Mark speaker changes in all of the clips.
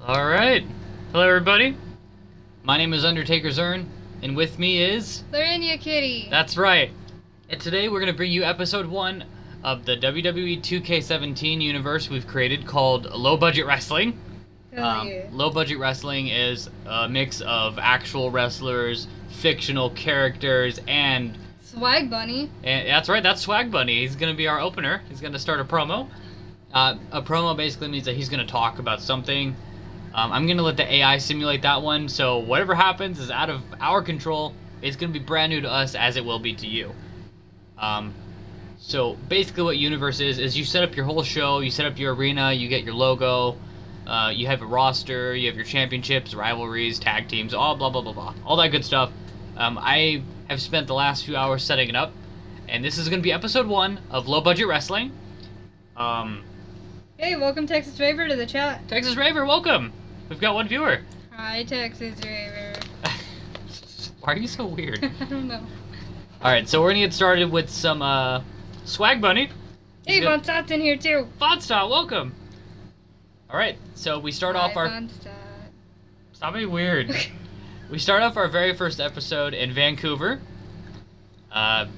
Speaker 1: Alright. Hello, everybody. My name is Undertaker Zern, and with me is...
Speaker 2: Larinia Kitty.
Speaker 1: That's right. And today we're going to bring you episode 1 of the WWE 2K17 universe we've created called Low Budget Wrestling. Low Budget Wrestling is a mix of actual wrestlers, fictional characters, and...
Speaker 2: Swag Bunny.
Speaker 1: And that's right, that's Swag Bunny. He's going to be our opener. He's going to start a promo. A promo basically means that he's going to talk about something. I'm going to let the AI simulate that one, so whatever happens is out of our control. It's going to be brand new to us as it will be to you. So basically what Universe is you set up your whole show, you set up your arena, you get your logo, you have a roster, you have your championships, rivalries, tag teams, all blah blah blah blah. All that good stuff. I have spent the last few hours setting it up, and this is going to be episode 1 of Low Budget Wrestling.
Speaker 2: Hey, welcome Texas Raver to the chat.
Speaker 1: Texas Raver, welcome! We've got one viewer.
Speaker 2: Hi, Texas Raver.
Speaker 1: Why are you so weird?
Speaker 2: I don't know.
Speaker 1: Alright, so we're gonna get started with some, Swag Bunny.
Speaker 2: Hey, Von Stott's in here too.
Speaker 1: Von Stott, welcome! Alright, so we start off our...
Speaker 2: Von Stott.
Speaker 1: Stop being weird. We start off our very first episode in Vancouver.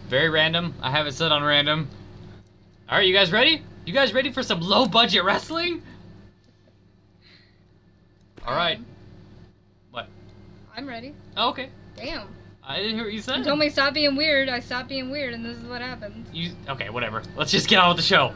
Speaker 1: Very random. I have it set on random. Alright, you guys ready? You guys ready for some low-budget wrestling? Alright. What?
Speaker 2: I'm ready.
Speaker 1: Oh, okay.
Speaker 2: Damn.
Speaker 1: I didn't hear what you said.
Speaker 2: You told me stop being weird. I stopped being weird, and this is what happens.
Speaker 1: Okay, whatever. Let's just get on with the show.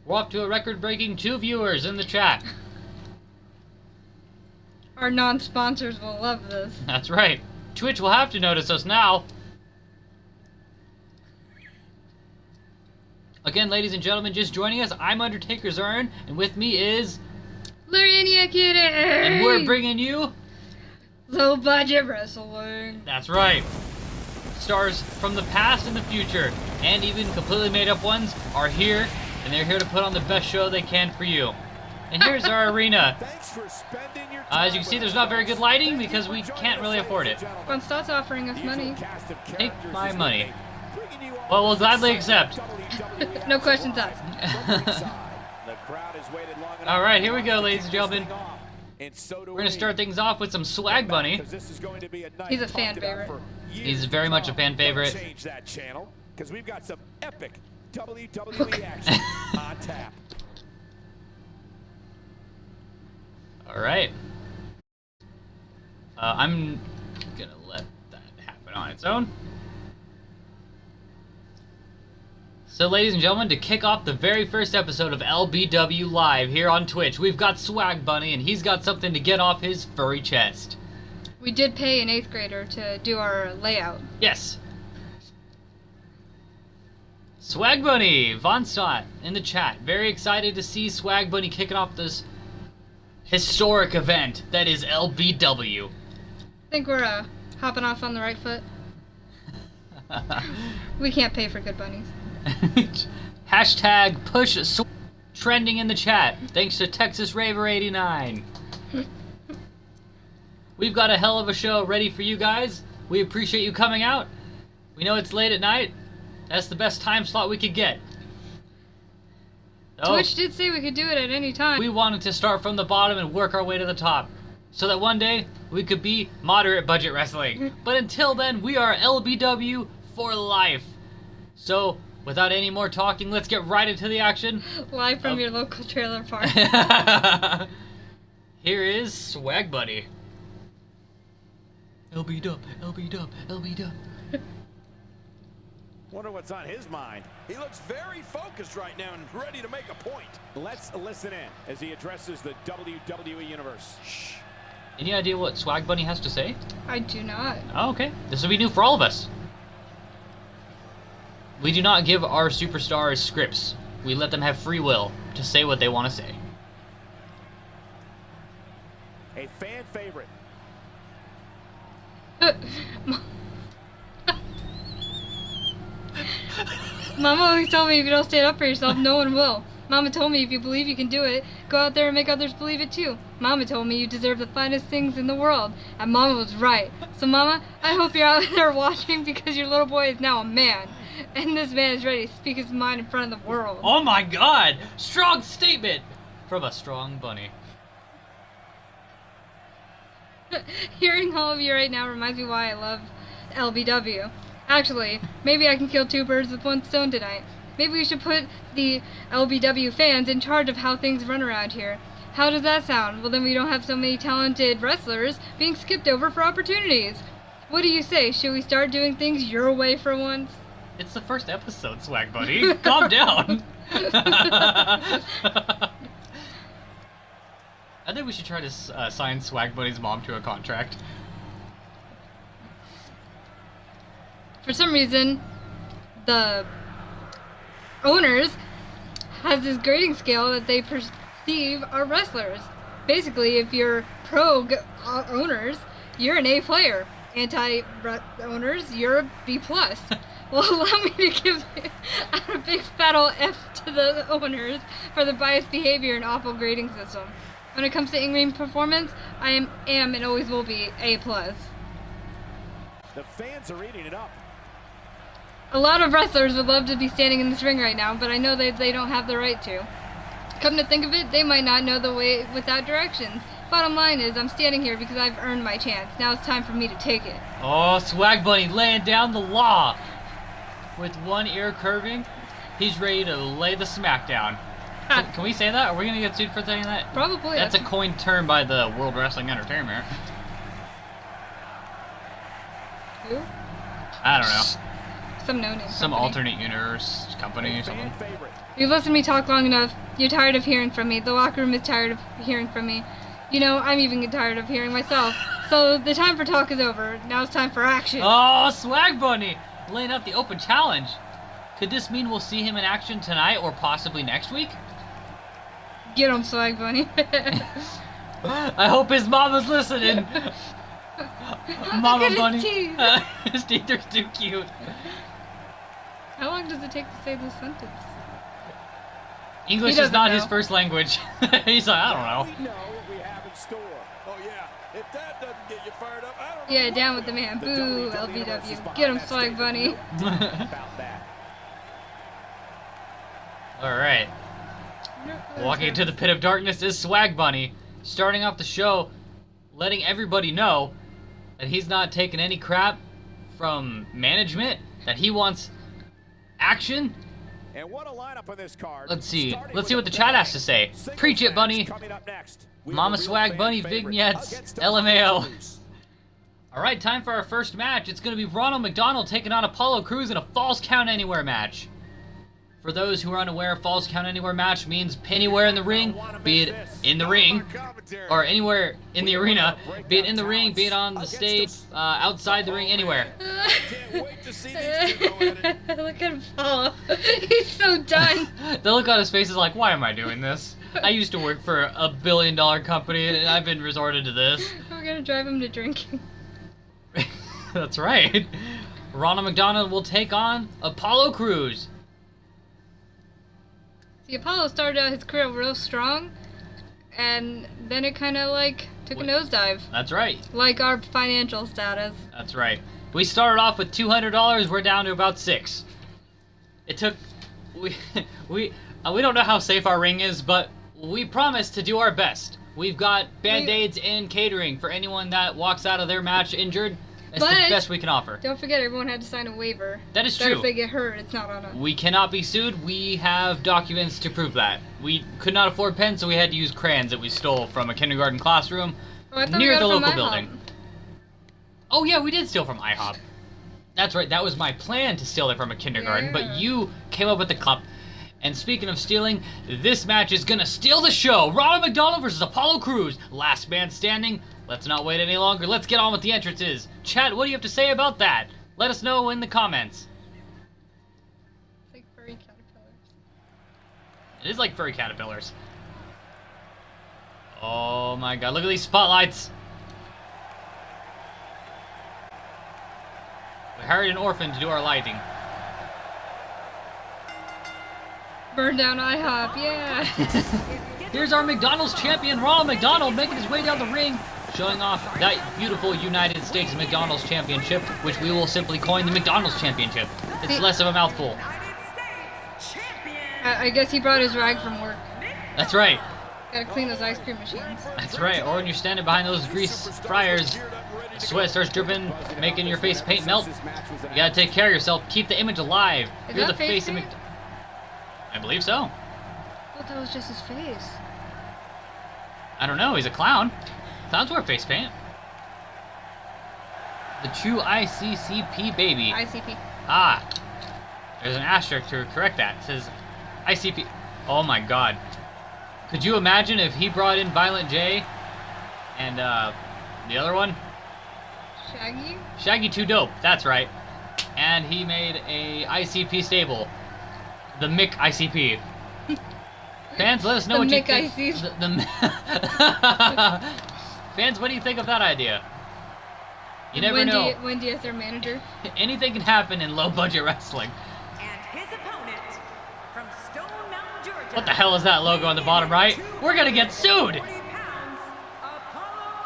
Speaker 1: We're up to a record-breaking 2 viewers in the chat.
Speaker 2: Our non-sponsors will love this.
Speaker 1: That's right. Twitch will have to notice us now. Again, ladies and gentlemen, just joining us, I'm Undertaker Zern, and with me is...
Speaker 2: Larinia Kitty!
Speaker 1: And we're bringing you...
Speaker 2: Low Budget Wrestling.
Speaker 1: That's right. Stars from the past and the future, and even completely made-up ones, are here, and they're here to put on the best show they can for you. And here's our arena. As you can see, there's not very good lighting because we can't really afford it.
Speaker 2: Von Stott's offering us money.
Speaker 1: Take my money. Well, we'll gladly accept.
Speaker 2: No questions asked.
Speaker 1: Alright, here we go, ladies and gentlemen. We're going to start things off with some Swag Bunny.
Speaker 2: He's a fan favorite.
Speaker 1: He's very much a fan favorite.
Speaker 3: Because we've got some epic WWE action on tap.
Speaker 1: Alright. I'm gonna let that happen on its own. So, ladies and gentlemen, to kick off the very first episode of LBW Live here on Twitch, we've got Swag Bunny, and he's got something to get off his furry chest.
Speaker 2: We did pay an 8th grader to do our layout.
Speaker 1: Yes. Swag Bunny, Von Stott in the chat. Very excited to see Swag Bunny kicking off this historic event that is LBW.
Speaker 2: I think we're hopping off on the right foot. We can't pay for good bunnies.
Speaker 1: Hashtag push trending in the chat. Thanks to Texas Raver 89. We've got a hell of a show ready for you guys. We appreciate you coming out. We know it's late at night. That's the best time slot we could get. So,
Speaker 2: Twitch did say we could do it at any time.
Speaker 1: we wanted to start from the bottom and work our way to the top, so that one day we could be moderate budget wrestling. But until then, we are LBW for life. So, without any more talking, let's get right into the action.
Speaker 2: Live from your local trailer park.
Speaker 1: Here is Swag Buddy. LB dub, LB dub, LB dub.
Speaker 3: Wonder what's on his mind. He looks very focused right now and ready to make a point. Let's listen in as he addresses the WWE Universe. Shh.
Speaker 1: Any idea what Swag Bunny has to say?
Speaker 2: I do not.
Speaker 1: Oh, okay. This will be new for all of us. We do not give our superstars scripts. We let them have free will to say what they want to say.
Speaker 3: A fan favorite.
Speaker 2: Mama always told me if you don't stand up for yourself, no one will. Mama told me if you believe you can do it, go out there and make others believe it too. Mama told me you deserve the finest things in the world, and Mama was right. So Mama, I hope you're out there watching because your little boy is now a man. And this man is ready to speak his mind in front of the world.
Speaker 1: Oh my god! Strong statement from a strong bunny.
Speaker 2: Hearing all of you right now reminds me why I love LBW. Actually, maybe I can kill two birds with one stone tonight. Maybe we should put the LBW fans in charge of how things run around here. How does that sound? Well, then we don't have so many talented wrestlers being skipped over for opportunities. What do you say? Should we start doing things your way for once?
Speaker 1: It's the first episode, Swag Buddy. Calm down. I think we should try to sign Swag Buddy's mom to a contract.
Speaker 2: For some reason, the owners has this grading scale that they perceive are wrestlers. Basically, if you're owners, you're an A player. Anti-owners, you're a B+. Well, allow me to give a big fat ol' F to the owners for the biased behavior and awful grading system. When it comes to in-ring performance, I am and always will be A+.
Speaker 3: The fans are eating it up.
Speaker 2: A lot of wrestlers would love to be standing in this ring right now, but I know they don't have the right to. Come to think of it, they might not know the way without directions. Bottom line is, I'm standing here because I've earned my chance. Now it's time for me to take it.
Speaker 1: Oh, Swag Bunny laying down the law. With one ear curving, he's ready to lay the smackdown. Can we say that? Are we going to get sued for saying that?
Speaker 2: Probably.
Speaker 1: That's a coined term by the World Wrestling Entertainment.
Speaker 2: Who?
Speaker 1: I don't know.
Speaker 2: Some no-name
Speaker 1: Some
Speaker 2: company.
Speaker 1: alternate universe company or something.
Speaker 2: You've listened to me talk long enough. You're tired of hearing from me. The locker room is tired of hearing from me. You know, I'm even tired of hearing myself. So the time for talk is over. Now it's time for action.
Speaker 1: Oh, Swag Bunny laying out the open challenge. Could this mean we'll see him in action tonight or possibly next week?
Speaker 2: Get him, Swag Bunny.
Speaker 1: I hope his mama's listening. Mama
Speaker 2: Look at
Speaker 1: Bunny.
Speaker 2: his teeth.
Speaker 1: His teeth are too cute.
Speaker 2: How long does it take to say this sentence?
Speaker 1: English
Speaker 2: He
Speaker 1: is not
Speaker 2: doesn't
Speaker 1: his
Speaker 2: know.
Speaker 1: first language. He's like, I don't know.
Speaker 3: We know what we have in store. Oh yeah, if that doesn't get you fired up, I don't know.
Speaker 2: Yeah, down with the man. Boo, LBW. Get him, Swag Bunny.
Speaker 3: About that.
Speaker 1: Alright. Walking into the pit of darkness is Swag Bunny, starting off the show, letting everybody know that he's not taking any crap from management, that he wants action.
Speaker 3: And what a lineup on this card.
Speaker 1: Let's see.
Speaker 3: Starting
Speaker 1: Let's see
Speaker 3: with
Speaker 1: what the
Speaker 3: the
Speaker 1: chat has
Speaker 3: best
Speaker 1: to say.
Speaker 3: singles
Speaker 1: Preach it,
Speaker 3: match
Speaker 1: Bunny.
Speaker 3: coming up next. We have
Speaker 1: Mama
Speaker 3: a real
Speaker 1: Swag
Speaker 3: fan
Speaker 1: Bunny
Speaker 3: favorite
Speaker 1: vignettes.
Speaker 3: against
Speaker 1: LMAO.
Speaker 3: Cruz.
Speaker 1: Alright, time for our first match. It's going to be Ronald McDonald taking on Apollo Crews in a Falls Count Anywhere match. For those who are unaware, Falls Count Anywhere match means anywhere in the ring, be it in the ring, or anywhere in the arena, be it in the ring, be it on the stage, outside the ring, anywhere.
Speaker 3: Can't wait to see these two go at it.
Speaker 2: Look at him follow. He's so done.
Speaker 1: The look on his face is like, why am I doing this? I used to work for a billion-dollar company, and I've been resorted to this.
Speaker 2: We're gonna drive him to drinking.
Speaker 1: That's right. Ronald McDonald will take on Apollo Crews.
Speaker 2: See, Apollo started out his career real strong, and then it kind of like took a nosedive.
Speaker 1: That's right.
Speaker 2: Like our financial status.
Speaker 1: That's right. We started off with $200. We're down to about $6. It took. We don't know how safe our ring is, but we promise to do our best. We've got band-aids and catering for anyone that walks out of their match injured. It's the
Speaker 2: But-
Speaker 1: best we can offer.
Speaker 2: Don't forget, everyone had to sign a waiver.
Speaker 1: That is
Speaker 2: That
Speaker 1: true.
Speaker 2: if they get hurt, it's not on us.
Speaker 1: We cannot be sued. We have documents to prove that. We could not afford pens, so we had to use crayons that we stole from a kindergarten classroom
Speaker 2: Oh, I thought we
Speaker 1: near
Speaker 2: got
Speaker 1: the
Speaker 2: it from
Speaker 1: local
Speaker 2: IHOP.
Speaker 1: building. Oh yeah, we did steal from IHOP. That's right. That was my plan to steal it from a kindergarten,
Speaker 2: Yeah.
Speaker 1: but you came up with the cup. And speaking of stealing, this match is gonna steal the show. Ronald McDonald versus Apollo Crews. Last man standing. Let's not wait any longer. Let's get on with the entrances. Chat, what do you have to say about that? Let us know in the comments.
Speaker 2: It's like furry caterpillars.
Speaker 1: It is like furry caterpillars. Oh my god, look at these spotlights. We hired an orphan to do our lighting.
Speaker 2: Burn down IHOP, yeah.
Speaker 1: Here's our McDonald's champion, Ronald McDonald, making his way down the ring, showing off that beautiful United States McDonald's Championship, which we will simply coin the McDonald's Championship. It's less of a mouthful.
Speaker 2: I guess he brought his rag from work.
Speaker 1: That's right.
Speaker 2: Gotta clean those ice cream machines.
Speaker 1: That's right. Or when you're standing behind those grease fryers, sweat starts dripping, making your face paint melt. You gotta take care of yourself. Keep the image alive.
Speaker 2: Is
Speaker 1: You're
Speaker 2: that
Speaker 1: the face of
Speaker 2: paint?
Speaker 1: I believe so.
Speaker 2: I thought that was just his face.
Speaker 1: I don't know. He's a clown. Clowns wear face paint. The true ICCP baby.
Speaker 2: ICP.
Speaker 1: Ah. There's an asterisk to correct that. It says ICP. Oh my god. Could you imagine if he brought in Violent J and the other one?
Speaker 2: Shaggy?
Speaker 1: Shaggy 2 Dope. That's right. And he made a ICP stable. The Mick ICP. Fans, let us know what you think. Fans, what do you think of that idea? You never know.
Speaker 2: Wendy as their manager.
Speaker 1: Anything can happen in low-budget wrestling.
Speaker 4: And his opponent from Stone Mountain, Georgia.
Speaker 1: What the hell is that logo on the bottom right? We're gonna get sued!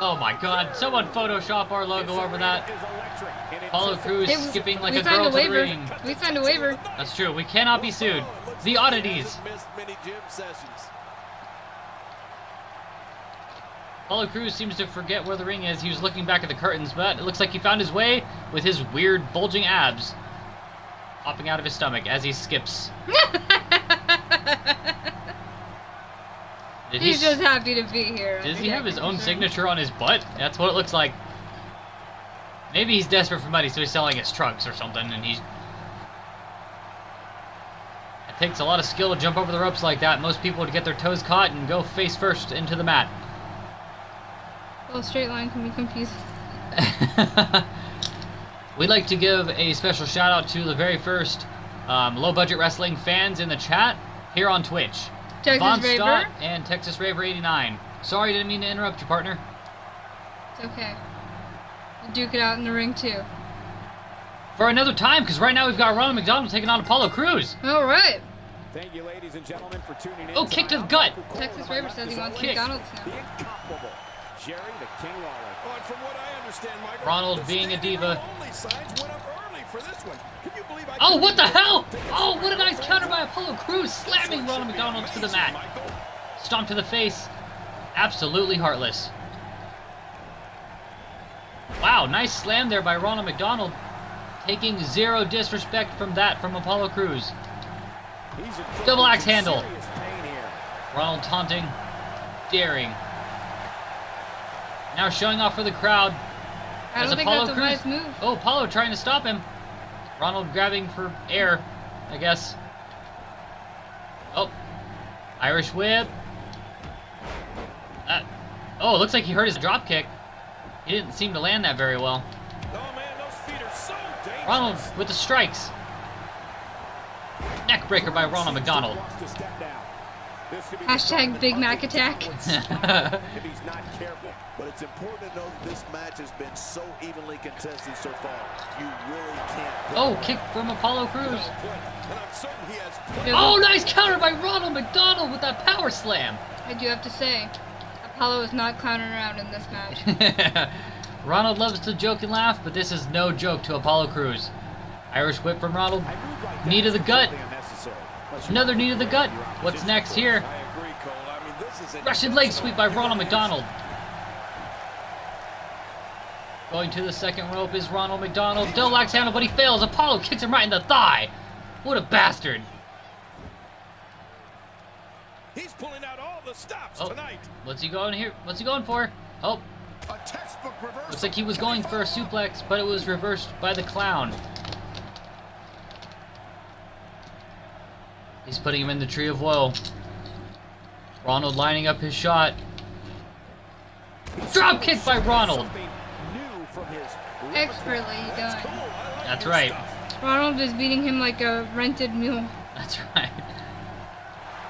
Speaker 1: Oh my god, someone Photoshop our logo over that. Apollo Crews skipping like a girl to the ring.
Speaker 2: We signed a waiver.
Speaker 1: That's true, we cannot be sued. The oddities. Apollo Crews seems to forget where the ring is. He was looking back at the curtains, but it looks like he found his way with his weird bulging abs popping out of his stomach as he skips.
Speaker 2: He's just happy to be here.
Speaker 1: Does he have his own signature on his butt? That's what it looks like. Maybe he's desperate for money, so he's selling his trucks or something, and he's... It takes a lot of skill to jump over the ropes like that. Most people would get their toes caught and go face first into the mat.
Speaker 2: Well, straight line can be confusing.
Speaker 1: We'd like to give a special shout out to the very first low-budget wrestling fans in the chat here on Twitch.
Speaker 2: Texas
Speaker 1: Von
Speaker 2: Raver.
Speaker 1: Stott and Texas Raver 89. Sorry, didn't mean to interrupt you, partner.
Speaker 2: It's okay. We'll duke it out in the ring, too.
Speaker 1: For another time, because right now we've got Ronald McDonald taking on Apollo Crews.
Speaker 2: All right.
Speaker 3: Thank you, ladies and gentlemen, for tuning in.
Speaker 1: Oh, kick to the gut.
Speaker 2: Texas Raver says he wants
Speaker 1: Kick.
Speaker 2: McDonald's
Speaker 3: The
Speaker 2: now.
Speaker 3: incomparable Jerry the King Lawler. Oh, and from what I understand, Michael,
Speaker 1: Ronald
Speaker 3: the
Speaker 1: being a
Speaker 3: standing
Speaker 1: diva.
Speaker 3: room only signs went up early for this one. Can you believe I
Speaker 1: Oh, what the
Speaker 3: couldn't
Speaker 1: hell?
Speaker 3: even
Speaker 1: Oh,
Speaker 3: think
Speaker 1: what a nice
Speaker 3: it's
Speaker 1: counter by Apollo Crews, slamming Ronald McDonald to the mat.
Speaker 3: Michael.
Speaker 1: Stomp to the face. Absolutely heartless. Wow, nice slam there by Ronald McDonald. Taking zero disrespect from Apollo Crews.
Speaker 3: He's in
Speaker 1: Double axe
Speaker 3: some
Speaker 1: handle.
Speaker 3: serious pain here.
Speaker 1: Ronald taunting, daring. Now showing off for the crowd.
Speaker 2: I
Speaker 1: as
Speaker 2: don't think
Speaker 1: Apollo
Speaker 2: that's a
Speaker 1: Crews.
Speaker 2: wise move.
Speaker 1: Oh, Apollo trying to stop him. Ronald grabbing for air, I guess. Oh, Irish whip. Oh, it looks like he hurt his drop kick. He didn't seem to land that very well.
Speaker 3: Oh man, those feet are so dangerous.
Speaker 1: Ronald with the strikes. Neck breaker by Ronald McDonald.
Speaker 3: Wants to step down. This could be
Speaker 2: Hashtag Big Mac attack.
Speaker 3: if he's not careful.
Speaker 5: But it's important to note this match has been so evenly contested so far. You really can't.
Speaker 1: Oh, kick from Apollo Crews.
Speaker 3: And I'm certain he has plenty.
Speaker 1: Oh, nice counter by Ronald McDonald with that power slam.
Speaker 2: I do have to say, Apollo is not clowning around in this match.
Speaker 1: Ronald loves to joke and laugh, but this is no joke to Apollo Crews. Irish whip from Ronald.
Speaker 3: I moved right
Speaker 1: Knee
Speaker 3: down
Speaker 1: to the gut.
Speaker 3: something unnecessary. Plus,
Speaker 1: Another knee to the gut. What's next here?
Speaker 3: I agree, Cole. I mean, this is an
Speaker 1: Russian leg sweep by Ronald McDonald. Going to the second rope is Ronald McDonald. Double axe handle, but he fails. Apollo kicks him right in the thigh. What a bastard.
Speaker 3: He's pulling out all the stops
Speaker 1: Oh,
Speaker 3: tonight.
Speaker 1: what's he going here? What's he going for? Oh,
Speaker 5: A textbook reversal.
Speaker 1: looks like he was going for a suplex, but it was reversed by the clown. He's putting him in the tree of woe. Ronald lining up his shot. Drop kick by Ronald.
Speaker 3: Something new from his
Speaker 2: Expertly done.
Speaker 3: Cool. I like
Speaker 1: That's
Speaker 3: your
Speaker 1: right.
Speaker 3: stuff.
Speaker 2: Ronald is beating him like a rented mule.
Speaker 1: That's right.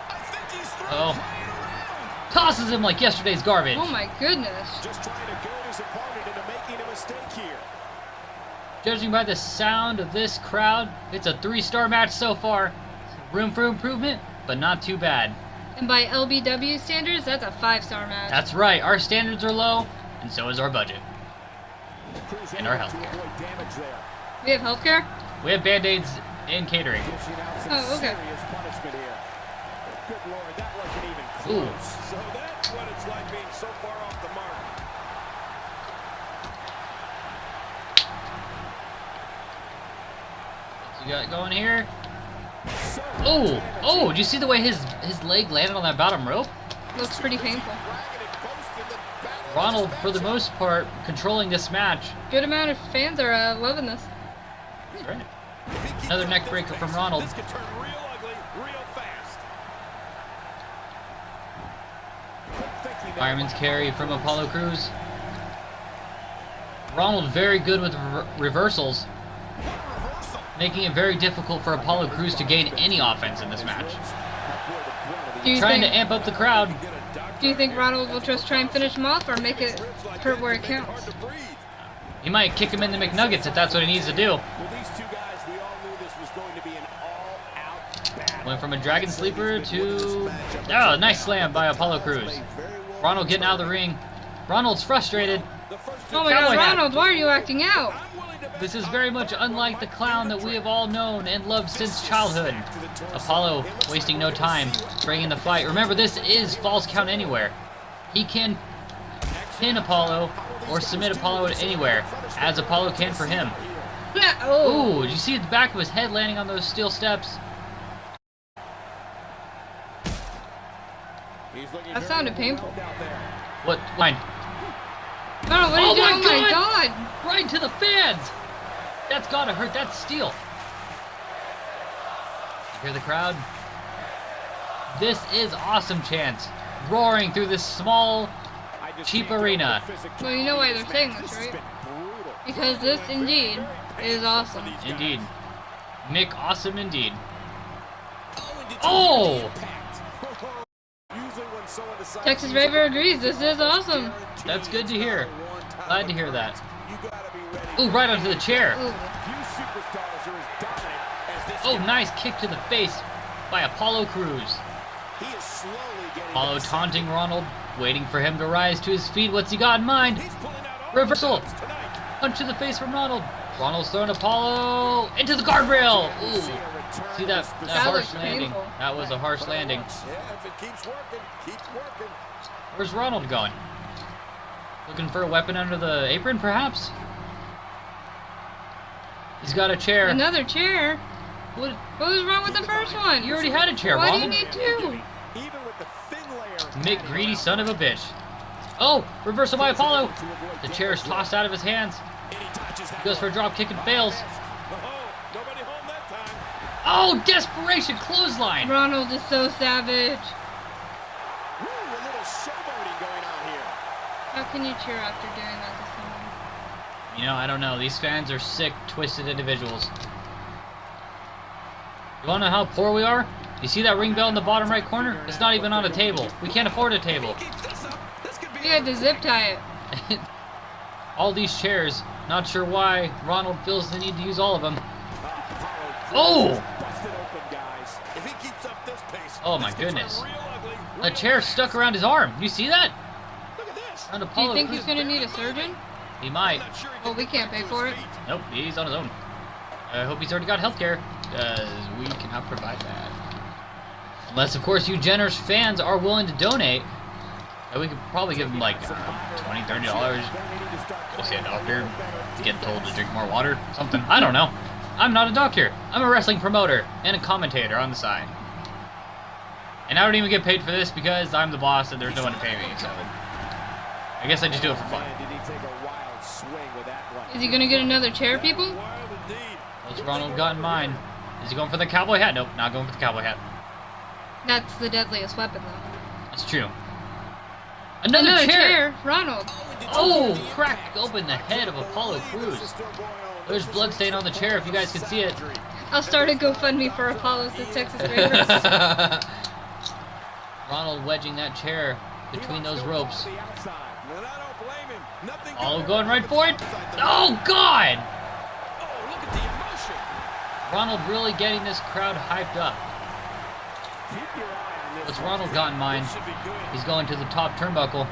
Speaker 3: I think he's throwing
Speaker 1: Oh.
Speaker 3: flying around.
Speaker 1: Tosses him like yesterday's garbage.
Speaker 2: Oh my goodness.
Speaker 3: Just trying to goad his opponent into making a mistake here.
Speaker 1: Judging by the sound of this crowd, it's a 3-star match so far. Room for improvement? but not too bad.
Speaker 2: And by LBW standards, that's a 5-star match.
Speaker 1: That's right, our standards are low, and so is our budget.
Speaker 3: Cruz
Speaker 1: And our
Speaker 3: able to
Speaker 1: healthcare.
Speaker 3: avoid damage there.
Speaker 2: We have healthcare?
Speaker 1: We have band-aids and catering.
Speaker 3: Dishing out some
Speaker 2: Oh, okay.
Speaker 3: serious punishment here. Good Lord, that wasn't even
Speaker 1: Ooh.
Speaker 3: close. So that's what it's like being so far off the mark.
Speaker 1: What's we got going here?
Speaker 3: So
Speaker 1: Oh,
Speaker 3: damaging.
Speaker 1: oh, did you see the way his leg landed on that bottom rope?
Speaker 2: Looks pretty painful.
Speaker 3: Dragging it close to the battle
Speaker 1: Ronald,
Speaker 3: of
Speaker 1: for the
Speaker 3: suspension.
Speaker 1: most part, controlling this match.
Speaker 2: Good amount of fans are loving this.
Speaker 1: That's right.
Speaker 3: If he keeps
Speaker 1: Another
Speaker 3: up
Speaker 1: neck
Speaker 3: this
Speaker 1: breaker from
Speaker 3: pace,
Speaker 1: Ronald.
Speaker 3: This could turn real ugly real fast. Thinking there.
Speaker 1: Fireman's carry from Apollo Crews. Ronald very good with reversals,
Speaker 3: Reversal.
Speaker 1: making it very difficult for Apollo Crews to gain any offense in this match.
Speaker 2: Do you
Speaker 1: Trying to
Speaker 2: think,
Speaker 1: amp up the crowd.
Speaker 2: do you think Ronald will just try and finish him off or make it hurt where it counts?
Speaker 1: He might kick him in the McNuggets if that's what he needs to do.
Speaker 3: With these two guys, we all knew this was going to be an all-out battle.
Speaker 1: Went from a Dragon Sleeper to... Oh, nice slam by Apollo Crews. Ronald getting out of the ring. Ronald's frustrated.
Speaker 3: The first two
Speaker 2: Oh my
Speaker 1: Cowboy
Speaker 2: god,
Speaker 1: hat.
Speaker 2: Ronald, why are you acting out?
Speaker 3: I'm willing to bet
Speaker 1: This is very much unlike the clown that we have all known and loved since childhood. Apollo wasting no time, bringing the fight. Remember, this is Falls Count Anywhere. He can pin Apollo or submit Apollo anywhere, as Apollo can for him.
Speaker 2: Oh,
Speaker 1: Ooh, did you see the back of his head landing on those steel steps?
Speaker 3: He's looking
Speaker 2: That
Speaker 3: very
Speaker 2: sounded painful.
Speaker 3: overwhelmed out there.
Speaker 1: What? Fine.
Speaker 2: Ronald, what are you
Speaker 1: Oh
Speaker 2: doing?
Speaker 1: my
Speaker 2: Oh my
Speaker 1: God!
Speaker 2: god!
Speaker 1: Right to the fans! That's gotta hurt. That's steel. You hear the crowd? This is awesome chants roaring through this small.
Speaker 3: I just
Speaker 1: Cheap
Speaker 3: can't get
Speaker 1: arena.
Speaker 3: the physicality
Speaker 2: Well, you know why
Speaker 3: of
Speaker 2: they're
Speaker 3: this
Speaker 2: saying
Speaker 3: match.
Speaker 2: this,
Speaker 3: has
Speaker 2: right?
Speaker 3: been brutal.
Speaker 2: Because this indeed is awesome.
Speaker 3: These guys.
Speaker 1: Indeed. Mick, awesome indeed.
Speaker 3: Oh, and did you
Speaker 1: Oh!
Speaker 3: hear the impact? Usually when someone decides
Speaker 2: Texas
Speaker 3: to use
Speaker 2: Raver
Speaker 3: a-
Speaker 2: agrees, this is awesome.
Speaker 1: That's good to hear. Glad to hear that.
Speaker 3: You gotta be ready.
Speaker 1: Ooh, right onto the chair.
Speaker 2: Ooh.
Speaker 3: Few superstars are as dominant as this
Speaker 1: Oh,
Speaker 3: guy.
Speaker 1: nice kick to the face by Apollo Crews.
Speaker 3: He is slowly getting
Speaker 1: Apollo
Speaker 3: to the
Speaker 1: taunting Ronald, waiting for him to rise to his feet. What's he got in mind?
Speaker 3: He's pulling out all
Speaker 1: Reversal.
Speaker 3: the stops tonight.
Speaker 1: Punch to the face from Ronald. Ronald's throwing Apollo into the guardrail. Ooh.
Speaker 3: See a return
Speaker 1: See
Speaker 3: to
Speaker 1: that,
Speaker 3: this
Speaker 1: that
Speaker 3: position.
Speaker 2: That
Speaker 1: harsh
Speaker 2: looks
Speaker 1: landing?
Speaker 2: painful.
Speaker 1: That was a harsh landing.
Speaker 3: Yeah, if it keeps working, keep working.
Speaker 1: Where's Ronald going? Looking for a weapon under the apron, perhaps? He's got a chair.
Speaker 2: Another chair?
Speaker 1: What?
Speaker 2: What was wrong with the first one?
Speaker 1: You already had a chair,
Speaker 2: Why do you
Speaker 1: Ronald.
Speaker 2: need two?
Speaker 3: Even with the thin layer of
Speaker 1: Mick,
Speaker 3: padding
Speaker 1: greedy
Speaker 3: around
Speaker 1: son of a bitch. Oh, reversal by Apollo. The chair is tossed out of his hands.
Speaker 3: and he touches that
Speaker 1: He goes for a
Speaker 3: one.
Speaker 1: drop kick and fails.
Speaker 3: Oh, nobody home that time.
Speaker 1: Oh, desperation clothesline.
Speaker 2: Ronald is so savage.
Speaker 3: Woo, a little showboating going on here.
Speaker 2: How can you cheer after doing that to someone?
Speaker 1: You know, I don't know. These fans are sick, twisted individuals. You wanna know how poor we are? You see that ring bell in the bottom right corner? It's not even on a table. We can't afford a table.
Speaker 3: Keeps this up. This could be
Speaker 2: We had to zip tie it.
Speaker 1: All these chairs. Not sure why Ronald feels the need to use all of them.
Speaker 3: Apollo
Speaker 1: Oh!
Speaker 3: Crews busted open, guys. If he keeps up this pace,
Speaker 1: Oh my
Speaker 3: this could turn
Speaker 1: goodness.
Speaker 3: real ugly
Speaker 1: A
Speaker 3: real
Speaker 1: chair
Speaker 3: fast.
Speaker 1: stuck around his arm. You see that?
Speaker 3: Look at this.
Speaker 1: Around
Speaker 2: Do you
Speaker 1: Apollo
Speaker 2: think
Speaker 1: Crews.
Speaker 2: he's gonna need a surgeon?
Speaker 1: He might.
Speaker 3: I'm not sure he
Speaker 2: Well,
Speaker 3: can
Speaker 2: we
Speaker 3: get
Speaker 2: can't
Speaker 3: back
Speaker 2: pay
Speaker 3: to
Speaker 2: for
Speaker 3: his
Speaker 2: it.
Speaker 3: feet.
Speaker 1: Nope, he's on his own. I hope he's already got healthcare, because we cannot provide that. Unless, of course, you generous fans are willing to donate. We could probably give him like $20, $30.
Speaker 3: Then we need to start
Speaker 1: Go see a
Speaker 3: playing
Speaker 1: doctor.
Speaker 3: better
Speaker 1: Get told to drink more water. Something. I don't know. I'm not a doctor. I'm a wrestling promoter and a commentator on the side. And I don't even get paid for this because I'm the boss and there's no one to pay me. So I guess I just do it for fun.
Speaker 3: Man, did he take a wild swing with that right.
Speaker 2: Is he gonna get another chair, people?
Speaker 3: Wild indeed.
Speaker 1: What's Ronald got in mind? Is he going for the cowboy hat? Nope, not going for the cowboy hat.
Speaker 2: That's the deadliest weapon, though.
Speaker 1: That's true. Another, chair.
Speaker 2: Ronald.
Speaker 1: Oh, cracked open the head of Apollo Crews. There's blood stain on the chair if you guys can see it.
Speaker 2: I'll start a GoFundMe for Apollo's the Texas Raiders.
Speaker 1: Ronald wedging that chair between those ropes.
Speaker 3: And I don't blame him. Nothing
Speaker 1: Apollo
Speaker 3: good
Speaker 1: going right
Speaker 3: happens
Speaker 1: for it.
Speaker 3: outside the-
Speaker 1: Oh, God!
Speaker 3: Oh, look at the emotion.
Speaker 1: Ronald really getting this crowd hyped up.
Speaker 3: Keep your eye on this.
Speaker 1: What's Ronald got in mind?
Speaker 3: This should be good.
Speaker 1: He's going to the top turnbuckle.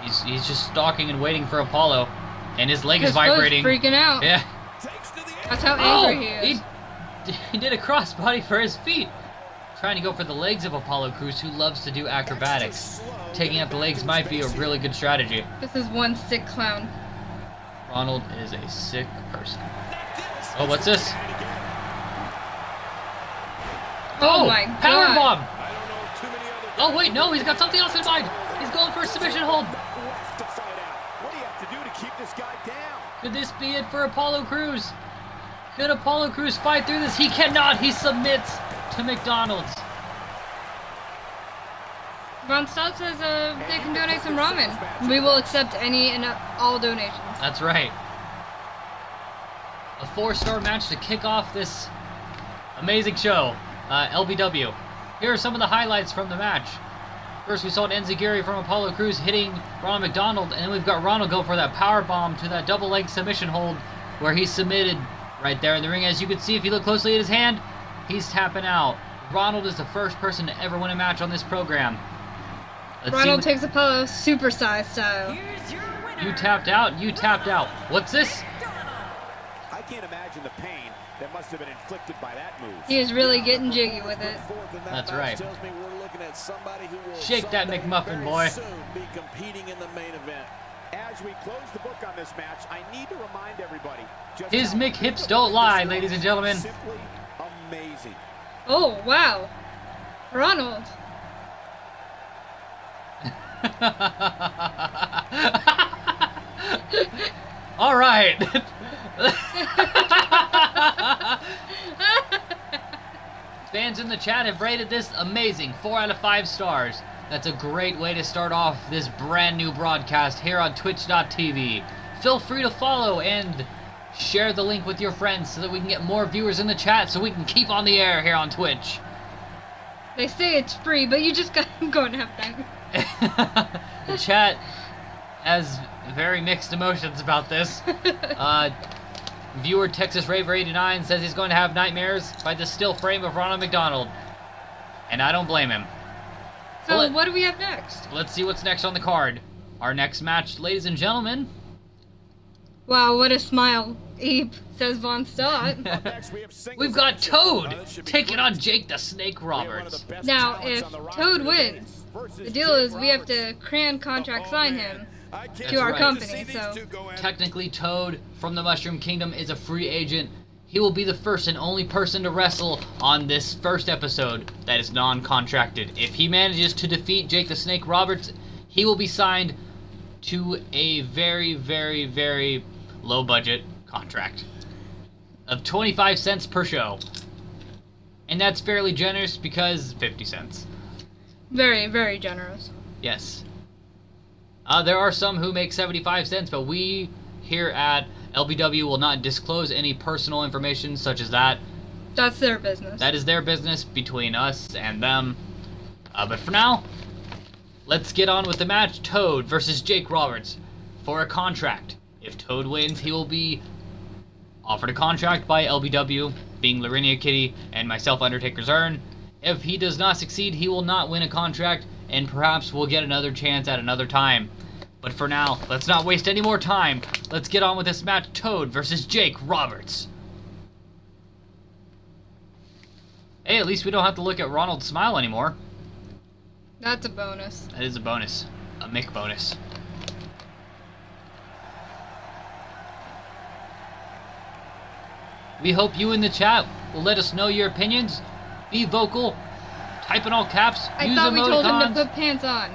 Speaker 1: He's just stalking and waiting for Apollo, and his leg is
Speaker 2: His foot's
Speaker 1: vibrating.
Speaker 2: freaking out.
Speaker 1: Yeah.
Speaker 3: Takes to the
Speaker 2: That's
Speaker 3: end.
Speaker 2: how angry he is.
Speaker 1: He did a crossbody for his feet. Trying to go for the legs of Apollo Crews, who loves to do acrobatics. Taking out the legs might be a really good strategy.
Speaker 2: This is one sick clown.
Speaker 1: Ronald is a sick person. Oh, what's this?
Speaker 2: Oh my
Speaker 1: Power
Speaker 2: god.
Speaker 1: bomb!
Speaker 3: I don't know if too many other
Speaker 1: Oh wait, no, he's got something else in mind. He's going for a submission hold.
Speaker 3: left to fight out. What do you have to do to keep this guy down?
Speaker 1: Could this be it for Apollo Crews? Could Apollo Crews fight through this? He cannot. He submits to McDonald's.
Speaker 2: Von Stott says they can donate some ramen. We will accept any and all donations.
Speaker 1: That's right. A 4-star match to kick off this amazing show. LBW. Here are some of the highlights from the match. First, we saw an Enziguri from Apollo Crews hitting Ronald McDonald, and then we've got Ronald go for that power bomb to that double leg submission hold where he submitted right there in the ring. As you can see, if you look closely at his hand, he's tapping out. Ronald is the first person to ever win a match on this program. Let's
Speaker 2: Ronald
Speaker 1: see
Speaker 2: takes Apollo supersize style.
Speaker 4: Here's your winner.
Speaker 1: You tapped out. You tapped out. What's this?
Speaker 3: I can't imagine the pain that must have been inflicted by that move.
Speaker 2: He is really getting jiggy with it.
Speaker 1: That's right.
Speaker 5: Tells me we're looking at somebody who will
Speaker 1: Shake that
Speaker 5: someday
Speaker 1: McMuffin,
Speaker 5: very
Speaker 1: boy.
Speaker 5: soon be competing in the main event.
Speaker 3: As we close the book on this match, I need to remind everybody just
Speaker 1: His
Speaker 3: how
Speaker 1: Mick hips don't lie, ladies and gentlemen.
Speaker 3: Simply amazing.
Speaker 2: Oh, wow. Ronald.
Speaker 1: All right. Fans in the chat have rated this amazing. 4 out of 5 stars. That's a great way to start off this brand new broadcast here on Twitch.tv. Feel free to follow and share the link with your friends so that we can get more viewers in the chat so we can keep on the air here on Twitch.
Speaker 2: They say it's free, but you just got going to have time.
Speaker 1: The chat has very mixed emotions about this. Viewer Texas Raver 89 says he's going to have nightmares by the still frame of Ronald McDonald. And I don't blame him.
Speaker 2: So
Speaker 1: Well,
Speaker 2: what do we have next?
Speaker 1: Let's see what's next on the card. Our next match, ladies and gentlemen.
Speaker 2: Wow, what a smile. Eep, says Von Stott.
Speaker 3: Next, we have singles
Speaker 1: We've got
Speaker 3: action.
Speaker 1: Toad
Speaker 3: This should be
Speaker 1: taking
Speaker 3: great.
Speaker 1: on Jake the Snake
Speaker 3: We have one of
Speaker 1: Roberts.
Speaker 3: the best
Speaker 2: Now,
Speaker 3: talents
Speaker 2: if
Speaker 3: on the roster
Speaker 2: Toad
Speaker 3: today
Speaker 2: wins,
Speaker 3: versus
Speaker 2: the deal
Speaker 3: Jake
Speaker 2: is we have to
Speaker 3: Roberts.
Speaker 2: crayon contract sign him
Speaker 3: I can't
Speaker 1: to our
Speaker 3: wait
Speaker 1: company,
Speaker 3: see these
Speaker 2: so-
Speaker 3: two go at it.
Speaker 1: Technically, Toad from the Mushroom Kingdom is a free agent. He will be the first and only person to wrestle on this first episode that is non-contracted. If he manages to defeat Jake the Snake Roberts, he will be signed to a very, very, very low-budget contract of 25 cents per show. And that's fairly generous because 50 cents.
Speaker 2: Very, very generous.
Speaker 1: Yes. There are some who make 75 cents, but we here at LBW will not disclose any personal information such as that.
Speaker 2: That's their business.
Speaker 1: That is their business between us and them. But for now, let's get on with the match. Toad versus Jake Roberts for a contract. If Toad wins, he will be offered a contract by LBW, being Larinia Kitty and myself, Undertaker Zern. If he does not succeed, he will not win a contract, and perhaps we'll get another chance at another time. But for now, let's not waste any more time. Let's get on with this match. Toad versus Jake Roberts. Hey, at least we don't have to look at Ronald's smile anymore.
Speaker 2: That's a bonus.
Speaker 1: That is a bonus. A Mick bonus. We hope you in the chat will let us know your opinions. Be vocal. Type in all caps.
Speaker 2: I
Speaker 1: use
Speaker 2: thought we told him
Speaker 1: emoticons.
Speaker 2: to put pants on.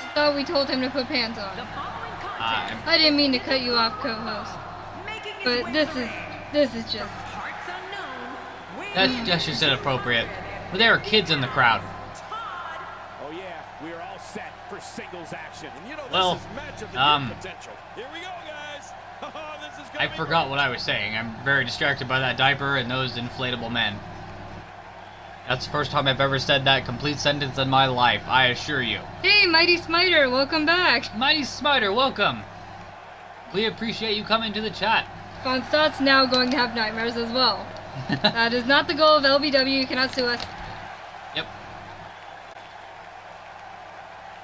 Speaker 2: I thought we told him to put pants
Speaker 4: The
Speaker 2: on.
Speaker 4: following contest,
Speaker 2: I didn't mean to cut you off, co-host.
Speaker 4: making his
Speaker 2: But
Speaker 4: way
Speaker 2: this
Speaker 4: to the
Speaker 2: is
Speaker 4: ring
Speaker 2: just
Speaker 4: from parts unknown,
Speaker 1: That's just inappropriate. But there are kids in the crowd.
Speaker 4: Todd.
Speaker 3: Oh yeah, we are all set for singles action. And you know this
Speaker 1: Well,
Speaker 3: is match of the year potential. Here we go, guys. This is
Speaker 1: I
Speaker 3: gonna be
Speaker 1: forgot what I was saying. I'm very distracted by that diaper and those inflatable men. That's the first time I've ever said that complete sentence in my life, I assure you.
Speaker 2: Hey, Mighty Smiter, welcome back.
Speaker 1: Mighty Smiter, welcome. We appreciate you coming to the chat.
Speaker 2: Von Stott's now going to have nightmares as well. That is not the goal of LBW. You cannot sue us.
Speaker 1: Yep.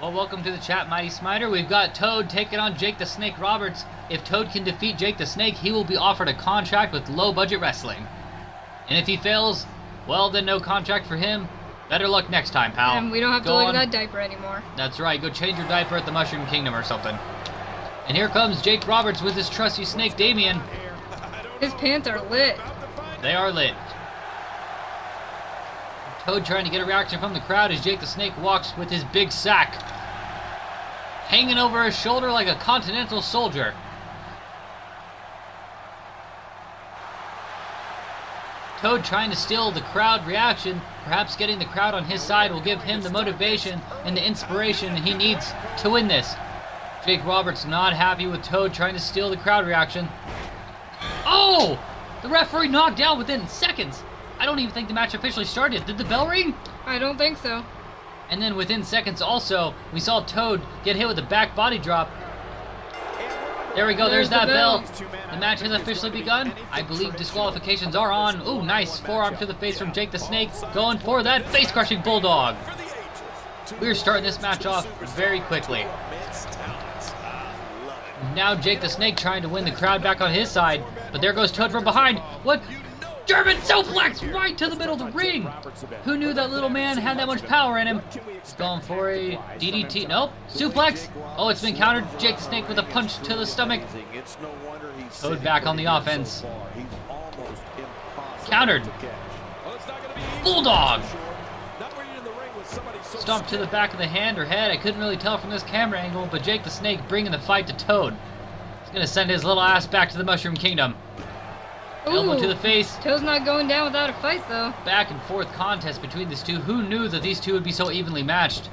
Speaker 1: Well, welcome to the chat, Mighty Smiter. We've got Toad taking on Jake the Snake Roberts. If Toad can defeat Jake the Snake, he will be offered a contract with Low Budget Wrestling. And if he fails, well, then no contract for him. Better luck next time, pal.
Speaker 2: And we don't have to
Speaker 1: Go
Speaker 2: look
Speaker 1: on.
Speaker 2: at that diaper anymore.
Speaker 1: That's right. Go change your diaper at the Mushroom Kingdom or something. And here comes Jake Roberts with his trusty snake, Damien.
Speaker 2: His pants are lit.
Speaker 1: They are lit. Toad trying to get a reaction from the crowd as Jake the Snake walks with his big sack hanging over his shoulder like a continental soldier. Toad trying to steal the crowd reaction. Perhaps getting the crowd on his side will give him the motivation and the inspiration he needs to win this. Jake Roberts not happy with Toad trying to steal the crowd reaction. Oh! The referee knocked down within seconds. I don't even think the match officially started. Did the bell ring?
Speaker 2: I don't think so.
Speaker 1: And then within seconds also, we saw Toad get hit with a back body drop. There we go, there's that bell. The match has officially begun. I believe disqualifications are on. Ooh, nice forearm to the face from Jake the Snake. Going for that face-crushing bulldog. We're starting this match off very quickly. Now Jake the Snake trying to win the crowd back on his side. But there goes Toad from behind. What? German suplex right to the middle of the ring. Who knew that little man had that much power in him? He's going for a DDT. Nope. Suplex. Oh, it's been countered. Jake the Snake with a punch to the stomach. Toad back on the offense. Countered. Bulldog. Stomp to the back of the hand or head. I couldn't really tell from this camera angle, but Jake the Snake bringing the fight to Toad. He's going to send his little ass back to the Mushroom Kingdom. Elbow to the face.
Speaker 2: Toad's not going down without a fight, though.
Speaker 1: Back and forth contest between these two. Who knew that these two would be so evenly matched?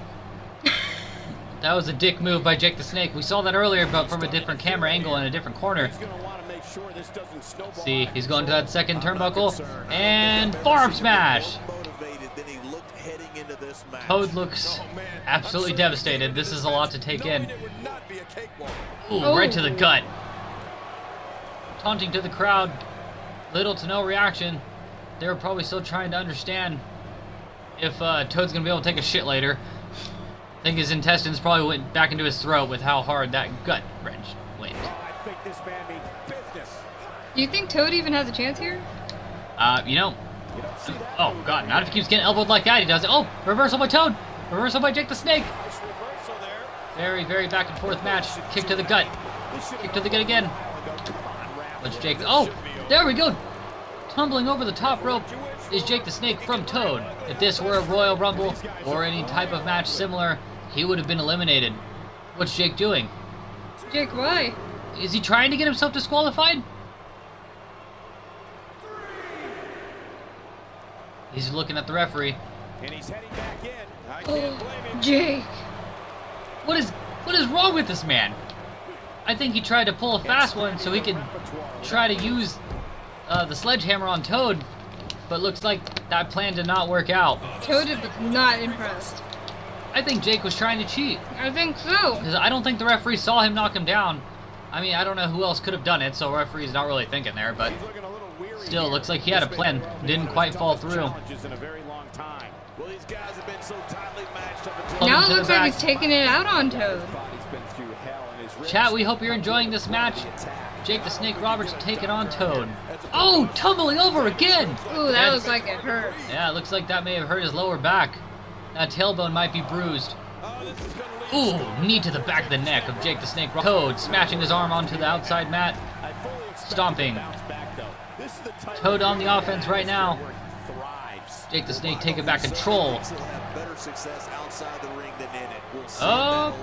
Speaker 1: That was a dick move by Jake the Snake. We saw that earlier, but from a different camera angle in a different corner. See, he's going to that second turnbuckle. And forearm smash. Toad looks absolutely devastated. This is a lot to take in. Ooh, right to the gut. Taunting to the crowd. Little to no reaction. They were probably still trying to understand if Toad's going to be able to take a shit later. I think his intestines probably went back into his throat with how hard that gut wrench went.
Speaker 2: Do you think Toad even has a chance here?
Speaker 1: You know. Oh, God. Not if he keeps getting elbowed like that. He does it. Oh, reversal by Toad. Reversal by Jake the Snake. Very, very back and forth match. Kick to the gut. Kick to the gut again. What's Jake? Oh, there we go. Tumbling over the top rope is Jake the Snake from Toad. If this were a Royal Rumble or any type of match similar, he would have been eliminated. What's Jake doing?
Speaker 2: Jake, why?
Speaker 1: Is he trying to get himself disqualified? He's looking at the referee.
Speaker 3: And he's heading back in. I can't
Speaker 2: Oh,
Speaker 3: blame him.
Speaker 2: Jake.
Speaker 1: What is wrong with this man? I think he tried to pull a fast one so he could try to use the sledgehammer on Toad, but looks like that plan did not work out.
Speaker 2: Toad was not impressed.
Speaker 1: I think Jake was trying to cheat,
Speaker 2: I think so.
Speaker 1: because I don't think the referee saw him knock him down. I mean, I don't know who else could have done it, so referee's not really thinking there, but still, looks like he had a plan. Didn't quite fall through.
Speaker 2: Now it
Speaker 1: to the
Speaker 2: looks
Speaker 1: back.
Speaker 2: like he's taking it out on Toad.
Speaker 1: Chat, we hope you're enjoying this match. Jake the Snake Roberts taking on Toad. Oh, tumbling over again!
Speaker 2: Ooh, that
Speaker 1: That's-
Speaker 2: looks like it hurt.
Speaker 1: Yeah, it looks like that may have hurt his lower back. That tailbone might be bruised. Ooh, knee to the back of the neck of Jake the Snake. Toad smashing his arm onto the outside mat. Stomping. Toad on the offense right now. Jake the Snake taking back control. Oh,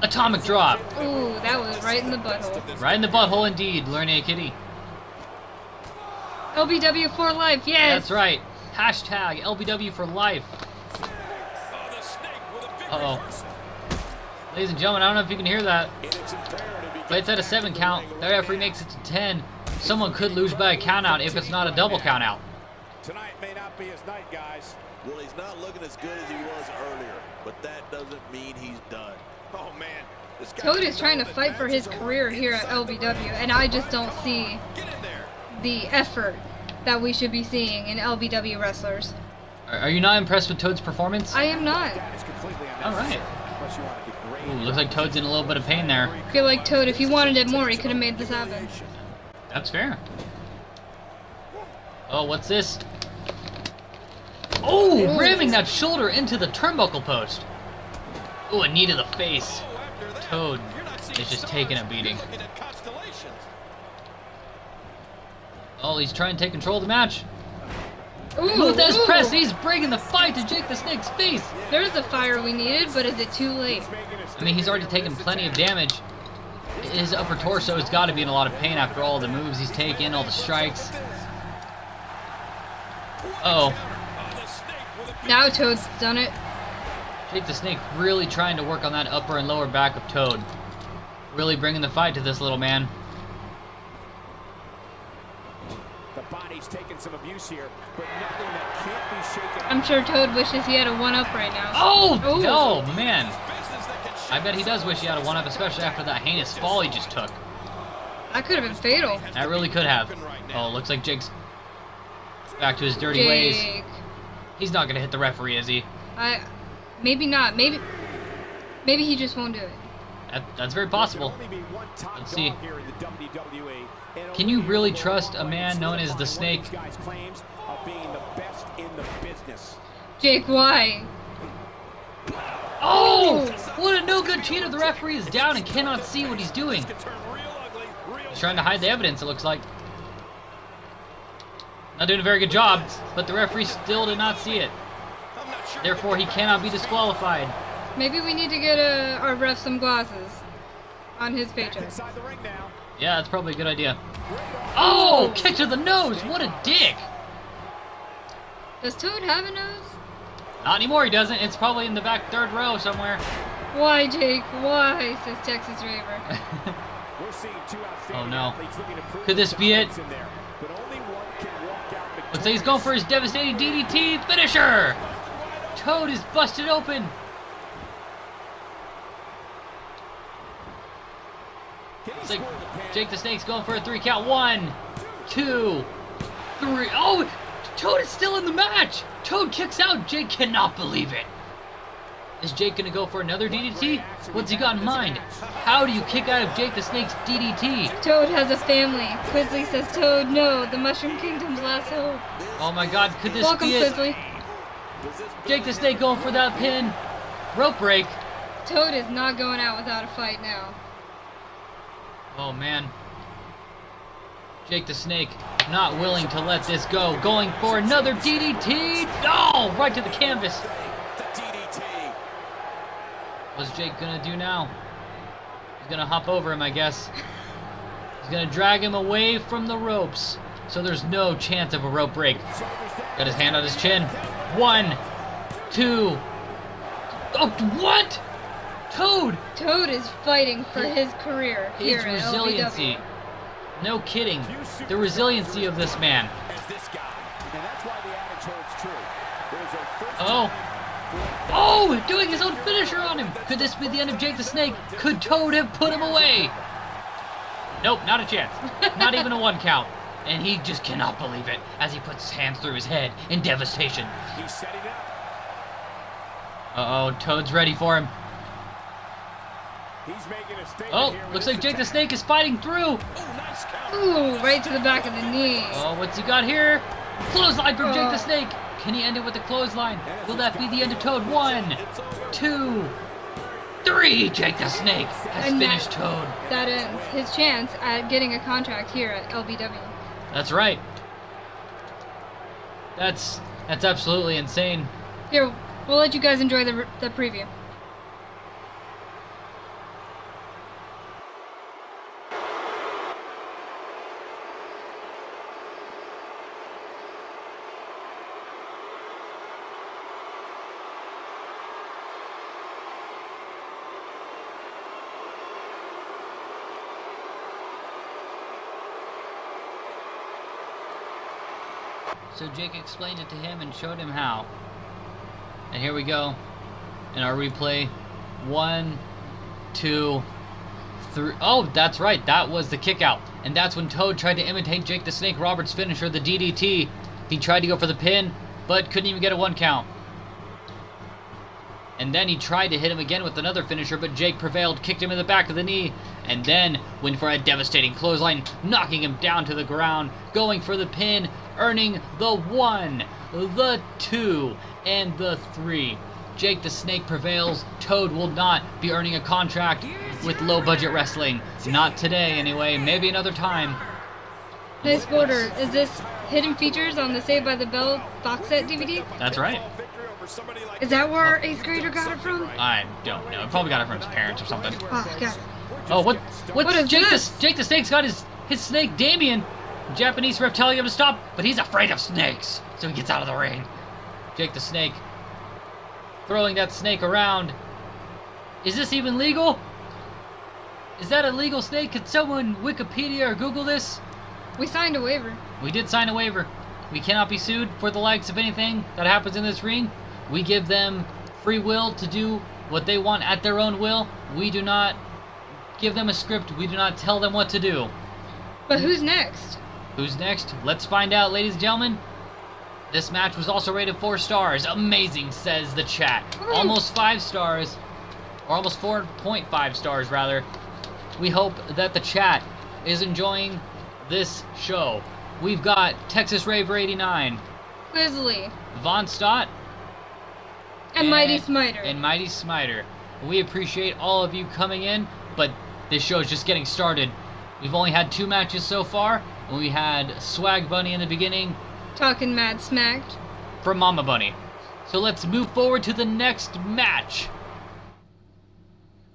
Speaker 1: atomic drop.
Speaker 2: Ooh, that was right in the butthole.
Speaker 1: Right in the butthole indeed, Lernia Kitty.
Speaker 2: LBW for life, yes!
Speaker 1: That's right. Hashtag LBW for life. Uh-oh. Ladies and gentlemen, I don't know if you can hear that, but it's at a 7 count. The referee makes it to 10. Someone could lose by a count out if it's not a double count out.
Speaker 3: Tonight may not be his night, guys.
Speaker 5: Well, he's not looking as good as he was earlier, but that doesn't mean he's done.
Speaker 3: Oh man, this guy
Speaker 2: Toad is trying to fight for his career here at LBW, and I just don't see
Speaker 3: Get in there.
Speaker 2: the effort that we should be seeing in LBW wrestlers.
Speaker 1: Are you not impressed with Toad's performance?
Speaker 2: I am not.
Speaker 3: That is completely
Speaker 1: All right.
Speaker 3: unnecessary. Unless you want to degrade
Speaker 1: Ooh, looks like Toad's in a little bit of pain there.
Speaker 2: I feel like Toad, if he wanted it more, he could have made this happen.
Speaker 1: That's fair. Oh, what's this? Oh, ramming that shoulder into the turnbuckle post. Oh, a knee to the face. Toad is just taking a beating. Oh, he's trying to take control of the match.
Speaker 2: Ooh,
Speaker 1: Montez
Speaker 2: ooh.
Speaker 1: press, he's bringing the fight to Jake the Snake's face.
Speaker 2: There's the fire we needed, but is it too late?
Speaker 1: I mean, he's already taken plenty of damage. His upper torso has got to be in a lot of pain after all the moves he's taken, all the strikes. Uh-oh.
Speaker 2: Now Toad's done it.
Speaker 1: Jake the Snake really trying to work on that upper and lower back of Toad. Really bringing the fight to this little man.
Speaker 3: The body's taking some abuse here, but nothing that can't be shaken.
Speaker 2: I'm sure Toad wishes he had a 1-up right now.
Speaker 1: Oh,
Speaker 2: Ooh.
Speaker 1: no, man. I bet he does wish he had a 1-up, especially after that heinous fall he just took.
Speaker 2: That could have been fatal.
Speaker 1: That really could have. Oh, looks like Jake's back to his dirty ways.
Speaker 2: Jake.
Speaker 1: He's not going to hit the referee, is he?
Speaker 2: Maybe not. Maybe he just won't do it.
Speaker 1: That's very possible. Let's see. Can you really trust a man known as the Snake?
Speaker 2: Jake, why?
Speaker 1: Oh! What a no-good cheater. The referee is down and cannot see what he's doing. He's trying to hide the evidence, it looks like. Not doing a very good job, but the referee still did not see it. Therefore, he cannot be disqualified.
Speaker 2: Maybe we need to get our ref some glasses on his paycheck.
Speaker 1: Yeah, that's probably a good idea. Oh! Kick to the nose! What a dick!
Speaker 2: Does Toad have a nose?
Speaker 1: Not anymore, he doesn't. It's probably in the back third row somewhere.
Speaker 2: Why, Jake? Why? Says Texas Raver.
Speaker 1: Oh no. Could this be it? Looks like he's going for his devastating DDT finisher! Toad is busted open! Looks like Jake the Snake's going for a 3 count. 1, 2, 3. Oh! Toad is still in the match! Toad kicks out. Jake cannot believe it. Is Jake gonna go for another DDT? What's he got in mind? How do you kick out of Jake the Snake's DDT?
Speaker 2: Toad has a family. Quizly says, Toad, no, the Mushroom Kingdom's last hope.
Speaker 1: Oh my god, could this
Speaker 2: Welcome,
Speaker 1: be it?
Speaker 2: Quizly.
Speaker 1: Jake the Snake going for that pin. Rope break.
Speaker 2: Toad is not going out without a fight now.
Speaker 1: Oh man. Jake the Snake not willing to let this go. Going for another DDT. No! Right to the canvas. What's Jake gonna do now? He's gonna hop over him, I guess. He's gonna drag him away from the ropes. So there's no chance of a rope break. Got his hand on his chin. 1, 2. Oh, what? Toad!
Speaker 2: Toad is fighting for his career here
Speaker 1: His
Speaker 2: at
Speaker 1: resiliency.
Speaker 2: LBW.
Speaker 1: No kidding. The resiliency of this man. Oh. Oh, doing his own finisher on him. Could this be the end of Jake the Snake? Could Toad have put him away? Nope, not a chance. Not even a 1 count. And he just cannot believe it as he puts his hands through his head in devastation.
Speaker 3: He's setting up.
Speaker 1: Uh-oh, Toad's ready for him.
Speaker 3: He's making a statement
Speaker 1: Oh,
Speaker 3: here with
Speaker 1: looks
Speaker 3: this
Speaker 1: like Jake the
Speaker 3: attack.
Speaker 1: Snake is fighting through.
Speaker 3: Oh, nice counter.
Speaker 2: Ooh, right to the back of the knee.
Speaker 1: Oh, what's he got here? Clothesline from Jake the
Speaker 2: Oh.
Speaker 1: Snake. Can he end it with a clothesline? Will that be the end of Toad? 1, 2, 3. Jake the Snake has
Speaker 2: And
Speaker 1: finished Toad.
Speaker 2: That ends his chance at getting a contract here at LBW.
Speaker 1: That's right. That's absolutely insane.
Speaker 2: Here, we'll let you guys enjoy the preview.
Speaker 1: So Jake explained it to him and showed him how. And here we go in our replay. 1, 2, 3. Oh, that's right. That was the kick out. And that's when Toad tried to imitate Jake the Snake Roberts' finisher, the DDT. He tried to go for the pin, but couldn't even get a 1 count. And then he tried to hit him again with another finisher, but Jake prevailed, kicked him in the back of the knee, and then went for a devastating clothesline, knocking him down to the ground, going for the pin, earning the 1, the 2, and the 3. Jake the Snake prevails. Toad will not be earning a contract with Low Budget Wrestling. Not today, anyway. Maybe another time.
Speaker 2: Nice border. Is this hidden features on the Saved by the Bell box set DVD?
Speaker 1: That's right.
Speaker 2: Is that where our 8th grader got it from?
Speaker 1: I don't know. Probably got it from his parents or something.
Speaker 2: Oh, got it.
Speaker 1: Oh, what's
Speaker 2: is
Speaker 1: Jake
Speaker 2: this?
Speaker 1: Jake the Snake's got his snake, Damien. Japanese ref telling him to stop, but he's afraid of snakes, so he gets out of the ring. Jake the Snake throwing that snake around. Is this even legal? Is that a legal snake? Could someone Wikipedia or Google this?
Speaker 2: We signed a waiver.
Speaker 1: We did sign a waiver. We cannot be sued for the likes of anything that happens in this ring. We give them free will to do what they want at their own will. We do not give them a script. We do not tell them what to do.
Speaker 2: But who's next?
Speaker 1: Who's next? Let's find out, ladies and gentlemen. This match was also rated 4 stars. Amazing, says the chat.
Speaker 2: Woo.
Speaker 1: Almost 5 stars. Or almost 4.5 stars, rather. We hope that the chat is enjoying this show. We've got Texas Raver 89,
Speaker 2: Grizzly.
Speaker 1: Von Stott,
Speaker 2: And Mighty Smiter.
Speaker 1: And Mighty Smiter. We appreciate all of you coming in, but this show is just getting started. We've only had 2 matches so far, and we had Swag Bunny in the beginning
Speaker 2: Talking mad smacked.
Speaker 1: from Mama Bunny. So let's move forward to the next match.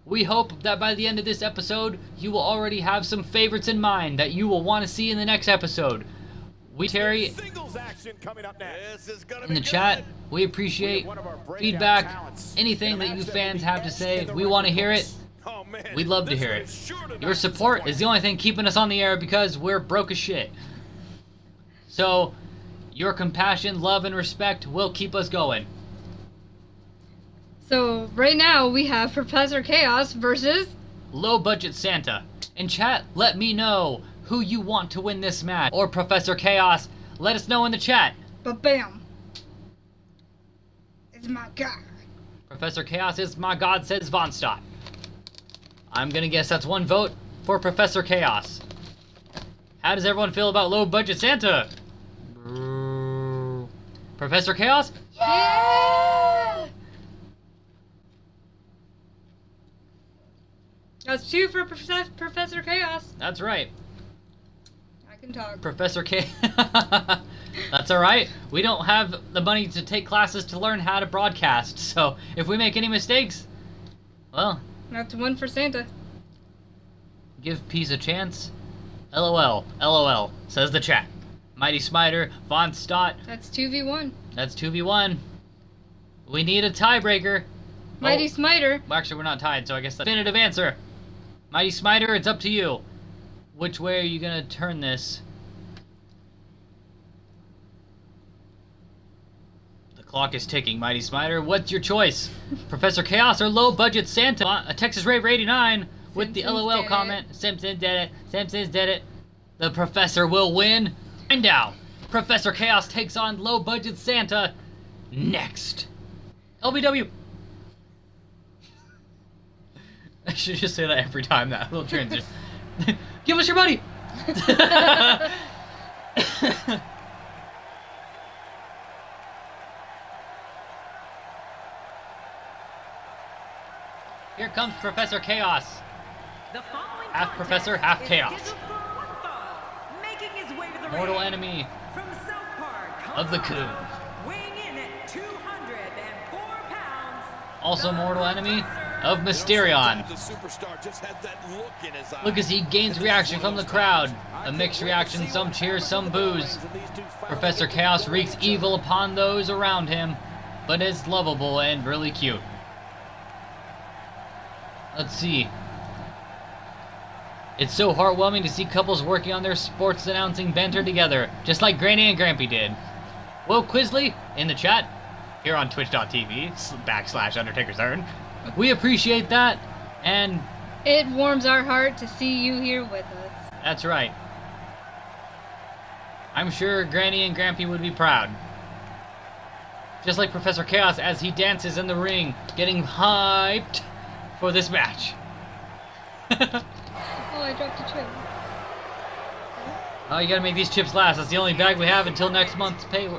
Speaker 1: We hope that by the end of this episode, you will already have some favorites in mind that you will want to see in the next episode. We, Terry,
Speaker 3: Singles action coming up next.
Speaker 5: This is gonna
Speaker 1: in the
Speaker 5: be
Speaker 1: chat,
Speaker 5: good.
Speaker 1: we appreciate
Speaker 3: One of our breakout
Speaker 1: feedback,
Speaker 3: talents.
Speaker 1: anything
Speaker 3: In a
Speaker 1: that you
Speaker 3: match
Speaker 1: fans
Speaker 3: will
Speaker 1: have
Speaker 3: be
Speaker 1: to say.
Speaker 3: edged in
Speaker 1: We
Speaker 3: the
Speaker 1: want to
Speaker 3: ring,
Speaker 1: hear it.
Speaker 3: folks. Oh, man.
Speaker 1: We'd love to
Speaker 3: This
Speaker 1: hear
Speaker 3: one
Speaker 1: it.
Speaker 3: is sure to
Speaker 1: Your
Speaker 3: not
Speaker 1: support
Speaker 3: disappoint.
Speaker 1: is the only thing keeping us on the air because we're broke as shit. So, your compassion, love, and respect will keep us going.
Speaker 2: So right now we have Professor Chaos versus
Speaker 1: Low Budget Santa. In chat, let me know who you want to win this match. Or Professor Chaos, let us know in the chat.
Speaker 2: But bam. It's my guy.
Speaker 1: Professor Chaos is my god, says Von Stott. I'm gonna guess that's 1 vote for Professor Chaos. How does everyone feel about Low Budget Santa? Professor Chaos?
Speaker 2: Yeah! That's 2 for Professor Chaos.
Speaker 1: That's right.
Speaker 2: I can talk.
Speaker 1: Professor K. That's alright. We don't have the money to take classes to learn how to broadcast, so if we make any mistakes, well,
Speaker 2: That's 1 for Santa.
Speaker 1: give peace a chance. LOL. LOL, says the chat. Mighty Smiter, Von Stott,
Speaker 2: That's 2v1.
Speaker 1: that's 2v1. We need a tiebreaker.
Speaker 2: Mighty
Speaker 1: Oh,
Speaker 2: Smiter.
Speaker 1: well, actually, we're not tied, so I guess that's the definitive answer. Mighty Smiter, it's up to you. Which way are you gonna turn this? The clock is ticking, Mighty Smiter. What's your choice? Professor Chaos or Low Budget Santa? A Texas Raver 89 with the
Speaker 2: Simpsons
Speaker 1: LOL
Speaker 2: did
Speaker 1: comment. Simpsons did it. Simpsons did it. The Professor will win. Find out. Professor Chaos takes on Low Budget Santa next. LBW. I should just say that every time that little transition. Give us your money! Here comes Professor Chaos.
Speaker 4: The following
Speaker 1: Half
Speaker 4: contest
Speaker 1: Professor, half
Speaker 4: is
Speaker 1: Chaos.
Speaker 4: scheduled for one fall. Making his way to the
Speaker 1: Mortal
Speaker 4: ring
Speaker 1: enemy
Speaker 4: from South Park,
Speaker 1: of the
Speaker 4: Colorado,
Speaker 1: Coon.
Speaker 4: weighing in at 204 pounds.
Speaker 1: Also
Speaker 4: the
Speaker 1: mortal enemy
Speaker 4: Professor.
Speaker 1: of Mysterion.
Speaker 5: The superstar just had that look in his eye.
Speaker 1: Look as he gains reaction from the crowd. A mixed reaction, some cheers, some boos. Professor Chaos wreaks evil upon those around him, but is lovable and really cute. Let's see. It's so heartwarming to see couples working on their sports announcing banter together, just like Granny and Grampy did. Will Quisley in the chat, here on twitch.tv/Undertaker's Earn. We appreciate that, and
Speaker 2: It warms our heart to see you here with us.
Speaker 1: That's right. I'm sure Granny and Grampy would be proud. Just like Professor Chaos as he dances in the ring, getting hyped for this match.
Speaker 2: Oh, I dropped a chip.
Speaker 1: Oh, you gotta make these chips last. That's the only bag we have until next month's pay.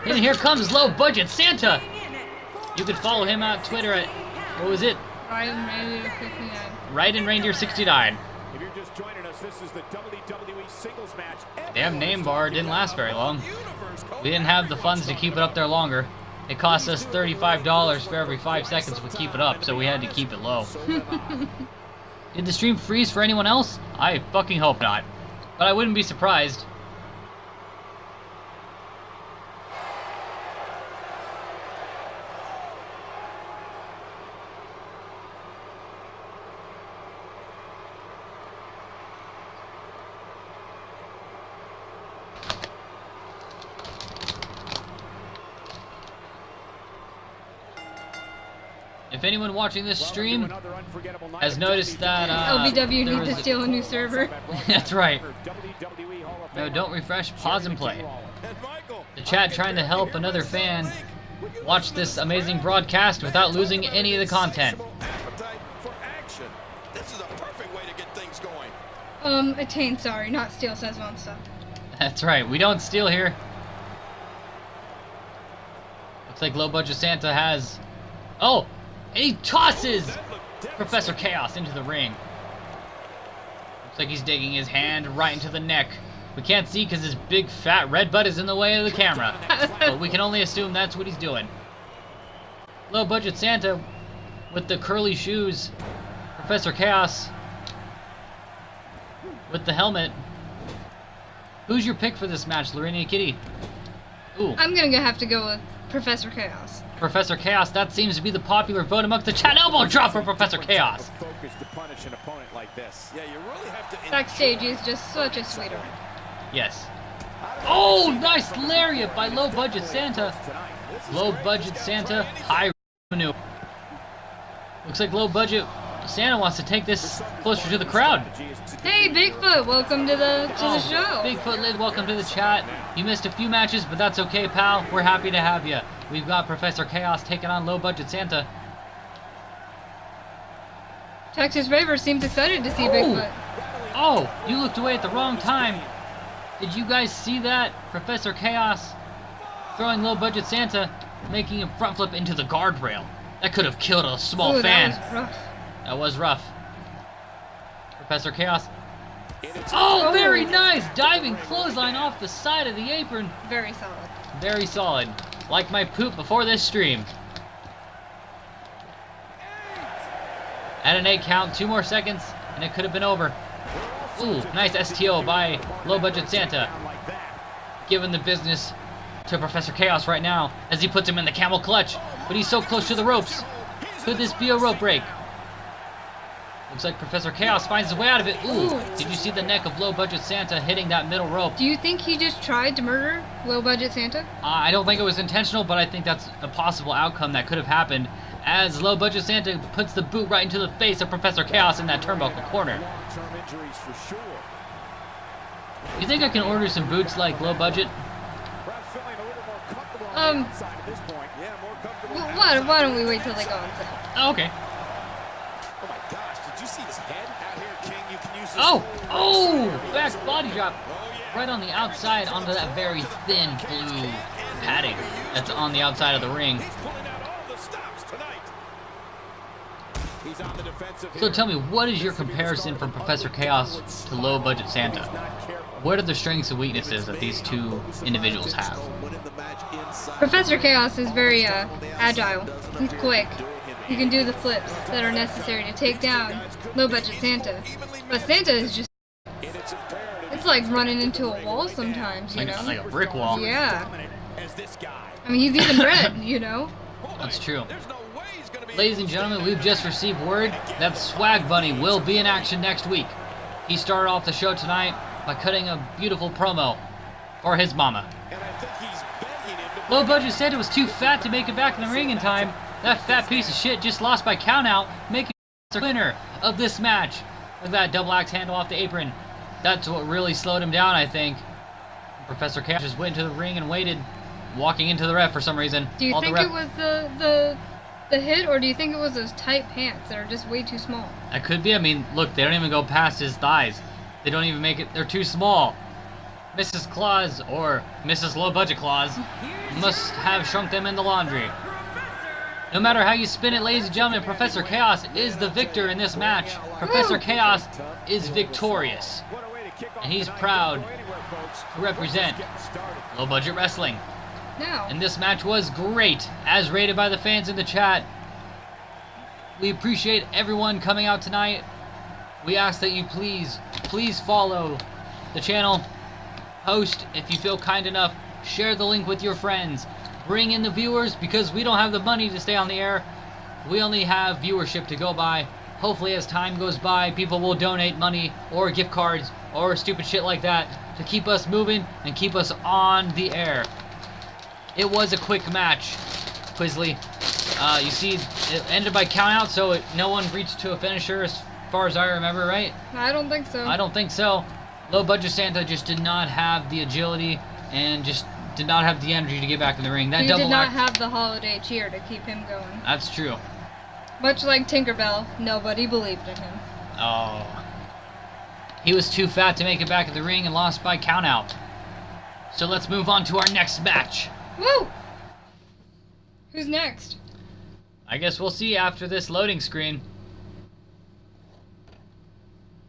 Speaker 1: And here comes Low Budget Santa. You could follow him on Twitter at, what was it?
Speaker 2: Ryan Reindeer 59.
Speaker 1: Right in Reindeer 69.
Speaker 3: If you're just joining us, this is the WWE singles match.
Speaker 1: Damn name bar didn't last very long. We didn't have the funds to keep it up there longer. It cost us $35 for every 5 seconds we keep it up, so we had to keep it low. Did the stream freeze for anyone else? I fucking hope not. But I wouldn't be surprised. If anyone watching this stream has noticed that
Speaker 2: LBW
Speaker 1: there
Speaker 2: need to
Speaker 1: was-
Speaker 2: steal a new server.
Speaker 1: That's right. No, don't refresh, pause and play. The chat trying to help another fan watch this amazing broadcast without losing any of the content.
Speaker 5: Appetite for action. This is a perfect way to get things going.
Speaker 2: Attain, sorry, not steal, says Monster.
Speaker 1: That's right, we don't steal here. Looks like Low Budget Santa has... Oh! And he tosses Professor Chaos into the ring. Looks like he's digging his hand right into the neck. We can't see because his big fat red butt is in the way of the camera. But we can only assume that's what he's doing. Low Budget Santa with the curly shoes. Professor Chaos with the helmet. Who's your pick for this match, Lorena and Kitty? Ooh.
Speaker 2: I'm gonna have to go with Professor Chaos.
Speaker 1: Professor Chaos, that seems to be the popular vote amongst the chat. Elbow drop for Professor Chaos.
Speaker 3: Focus to punish an opponent like this.
Speaker 5: Yeah, you really have to.
Speaker 2: Backstage, he's just such a sweetheart.
Speaker 1: Yes. Oh, nice lariat by Low Budget Santa. Low Budget Santa, high revenue. Looks like Low Budget Santa wants to take this closer to the crowd.
Speaker 2: Hey, Bigfoot, welcome to the show.
Speaker 1: Bigfoot Lid, welcome to the chat. You missed a few matches, but that's okay, pal. We're happy to have you. We've got Professor Chaos taking on Low Budget Santa.
Speaker 2: Texas Raver seems excited to see Bigfoot.
Speaker 1: Oh, you looked away at the wrong time. Did you guys see that? Professor Chaos throwing Low Budget Santa, making him front flip into the guardrail. That could have killed a small
Speaker 2: Ooh,
Speaker 1: fan.
Speaker 2: that was rough.
Speaker 1: That was rough. Professor Chaos. Oh, very nice! Diving clothesline off the side of the apron.
Speaker 2: Very solid.
Speaker 1: Very solid. Like my poop before this stream. At an 8 count, 2 more seconds, and it could have been over. Ooh, nice STO by Low Budget Santa. Giving the business to Professor Chaos right now as he puts him in the camel clutch. But he's so close to the ropes. Could this be a rope break? Looks like Professor Chaos finds his way out of it. Ooh, did you see the neck of Low Budget Santa hitting that middle rope?
Speaker 2: Do you think he just tried to murder Low Budget Santa?
Speaker 1: I don't think it was intentional, but I think that's a possible outcome that could have happened as Low Budget Santa puts the boot right into the face of Professor Chaos in that turnbuckle corner.
Speaker 3: Long-term injuries for sure.
Speaker 1: You think I can order some boots like Low Budget?
Speaker 3: Perhaps feeling a little more comfortable on the outside at this point. Yeah, more comfortable.
Speaker 2: Why don't we wait till they go on sale?
Speaker 1: Oh, okay.
Speaker 5: Oh my gosh, did you see his head out here, King? You can use this.
Speaker 1: Oh, back body drop right on the outside onto that very thin blue padding that's on the outside of the ring.
Speaker 3: He's pulling out all the stops tonight. He's on the defensive
Speaker 1: So
Speaker 3: here.
Speaker 1: tell me, what is your comparison from Professor Chaos to Low Budget Santa? What are the strengths and weaknesses that these two individuals have?
Speaker 2: Professor Chaos is very agile. He's quick. He can do the flips that are necessary to take down Low Budget Santa. But Santa is just... It's like running into a wall sometimes, you know?
Speaker 1: Like a brick wall.
Speaker 2: Yeah.
Speaker 3: As this guy.
Speaker 2: I mean, he's even red, you know?
Speaker 1: That's true.
Speaker 3: There's no way he's gonna be
Speaker 1: Ladies and gentlemen, we've just received word that Swag Bunny will be in action next week. He started off the show tonight by cutting a beautiful promo for his mama.
Speaker 3: And I think he's begging him to
Speaker 1: Low Budget Santa was too fat to make it back in the ring in time. That fat piece of shit just lost by countout, making him the winner of this match. Look at that double axe handle off the apron. That's what really slowed him down, I think. Professor Chaos just went into the ring and waited, walking into the ref for some reason.
Speaker 2: Do you think it was the hit, or do you think it was those tight pants that are just way too small?
Speaker 1: That could be. I mean, look, they don't even go past his thighs. They don't even make it. They're too small. Mrs. Claus, or Mrs. Low Budget Claus, must have shrunk them in the laundry. No matter how you spin it, ladies and gentlemen, Professor Chaos is the victor in this match. Professor Chaos is victorious. And he's proud to represent Low Budget Wrestling.
Speaker 2: No.
Speaker 1: And this match was great, as rated by the fans in the chat. We appreciate everyone coming out tonight. We ask that you please follow the channel. Post if you feel kind enough. Share the link with your friends. Bring in the viewers, because we don't have the money to stay on the air. We only have viewership to go by. Hopefully as time goes by, people will donate money or gift cards or stupid shit like that to keep us moving and keep us on the air. It was a quick match, Quizly. You see, it ended by countout, so no one reached to a finisher as far as I remember, right?
Speaker 2: I don't think so.
Speaker 1: I don't think so. Low Budget Santa just did not have the agility and just did not have the energy to get back in the ring. That
Speaker 2: He
Speaker 1: double
Speaker 2: did not
Speaker 1: act-
Speaker 2: have the holiday cheer to keep him going.
Speaker 1: That's true.
Speaker 2: Much like Tinkerbell, nobody believed in him.
Speaker 1: Oh. He was too fat to make it back in the ring and lost by countout. So let's move on to our next match.
Speaker 2: Woo! Who's next?
Speaker 1: I guess we'll see after this loading screen.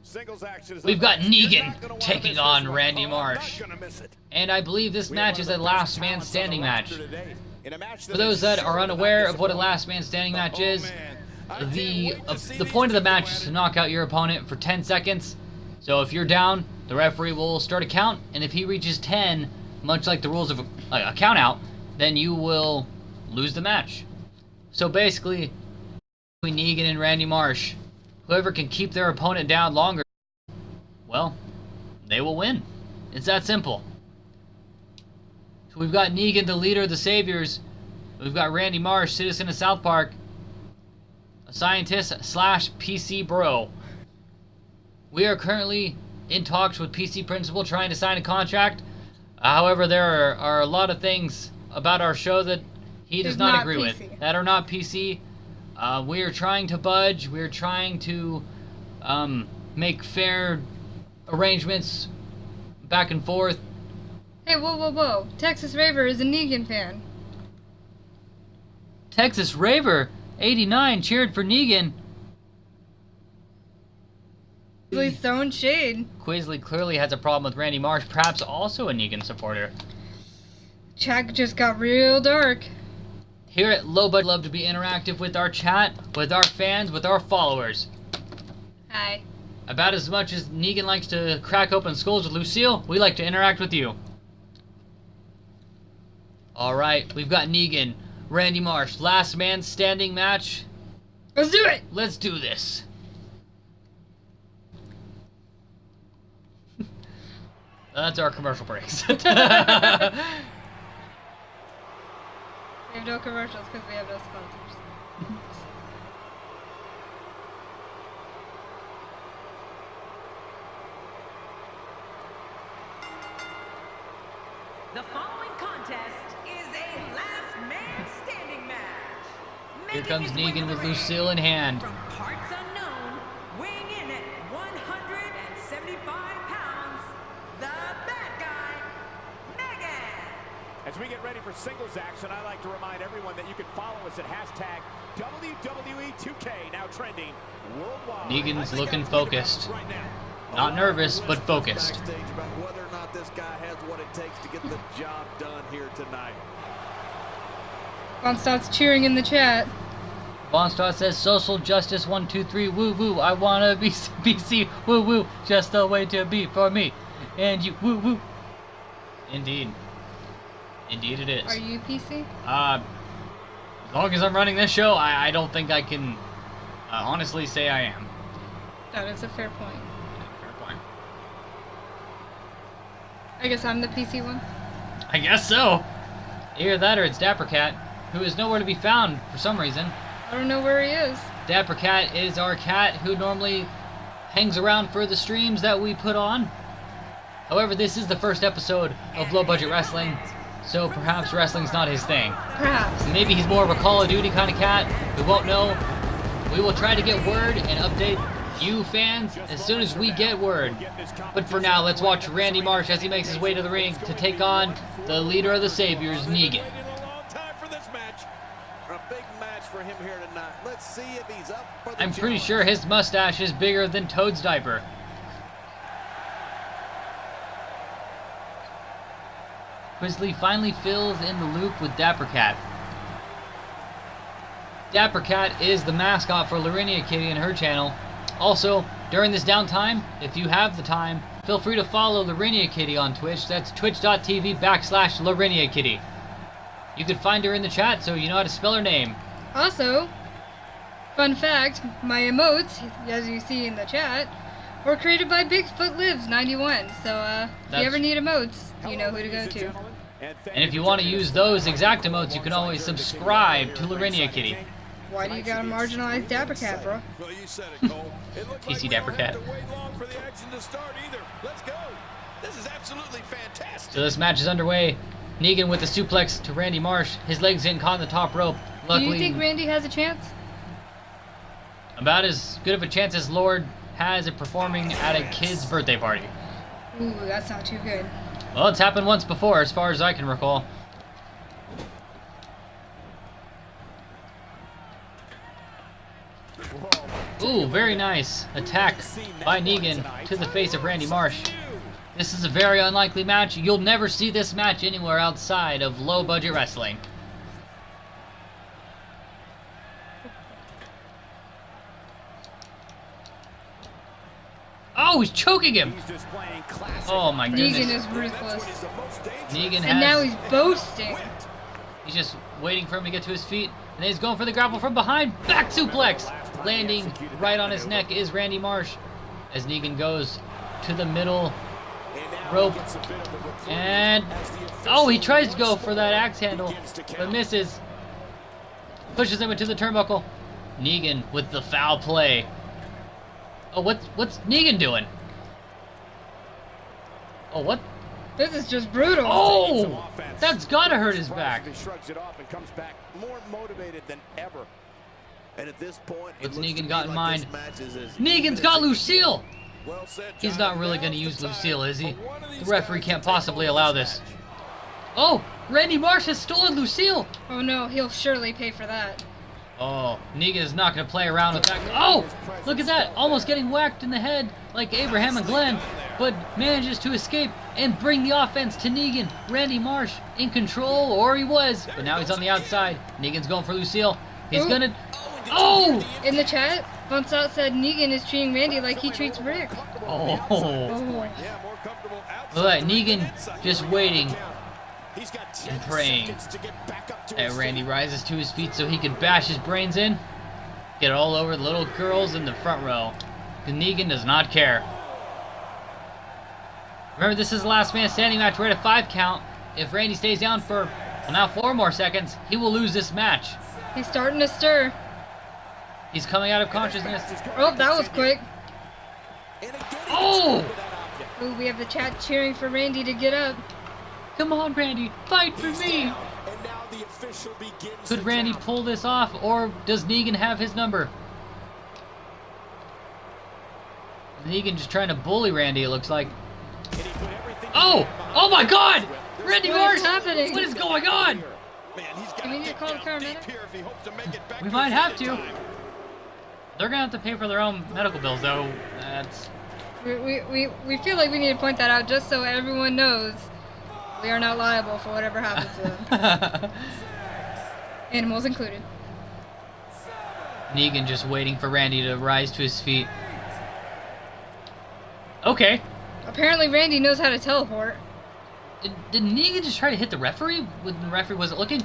Speaker 3: Singles action is
Speaker 1: We've got
Speaker 3: You're not
Speaker 1: Negan
Speaker 3: gonna wanna
Speaker 1: taking
Speaker 3: miss
Speaker 1: on
Speaker 3: this one.
Speaker 1: Randy
Speaker 3: Oh,
Speaker 1: Marsh.
Speaker 3: I'm not gonna miss it.
Speaker 1: And I believe this
Speaker 3: We have
Speaker 1: match
Speaker 3: one
Speaker 1: is
Speaker 3: of
Speaker 1: a
Speaker 3: the
Speaker 1: last
Speaker 3: best
Speaker 1: man
Speaker 3: talents on
Speaker 1: standing
Speaker 3: the
Speaker 1: match.
Speaker 3: roster today. In a match
Speaker 1: For
Speaker 3: that
Speaker 1: those
Speaker 3: is
Speaker 1: that
Speaker 3: sure
Speaker 1: are
Speaker 3: to
Speaker 1: unaware
Speaker 3: not
Speaker 1: of what a
Speaker 3: disappoint.
Speaker 1: last man standing match is,
Speaker 3: man. I
Speaker 1: the
Speaker 3: can't wait to see
Speaker 1: the
Speaker 3: these
Speaker 1: point of the
Speaker 3: two
Speaker 1: match
Speaker 3: go
Speaker 1: is
Speaker 3: at
Speaker 1: to
Speaker 3: it.
Speaker 1: knock out your opponent for 10 seconds. So if you're down, the referee will start a count, and if he reaches 10, much like the rules of a count out, then you will lose the match. So basically, between Negan and Randy Marsh, whoever can keep their opponent down longer, well, they will win. It's that simple. So we've got Negan, the leader of the Saviors. We've got Randy Marsh, citizen of South Park, a scientist slash PC bro. We are currently in talks with PC Principal trying to sign a contract. However, there are a lot of things about our show that he does
Speaker 2: Is
Speaker 1: not
Speaker 2: not
Speaker 1: agree with.
Speaker 2: PC.
Speaker 1: That are not PC. We are trying to budge. We are trying to make fair arrangements back and forth.
Speaker 2: Hey, whoa, whoa, whoa. Texas Raver is a Negan fan.
Speaker 1: Texas Raver, 89, cheered for Negan.
Speaker 2: He's throwing shade.
Speaker 1: Quizly clearly has a problem with Randy Marsh, perhaps also a Negan supporter.
Speaker 2: Chat just got real dark.
Speaker 1: Here at Low Budget, love to be interactive with our chat, with our fans, with our followers.
Speaker 2: Hi.
Speaker 1: About as much as Negan likes to crack open skulls with Lucille, we like to interact with you. Alright, we've got Negan, Randy Marsh, last man standing match.
Speaker 2: Let's do it!
Speaker 1: Let's do this. That's our commercial breaks.
Speaker 2: We have no commercials because we have no sponsors.
Speaker 4: The following contest is a last man standing match.
Speaker 1: Here
Speaker 4: Making
Speaker 1: comes
Speaker 4: his way to
Speaker 1: Negan
Speaker 4: the
Speaker 1: with
Speaker 4: ring
Speaker 1: Lucille in hand.
Speaker 4: From parts unknown, weighing in at 175 pounds, the bad guy, Megan.
Speaker 3: As we get ready for singles action, I'd like to remind everyone that you can follow us at hashtag WWE2K, now trending worldwide.
Speaker 1: Negan's
Speaker 3: I think
Speaker 1: looking
Speaker 3: I'm tweeting about
Speaker 1: focused.
Speaker 3: this right now.
Speaker 1: Not nervous, but focused.
Speaker 5: Backstage about whether or not this guy has what it takes to get the job done here tonight.
Speaker 2: Von starts cheering in the chat.
Speaker 1: Von Stott says social justice 1 2 3 woo woo. I wanna be BC woo woo. Just the way to be for me and you woo woo. Indeed, indeed it is.
Speaker 2: Are you PC?
Speaker 1: As long as I'm running this show, I don't think I can honestly say I am.
Speaker 2: That is a fair point.
Speaker 1: Fair point.
Speaker 2: I guess I'm the PC one.
Speaker 1: I guess so. Either that or it's Dapper Cat, who is nowhere to be found for some reason.
Speaker 2: I don't know where he is.
Speaker 1: Dapper Cat is our cat who normally hangs around for the streams that we put on. However, this is the first episode of Low Budget Wrestling, so perhaps wrestling's not his thing.
Speaker 2: Perhaps.
Speaker 1: Maybe he's more of a Call of Duty kind of cat. We won't know. We will try to get word and update you fans as soon as we get word. But for now, let's watch Randy Marsh as he makes his way to the ring to take on the leader of the Saviors, Negan. I'm pretty sure his mustache is bigger than Toad's diaper. Grizzly finally fills in the loop with Dapper Cat. Dapper Cat is the mascot for Larinia Kitty and her channel. Also, during this downtime, if you have the time, feel free to follow Larinia Kitty on Twitch. That's twitch.tv/Larinia Kitty. You can find her in the chat, so you know how to spell her name.
Speaker 2: Also, fun fact, my emotes, as you see in the chat, were created by Bigfoot Lives 91. So, if you ever need emotes, you know who to go to.
Speaker 1: And if you want to use those exact emotes, you can always subscribe to Larinia Kitty.
Speaker 2: Why do you gotta marginalize Dapper Cat, bro?
Speaker 3: Well, you said it, Cole. It looked
Speaker 1: PC
Speaker 3: like
Speaker 1: Dapper
Speaker 3: we don't have
Speaker 1: Cat.
Speaker 3: to wait long for the action to start either. Let's go. This is absolutely fantastic.
Speaker 1: So this match is underway. Negan with the suplex to Randy Marsh. His legs getting caught in the top rope.
Speaker 2: Do
Speaker 1: Luckily,
Speaker 2: you think Randy has a chance?
Speaker 1: about as good of a chance as Lord has at performing at a kid's birthday party.
Speaker 2: Ooh, that's not too good.
Speaker 1: Well, it's happened once before, as far as I can recall. Ooh, very nice attack by Negan to the face of Randy Marsh. This is a very unlikely match. You'll never see this match anywhere outside of Low Budget Wrestling. Oh, he's choking him! Oh my goodness.
Speaker 2: Negan is ruthless.
Speaker 1: Negan
Speaker 2: And now
Speaker 1: has...
Speaker 2: he's boasting.
Speaker 1: He's just waiting for him to get to his feet. And then he's going for the grapple from behind. Back suplex! Landing right on his neck is Randy Marsh. As Negan goes to the middle rope. And... oh, he tries to go for that axe handle, but misses. Pushes him into the turnbuckle. Negan with the foul play. Oh, what's Negan doing? Oh, what?
Speaker 2: This is just brutal.
Speaker 1: Oh! That's gotta hurt his back.
Speaker 3: He shrugs it off and comes back more motivated than ever.
Speaker 5: And at this point,
Speaker 1: What's
Speaker 5: it looks
Speaker 1: Negan
Speaker 5: to me
Speaker 1: got in
Speaker 5: like
Speaker 1: mind?
Speaker 5: this match is as
Speaker 1: Negan's got Lucille!
Speaker 3: Well said,
Speaker 1: He's
Speaker 3: John.
Speaker 1: not really
Speaker 3: Now's
Speaker 1: going to
Speaker 3: the
Speaker 1: use
Speaker 3: time
Speaker 1: Lucille, is he?
Speaker 3: for one of these
Speaker 1: The referee
Speaker 3: guys
Speaker 1: can't
Speaker 3: to take
Speaker 1: possibly
Speaker 3: over
Speaker 1: allow
Speaker 3: this
Speaker 1: this.
Speaker 3: match.
Speaker 1: Oh! Randy Marsh has stolen Lucille!
Speaker 2: Oh no, he'll surely pay for that.
Speaker 1: Oh, Negan is not going to play around with that. Oh! Look at that! Almost getting whacked in the head like Abraham and Glenn, but manages to escape and bring the offense to Negan. Randy Marsh in control, or he was, but now he's on the outside. Negan's going for Lucille. He's
Speaker 2: Ooh.
Speaker 1: gonna... oh!
Speaker 2: In the chat, Bonsat said Negan is treating Randy like he treats Rick.
Speaker 1: Oh!
Speaker 2: Oh.
Speaker 3: Yeah, more comfortable outside.
Speaker 1: Look at
Speaker 3: than
Speaker 1: Negan
Speaker 3: inside.
Speaker 1: just waiting
Speaker 3: He's got 10
Speaker 1: and praying.
Speaker 3: seconds to get back up to
Speaker 1: And
Speaker 3: his
Speaker 1: Randy
Speaker 3: feet.
Speaker 1: rises to his feet so he can bash his brains in. Get it all over the little girls in the front row. And Negan does not care. Remember, this is the last man standing match. We're at a 5 count. If Randy stays down for, well, now 4 more seconds, he will lose this match.
Speaker 2: He's starting to stir.
Speaker 1: He's coming out of consciousness.
Speaker 2: Oh, that was quick.
Speaker 3: And again, he
Speaker 1: Oh!
Speaker 3: gets that object.
Speaker 2: Ooh, we have the chat cheering for Randy to get up.
Speaker 1: Come on, Randy. Fight for
Speaker 3: He's
Speaker 1: me.
Speaker 3: down, and now the official begins
Speaker 1: Could
Speaker 3: the
Speaker 1: Randy
Speaker 3: count.
Speaker 1: pull this off, or does Negan have his number? Negan just trying to bully Randy, it looks like.
Speaker 3: And he put everything
Speaker 1: Oh!
Speaker 3: behind
Speaker 1: Oh my God!
Speaker 3: There's
Speaker 1: Randy
Speaker 2: What
Speaker 1: Marsh!
Speaker 2: is happening?
Speaker 1: What is going on?
Speaker 3: Man, he's got
Speaker 2: Do we need to
Speaker 3: dig
Speaker 2: call the
Speaker 3: down
Speaker 2: paramedic?
Speaker 3: deep here if he hopes to make it back
Speaker 1: We
Speaker 3: to
Speaker 1: might
Speaker 3: his
Speaker 1: have
Speaker 3: feet in
Speaker 1: to.
Speaker 3: time.
Speaker 1: They're gonna have to pay for their own medical bills, though. That's...
Speaker 2: We feel like we need to point that out just so everyone knows we are not liable for whatever happens to them. Animals included.
Speaker 1: Negan just waiting for Randy to rise to his feet. Okay.
Speaker 2: Apparently Randy knows how to teleport.
Speaker 1: Did Negan just try to hit the referee when the referee wasn't looking?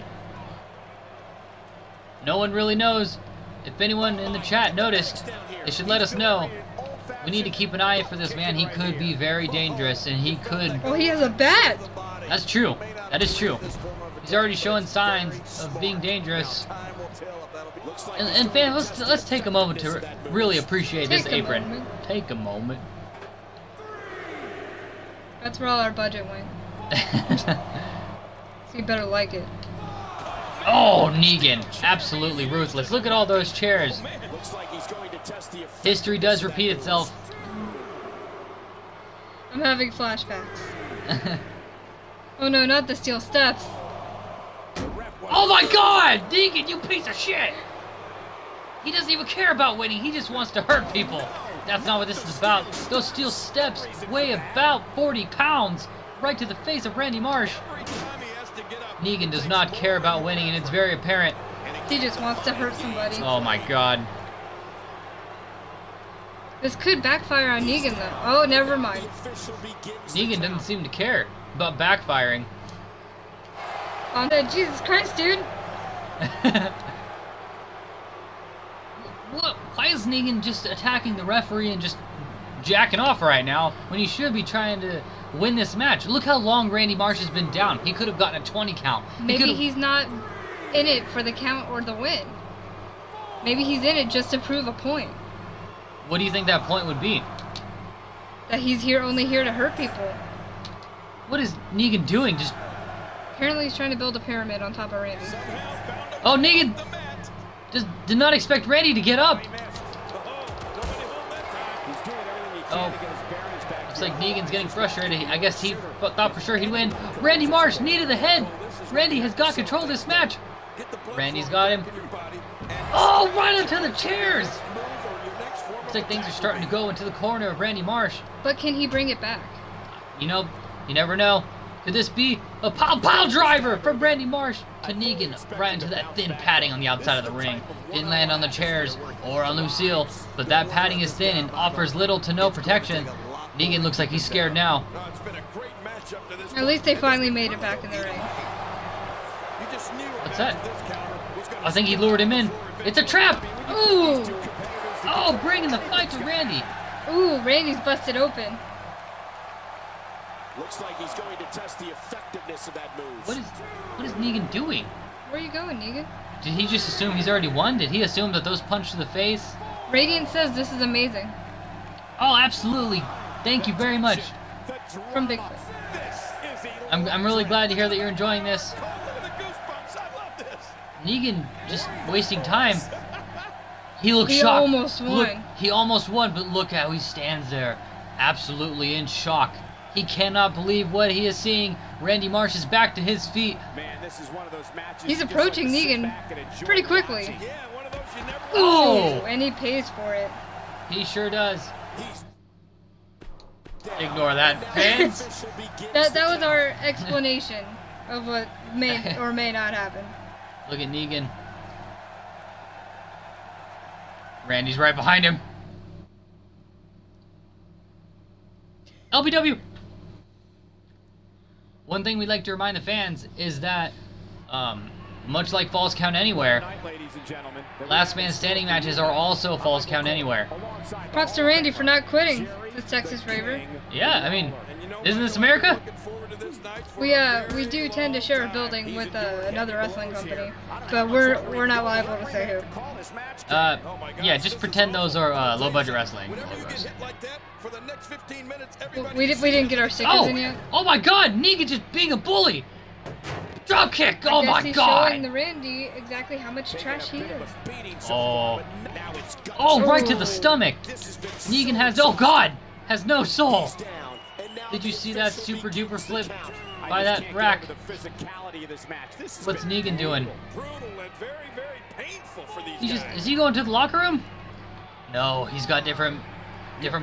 Speaker 1: No one really knows. If anyone in the chat noticed, they should let us know. We need to keep an eye for this man. He could be very dangerous, and he could...
Speaker 2: Oh, he has a bat!
Speaker 1: That's true. That is true. He's already showing signs of being dangerous.
Speaker 5: Time will tell if that'll be
Speaker 3: Looks like
Speaker 1: And fans, let's take a moment to really appreciate this
Speaker 2: Take a
Speaker 1: apron.
Speaker 2: moment.
Speaker 1: Take a moment.
Speaker 2: That's where all our budget went. So you better like it.
Speaker 1: Oh, Negan, absolutely ruthless. Look at all those chairs.
Speaker 3: looks like he's going to test the effect.
Speaker 1: History does repeat itself.
Speaker 2: I'm having flashbacks. Oh no, not the steel steps.
Speaker 1: Oh my God, Negan, you piece of shit! He doesn't even care about winning. He just wants to hurt people. That's not what this is about. Those steel steps weigh about 40 pounds, right to the face of Randy Marsh.
Speaker 3: Every time he has to get up.
Speaker 1: Negan does not care about winning, and it's very apparent.
Speaker 2: He just wants to hurt somebody.
Speaker 1: Oh my God.
Speaker 2: This could backfire on Negan though. Oh, never mind.
Speaker 3: Official begins.
Speaker 1: Negan doesn't seem to care about backfiring.
Speaker 2: Jesus Christ, dude.
Speaker 1: What? Why is Negan just attacking the referee and just jacking off right now when he should be trying to win this match? Look how long Randy Marsh has been down. He could have gotten a 20 count. He
Speaker 2: Maybe
Speaker 1: could've-
Speaker 2: he's not in it for the count or the win. Maybe he's in it just to prove a point.
Speaker 1: What do you think that point would be?
Speaker 2: That he's here only here to hurt people.
Speaker 1: What is Negan doing? Just
Speaker 2: Apparently he's trying to build a pyramid on top of Randy.
Speaker 1: oh, Negan just did not expect Randy to get up. Oh, looks like Negan's getting frustrated. I guess he thought for sure he'd win. Randy Marsh needed the head. Randy has got control of this match. Randy's got him. Oh, right into the chairs. Looks like things are starting to go into the corner of Randy Marsh.
Speaker 2: But can he bring it back?
Speaker 1: You know, you never know. Could this be a pile driver from Randy Marsh to Negan right into that thin padding on the outside of the ring? Didn't land on the chairs or on Lucille, but that padding is thin and offers little to no protection. Negan looks like he's scared now.
Speaker 3: No, it's been a great match up to this
Speaker 2: At least they finally made it back in the ring.
Speaker 3: You just knew
Speaker 1: What's that?
Speaker 3: this counter was gonna
Speaker 1: I think he lured him in. It's a trap!
Speaker 2: Ooh!
Speaker 1: Oh, bringing the fight to Randy.
Speaker 2: Ooh, Randy's busted open.
Speaker 3: Looks like he's going to test the effectiveness of that move.
Speaker 1: What is Negan doing?
Speaker 2: Where you going, Negan?
Speaker 1: Did he just assume he's already won? Did he assume that those punch to the face?
Speaker 2: Radiant says this is amazing.
Speaker 1: Oh, absolutely. Thank you very much.
Speaker 3: The drop.
Speaker 2: From Bigfoot.
Speaker 3: This is
Speaker 1: I'm really glad to hear that you're enjoying this.
Speaker 3: Oh, look at the goosebumps. I love this.
Speaker 1: Negan just wasting time. He looks
Speaker 2: He
Speaker 1: shocked.
Speaker 2: almost
Speaker 1: Look,
Speaker 2: won.
Speaker 1: he almost won, but look how he stands there, absolutely in shock. He cannot believe what he is seeing. Randy Marsh is back to his feet.
Speaker 3: Man, this is one of those matches.
Speaker 2: He's
Speaker 3: you just
Speaker 2: approaching
Speaker 3: like to sit
Speaker 2: Negan
Speaker 3: back and enjoy
Speaker 2: pretty quickly.
Speaker 3: watching. Yeah, one of those you never
Speaker 1: Oh!
Speaker 2: Ooh, and he pays for it.
Speaker 1: He sure does.
Speaker 3: He's
Speaker 1: Ignore that, fans.
Speaker 3: official begins
Speaker 2: That
Speaker 3: the
Speaker 2: was our explanation of what may or may not happen.
Speaker 1: Look at Negan. Randy's right behind him. LBW. One thing we'd like to remind the fans is that, much like Falls Count Anywhere,
Speaker 3: night, ladies and gentlemen. The
Speaker 1: Last Man Standing matches are also Falls Count Anywhere.
Speaker 3: alongside
Speaker 2: Props to Randy for not quitting this Texas Raver.
Speaker 1: Yeah, I mean,
Speaker 3: And you know
Speaker 1: isn't
Speaker 3: what?
Speaker 1: this America?
Speaker 3: Looking forward to this night for
Speaker 2: We do tend to share a building with another wrestling company, but we're not liable to say who.
Speaker 3: call this match. Oh my gosh,
Speaker 1: Yeah, just
Speaker 3: this
Speaker 1: pretend
Speaker 3: is
Speaker 1: those are low budget wrestling
Speaker 3: Whenever you get
Speaker 1: logos.
Speaker 3: hit like that, for the next 15 minutes, everybody
Speaker 2: We didn't get our stickers
Speaker 1: Oh!
Speaker 2: in yet.
Speaker 1: Oh my god, Negan just being a bully! Drop kick!
Speaker 2: I
Speaker 1: Oh
Speaker 2: guess
Speaker 1: my
Speaker 2: he's showing
Speaker 1: god!
Speaker 2: the Randy exactly how much trash he is.
Speaker 1: Oh.
Speaker 3: Now it's guts.
Speaker 1: Oh, right to
Speaker 2: Oh.
Speaker 1: the stomach!
Speaker 3: This has been
Speaker 1: Negan
Speaker 3: so
Speaker 1: has, oh god! Has no soul!
Speaker 3: down, and now
Speaker 1: Did you
Speaker 3: the
Speaker 1: see that
Speaker 3: official
Speaker 1: super
Speaker 3: begins
Speaker 1: duper
Speaker 3: the
Speaker 1: flip
Speaker 3: count. I
Speaker 1: by
Speaker 3: just
Speaker 1: that
Speaker 3: can't get
Speaker 1: rack?
Speaker 3: over the physicality of this match. This has
Speaker 1: What's
Speaker 3: been
Speaker 1: Negan doing?
Speaker 3: brutal and very, very painful for these
Speaker 1: He just,
Speaker 3: guys.
Speaker 1: is he going to the locker room? No, he's got different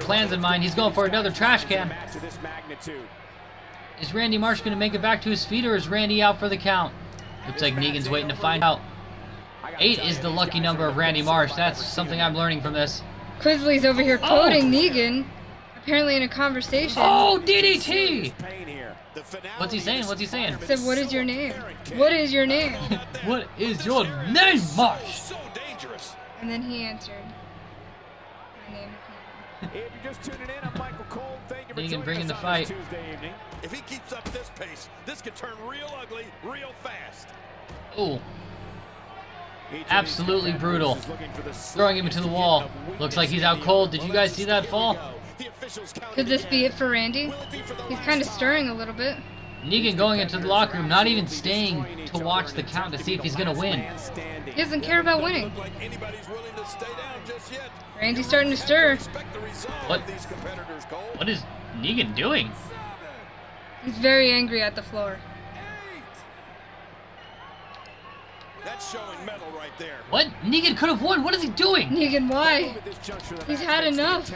Speaker 1: plans in mind. He's going for another trash
Speaker 3: A
Speaker 1: can.
Speaker 3: match of this magnitude.
Speaker 1: Is Randy Marsh going to make it back to his feet, or is Randy out for the count? Looks like Negan's waiting to find out. 8 is the lucky number of Randy Marsh. That's something I'm learning from this.
Speaker 2: Quizly's over here quoting Negan, apparently in a conversation.
Speaker 1: Oh, DDT!
Speaker 3: Pain here. The finality
Speaker 1: What's he saying?
Speaker 3: of
Speaker 1: What's he
Speaker 3: this
Speaker 1: saying?
Speaker 3: environment
Speaker 2: Said,
Speaker 3: is
Speaker 2: what
Speaker 3: so
Speaker 2: is your name?
Speaker 3: apparent, Ken.
Speaker 2: What is your name?
Speaker 1: What is your name, Marsh?
Speaker 3: So dangerous.
Speaker 2: And then he answered, my name is Negan.
Speaker 3: If you're just tuning in, I'm Michael Cole. Thank you for
Speaker 1: Negan
Speaker 3: joining
Speaker 1: bringing
Speaker 3: us
Speaker 1: the
Speaker 3: on
Speaker 1: fight.
Speaker 3: this Tuesday evening. If he keeps up this pace, this could turn real ugly real fast.
Speaker 1: Ooh. Absolutely brutal. Throwing him into the wall. Looks like he's out cold. Did you guys see that fall?
Speaker 2: Could this be it for Randy? He's kind of stirring a little bit.
Speaker 1: Negan going into the locker room, not even staying to watch the count to see if he's going to win.
Speaker 2: He doesn't care about winning. Randy's starting to stir.
Speaker 1: What is Negan doing?
Speaker 2: He's very angry at the floor.
Speaker 3: That's showing metal right there.
Speaker 1: What? Negan could have won. What is he doing?
Speaker 2: Negan, why? He's had enough.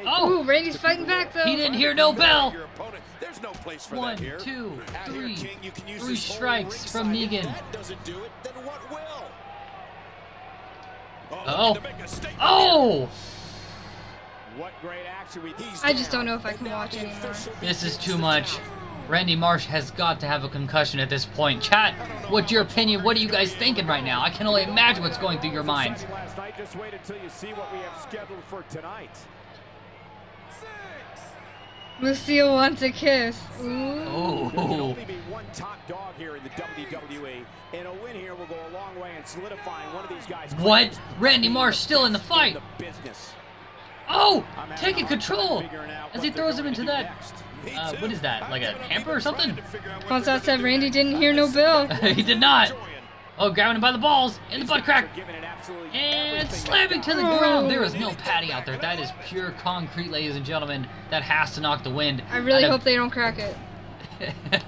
Speaker 1: Oh,
Speaker 2: Ooh, Randy's fighting back though.
Speaker 1: he didn't hear no bell.
Speaker 3: There's no place for
Speaker 1: 1,
Speaker 3: that here.
Speaker 1: 2,
Speaker 3: Out
Speaker 1: 3.
Speaker 3: here, King, you can use
Speaker 1: 3
Speaker 3: this whole
Speaker 1: strikes from
Speaker 3: ringside. If
Speaker 1: Negan.
Speaker 3: that doesn't do it, then what will?
Speaker 1: Uh-oh.
Speaker 3: looking to make a statement
Speaker 1: Oh!
Speaker 3: What great action he's
Speaker 2: I just don't know if I can watch anymore.
Speaker 1: This is too much. Randy Marsh has got to have a concussion at this point. Chat, what's your opinion? What are you guys thinking right now? I can only imagine what's going through your minds.
Speaker 3: Last night, just wait until you see what we have scheduled for tonight.
Speaker 2: Lucille wants a kiss. Ooh.
Speaker 3: There can
Speaker 1: Oh.
Speaker 3: only be one top dog here in the WWE, and a win here will go a long way in solidifying one of these guys.
Speaker 1: What? Randy Marsh still in the fight.
Speaker 3: The business.
Speaker 1: Oh!
Speaker 3: I'm having
Speaker 1: Taking
Speaker 3: a hard
Speaker 1: control
Speaker 3: time figuring out
Speaker 1: as
Speaker 3: what
Speaker 1: he
Speaker 3: they're
Speaker 1: throws him
Speaker 3: going to
Speaker 1: into
Speaker 3: do
Speaker 1: that.
Speaker 3: next.
Speaker 1: What is that? Like a hamper or something?
Speaker 2: Fonsaut said Randy didn't hear no bell.
Speaker 1: He did not. Oh, grabbing him by the balls in the butt crack.
Speaker 3: Giving it absolutely
Speaker 1: And
Speaker 3: everything
Speaker 1: slamming to the
Speaker 2: Oh.
Speaker 1: ground. There is no padding out there. That is pure concrete, ladies and gentlemen. That has to knock the wind.
Speaker 2: I really
Speaker 1: out
Speaker 2: hope
Speaker 1: of-
Speaker 2: they don't crack it.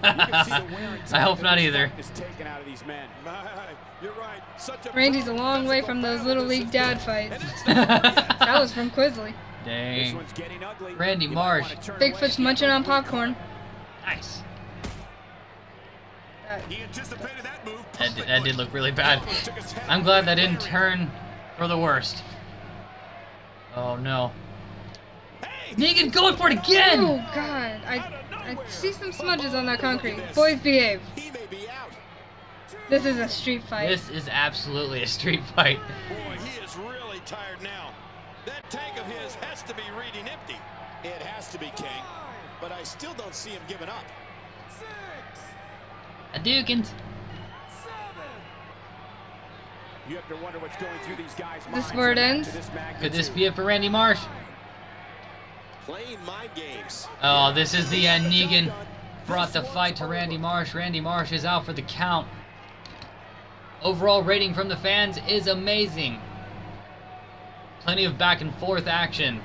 Speaker 1: I hope not either.
Speaker 3: is taken out of these men. You're right. Such a
Speaker 2: Randy's a long way from those Little League dad fights. That was from Quizzly.
Speaker 3: This
Speaker 1: Dang.
Speaker 3: one's getting ugly.
Speaker 1: Randy
Speaker 3: You might
Speaker 1: Marsh.
Speaker 3: wanna turn
Speaker 2: Bigfoot's
Speaker 3: away.
Speaker 2: munching on popcorn.
Speaker 1: Nice.
Speaker 3: He anticipated that move.
Speaker 1: That did look really bad. I'm glad that didn't turn for the worst. Oh no. Negan going for it again!
Speaker 2: Oh God, I see some smudges on that concrete. Boys behave.
Speaker 3: He may be out.
Speaker 2: This is a street fight.
Speaker 1: This is absolutely a street fight.
Speaker 3: Boy, he is really tired now. That tank of his has to be reading empty. It has to be, King. But I still don't see him giving up.
Speaker 1: Hadouken.
Speaker 3: You have to wonder what's going through these guys'
Speaker 2: This
Speaker 3: minds.
Speaker 2: where it ends?
Speaker 1: Could this be it for Randy Marsh?
Speaker 3: Playing mind games.
Speaker 1: Oh, this is the end. Negan brought the fight to Randy Marsh. Randy Marsh is out for the count. Overall rating from the fans is amazing. Plenty of back and forth action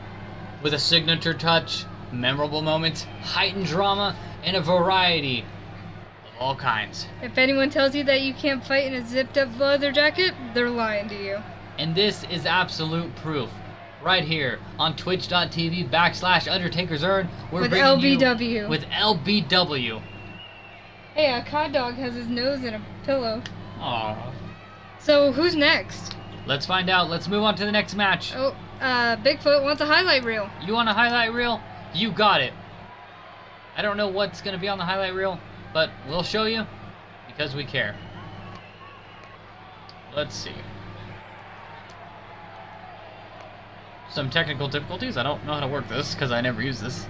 Speaker 1: with a signature touch, memorable moments, heightened drama, and a variety of all kinds.
Speaker 2: If anyone tells you that you can't fight in a zipped up leather jacket, they're lying to you.
Speaker 1: And this is absolute proof. Right here on twitch.tv/Undertaker's Earn. We're
Speaker 2: With
Speaker 1: bringing you
Speaker 2: LBW.
Speaker 1: with LBW.
Speaker 2: Hey, a cod dog has his nose in a pillow.
Speaker 1: Aww.
Speaker 2: So who's next?
Speaker 1: Let's find out. Let's move on to the next match.
Speaker 2: Oh, Bigfoot wants a highlight reel.
Speaker 1: You want a highlight reel? You got it. I don't know what's going to be on the highlight reel, but we'll show you because we care. Let's see. Some technical difficulties. I don't know how to work this because I never use this.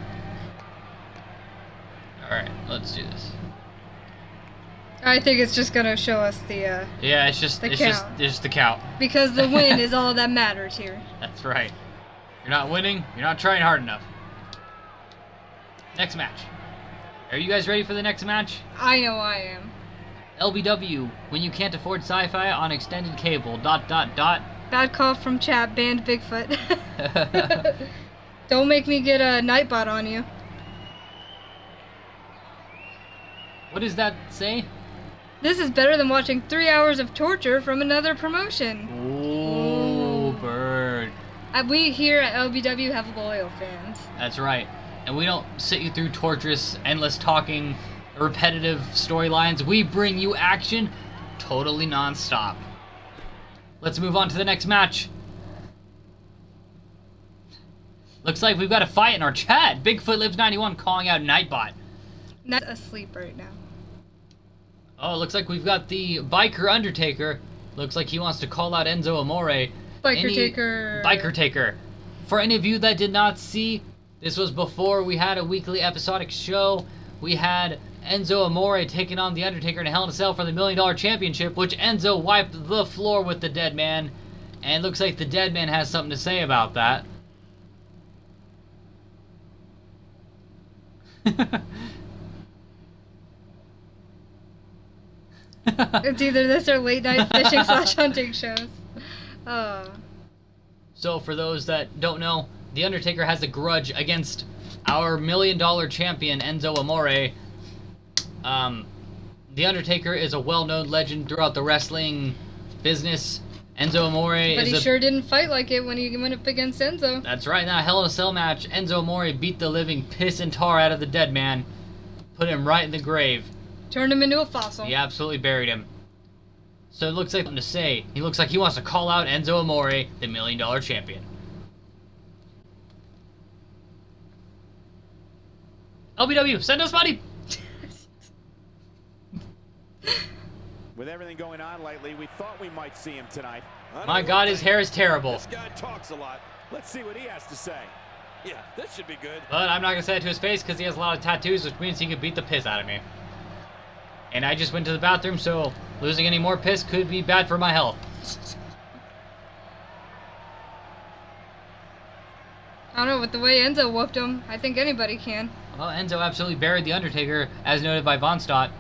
Speaker 1: Alright, let's do this.
Speaker 2: I think it's just gonna show us the,
Speaker 1: Yeah, it's just
Speaker 2: The
Speaker 1: it's
Speaker 2: count.
Speaker 1: just the count.
Speaker 2: because the win is all that matters here.
Speaker 1: That's right. You're not winning, you're not trying hard enough. Next match. Are you guys ready for the next match?
Speaker 2: I know I am.
Speaker 1: LBW, when you can't afford sci-fi on extended cable, ...
Speaker 2: Bad call from chat, banned Bigfoot. Don't make me get a Nightbot on you.
Speaker 1: What does that say?
Speaker 2: This is better than watching 3 hours of torture from another promotion.
Speaker 1: Ooh, bird.
Speaker 2: We here at LBW have loyal fans.
Speaker 1: That's right. And we don't sit you through torturous, endless talking, repetitive storylines. We bring you action totally non-stop. Let's move on to the next match. Looks like we've got a fight in our chat. Bigfoot Lives 91 calling out Nightbot.
Speaker 2: Not asleep right now.
Speaker 1: Oh, it looks like we've got the Biker Undertaker. Looks like he wants to call out Enzo Amore.
Speaker 2: Biker Taker.
Speaker 1: Biker Taker. For any of you that did not see, this was before we had a weekly episodic show. We had Enzo Amore taking on The Undertaker in a Hell in a Cell for the $1 Million Championship, which Enzo wiped the floor with the Dead Man. And looks like the Dead Man has something to say about that.
Speaker 2: It's either this or late night fishing / hunting shows.
Speaker 1: So for those that don't know, The Undertaker has a grudge against our $1 Million champion, Enzo Amore. The Undertaker is a well-known legend throughout the wrestling business. Enzo Amore
Speaker 2: But he sure didn't fight like it when he went up against Enzo.
Speaker 1: That's right. Now, Hell in a Cell match, Enzo Amore beat the living piss and tar out of the Dead Man. Put him right in the grave.
Speaker 2: Turned him into a fossil.
Speaker 1: He absolutely buried him. So it looks like something to say. He looks like he wants to call out Enzo Amore, the $1 Million champion. LBW, send us money!
Speaker 3: With everything going on lately, we thought we might see him tonight.
Speaker 1: My God, his hair is terrible.
Speaker 3: This guy talks a lot. Let's see what he has to say. Yeah, this should be good.
Speaker 1: But I'm not going to say it to his face because he has a lot of tattoos, which means he could beat the piss out of me. And I just went to the bathroom, so losing any more piss could be bad for my health.
Speaker 2: I don't know, with the way Enzo whooped him, I think anybody can.
Speaker 1: Well, Enzo absolutely buried The Undertaker, as noted by Von Stott.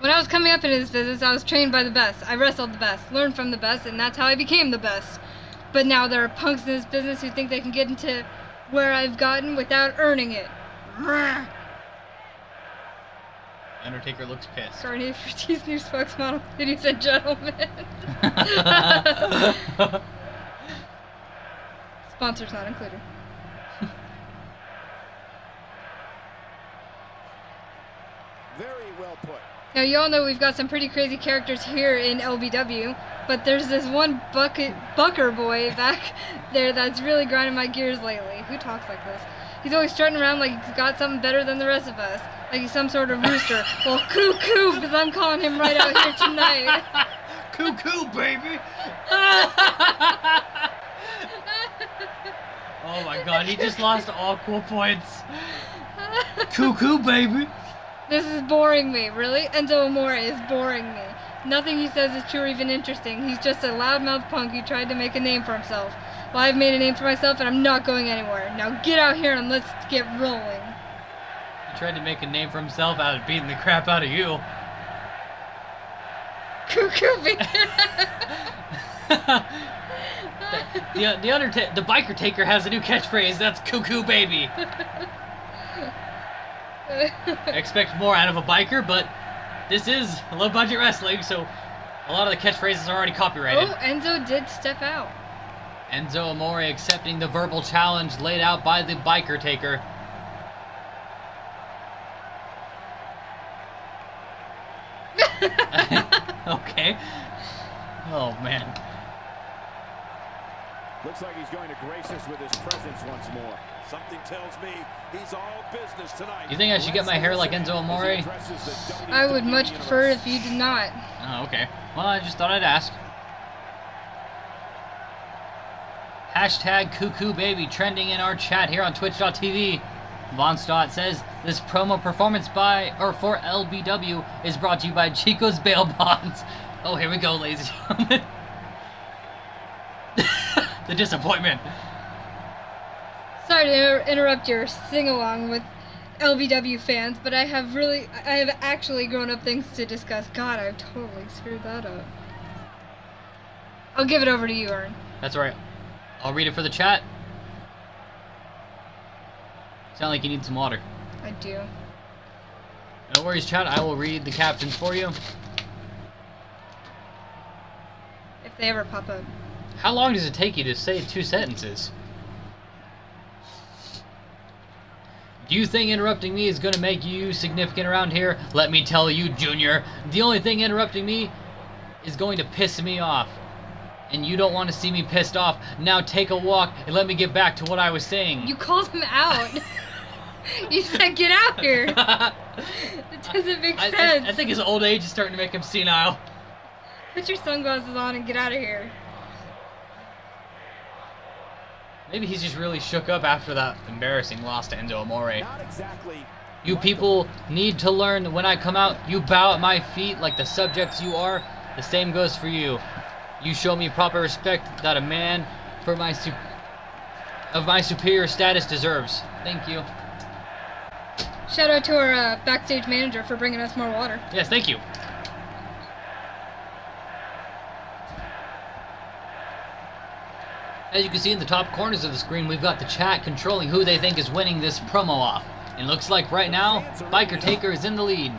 Speaker 2: When I was coming up into this business, I was trained by the best. I wrestled the best, learned from the best, and that's how I became the best. But now there are punks in this business who think they can get into where I've gotten without earning it.
Speaker 1: Undertaker looks pissed.
Speaker 2: Carney Ortiz, new spokesmodel, ladies and gentlemen. Sponsors not included.
Speaker 3: Very well put.
Speaker 2: Now, you all know we've got some pretty crazy characters here in LBW, but there's this one Bucker boy back there that's really grinding my gears lately. Who talks like this? He's always strutting around like he's got something better than the rest of us, like he's some sort of rooster. Well, cuckoo, because I'm calling him right out here tonight.
Speaker 1: Cuckoo, baby! Oh my God, he just lost all cool points. Cuckoo, baby!
Speaker 2: This is boring me, really? Enzo Amore is boring me. Nothing he says is true or even interesting. He's just a loudmouth punk who tried to make a name for himself. Well, I've made a name for myself and I'm not going anywhere. Now get out here and let's get rolling.
Speaker 1: He tried to make a name for himself out of beating the crap out of you.
Speaker 2: Cuckoo baby.
Speaker 1: The Biker Taker has a new catchphrase. That's cuckoo baby. Expect more out of a biker, but this is low budget wrestling, so a lot of the catchphrases are already copyrighted.
Speaker 2: Oh, Enzo did step out.
Speaker 1: Enzo Amore accepting the verbal challenge laid out by the Biker Taker. Okay. Oh, man.
Speaker 3: Looks like he's going to grace us with his presence once more. Something tells me he's all business tonight.
Speaker 1: You think I should get my hair like Enzo Amore?
Speaker 2: I would much prefer if you did not.
Speaker 1: Oh, okay. Well, I just thought I'd ask. Hashtag cuckoo baby trending in our chat here on twitch.tv. Von Stott says this promo performance for LBW is brought to you by Chico's Bail Bonds. Oh, here we go, ladies and gentlemen. The disappointment.
Speaker 2: Sorry to interrupt your sing-along with LBW fans, but I have actually grown-up things to discuss. God, I've totally screwed that up. I'll give it over to you, Ern.
Speaker 1: That's right. I'll read it for the chat. Sound like you need some water.
Speaker 2: I do.
Speaker 1: No worries, chat. I will read the captions for you.
Speaker 2: If they ever pop up.
Speaker 1: How long does it take you to say 2 sentences? Do you think interrupting me is going to make you significant around here? Let me tell you, Junior, the only thing interrupting me is going to piss me off. And you don't want to see me pissed off. Now take a walk and let me get back to what I was saying.
Speaker 2: You called him out. You said get out here. It doesn't make sense.
Speaker 1: I think his old age is starting to make him senile.
Speaker 2: Put your sunglasses on and get out of here.
Speaker 1: Maybe he's just really shook up after that embarrassing loss to Enzo Amore.
Speaker 3: Not exactly
Speaker 1: You people need to learn that when I come out, you bow at my feet like the subjects you are. The same goes for you. You show me proper respect that a man of my superior status deserves. Thank you.
Speaker 2: Shout out to our backstage manager for bringing us more water.
Speaker 1: Yes, thank you. As you can see in the top corners of the screen, we've got the chat controlling who they think is winning this promo off. It looks like right now, Biker Taker is in the lead.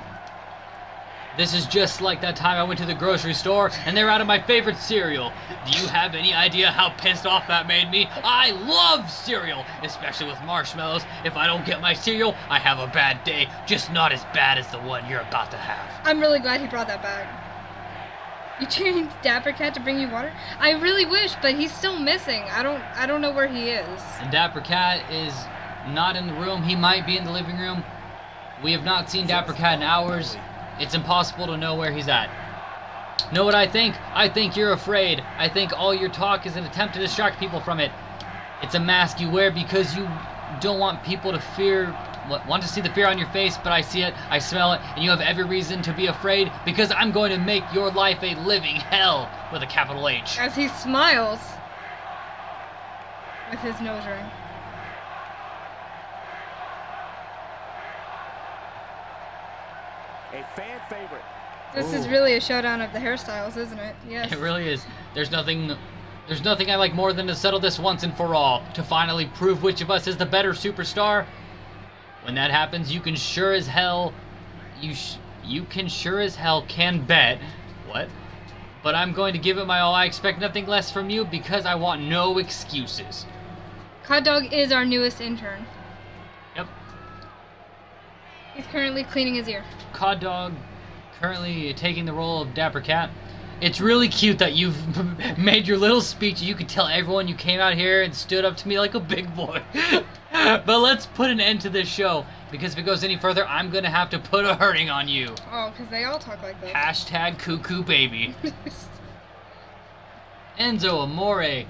Speaker 1: This is just like that time I went to the grocery store and they're out of my favorite cereal. Do you have any idea how pissed off that made me? I love cereal, especially with marshmallows. If I don't get my cereal, I have a bad day, just not as bad as the one you're about to have.
Speaker 2: I'm really glad he brought that back. You trained Dapper Cat to bring you water? I really wish, but he's still missing. I don't know where he is.
Speaker 1: And Dapper Cat is not in the room. He might be in the living room. We have not seen Dapper Cat in hours. It's impossible to know where he's at. Know what I think? I think you're afraid. I think all your talk is an attempt to distract people from it. It's a mask you wear because you don't want people to want to see the fear on your face, but I see it, I smell it, and you have every reason to be afraid because I'm going to make your life a living hell with a capital H.
Speaker 2: As he smiles with his nose ring.
Speaker 3: A fan favorite.
Speaker 2: This is really a showdown of the hairstyles, isn't it? Yes.
Speaker 1: It really is. There's nothing I like more than to settle this once and for all, to finally prove which of us is the better superstar. When that happens, you can sure as hell can bet. What? But I'm going to give it my all. I expect nothing less from you because I want no excuses.
Speaker 2: Cod Dog is our newest intern.
Speaker 1: Yep.
Speaker 2: He's currently cleaning his ear.
Speaker 1: Cod Dog currently taking the role of Dapper Cat. It's really cute that you've made your little speech. You could tell everyone you came out here and stood up to me like a big boy. But let's put an end to this show, because if it goes any further, I'm going to have to put a hurting on you.
Speaker 2: Oh, because they all talk like this.
Speaker 1: Hashtag cuckoo baby. Enzo Amore.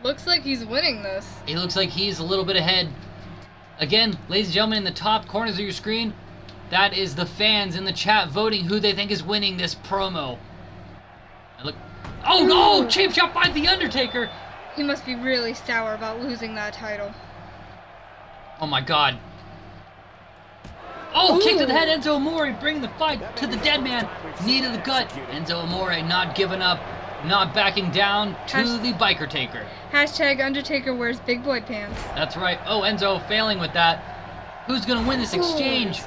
Speaker 2: Looks like he's winning this.
Speaker 1: He looks like he's a little bit ahead. Again, ladies and gentlemen, in the top corners of your screen, that is the fans in the chat voting who they think is winning this promo. And look. Oh no! Cheap shot by The Undertaker!
Speaker 2: He must be really sour about losing that title.
Speaker 1: Oh my god. Oh,
Speaker 2: Ooh.
Speaker 1: kick to the head. Enzo Amore bringing the fight to the dead man. Knee to the gut. Enzo Amore not giving up, not backing down to the Biker Taker.
Speaker 2: Hashtag Undertaker wears big boy pants.
Speaker 1: That's right. Oh, Enzo failing with that. Who's going to win this exchange?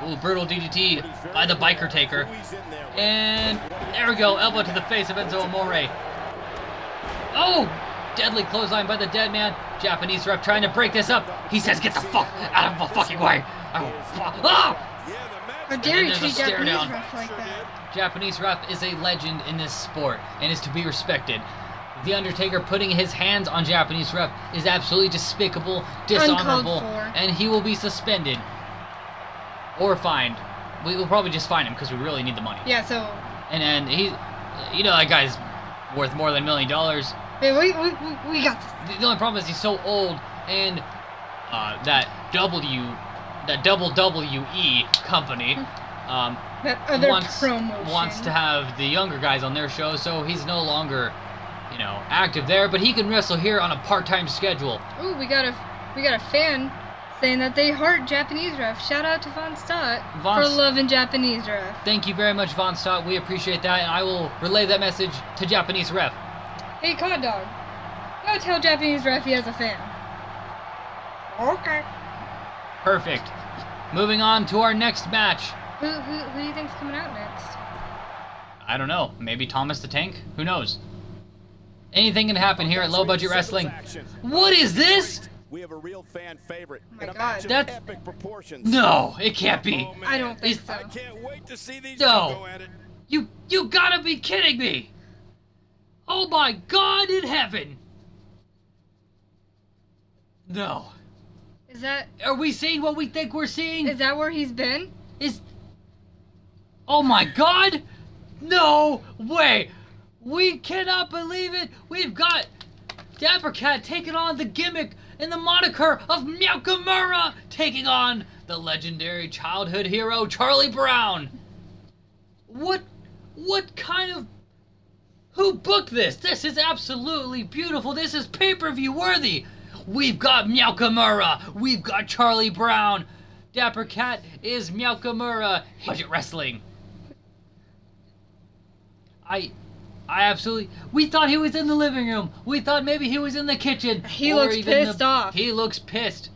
Speaker 1: Ooh, brutal DDT by the Biker Taker. And there we go. Elbow to the face of Enzo Amore. Oh, deadly clothesline by the dead man. Japanese ref trying to break this up. He says, get the fuck out of the fucking way. Oh!
Speaker 2: How dare you
Speaker 1: there's a
Speaker 2: treat
Speaker 1: stare
Speaker 2: Japanese
Speaker 1: down.
Speaker 2: ref like that?
Speaker 1: Japanese ref is a legend in this sport and is to be respected. The Undertaker putting his hands on Japanese ref is absolutely despicable, dishonorable,
Speaker 2: Uncalled for.
Speaker 1: and he will be suspended. Or fined. We will probably just fine him because we really need the money.
Speaker 2: Yeah, so...
Speaker 1: And he, you know, that guy's worth more than $1 million.
Speaker 2: Hey, we got this.
Speaker 1: The only problem is he's so old, and that WWE company
Speaker 2: That other
Speaker 1: wants to have the younger guys on their show, so he's no longer, you know, active there. But he can wrestle here on a part-time schedule.
Speaker 2: Ooh, we got a fan saying that they heart Japanese ref. Shout out to Von Stott for loving Japanese ref.
Speaker 1: Thank you very much, Von Stott. We appreciate that, and I will relay that message to Japanese ref.
Speaker 2: Hey, Cod Dog, you gotta tell Japanese ref he has a fan. Okay.
Speaker 1: Perfect. Moving on to our next match.
Speaker 2: Who do you think's coming out next?
Speaker 1: I don't know. Maybe Thomas the Tank? Who knows? Anything can happen here at Low Budget Wrestling. What is this?
Speaker 3: We have a real fan favorite.
Speaker 2: Oh my
Speaker 3: in a
Speaker 2: God.
Speaker 3: match of
Speaker 1: That's-
Speaker 3: epic proportions.
Speaker 1: No, it can't be.
Speaker 3: Oh, man.
Speaker 2: I don't think so.
Speaker 3: I can't wait to see these
Speaker 1: No.
Speaker 3: two go at it.
Speaker 1: You gotta be kidding me! Oh my God in heaven! No.
Speaker 2: Is that
Speaker 1: Are we seeing what we think we're seeing?
Speaker 2: where he's been?
Speaker 1: Oh my God! No way! We cannot believe it! We've got Dapper Cat taking on the gimmick in the moniker of Nakamura, taking on the legendary childhood hero Charlie Brown. What kind of... Who booked this? This is absolutely beautiful. This is pay-per-view worthy. We've got Nakamura. We've got Charlie Brown. Dapper Cat is Nakamura. Budget Wrestling. I absolutely... We thought he was in the living room. We thought maybe he was in the kitchen.
Speaker 2: He looks pissed off.
Speaker 1: He looks pissed.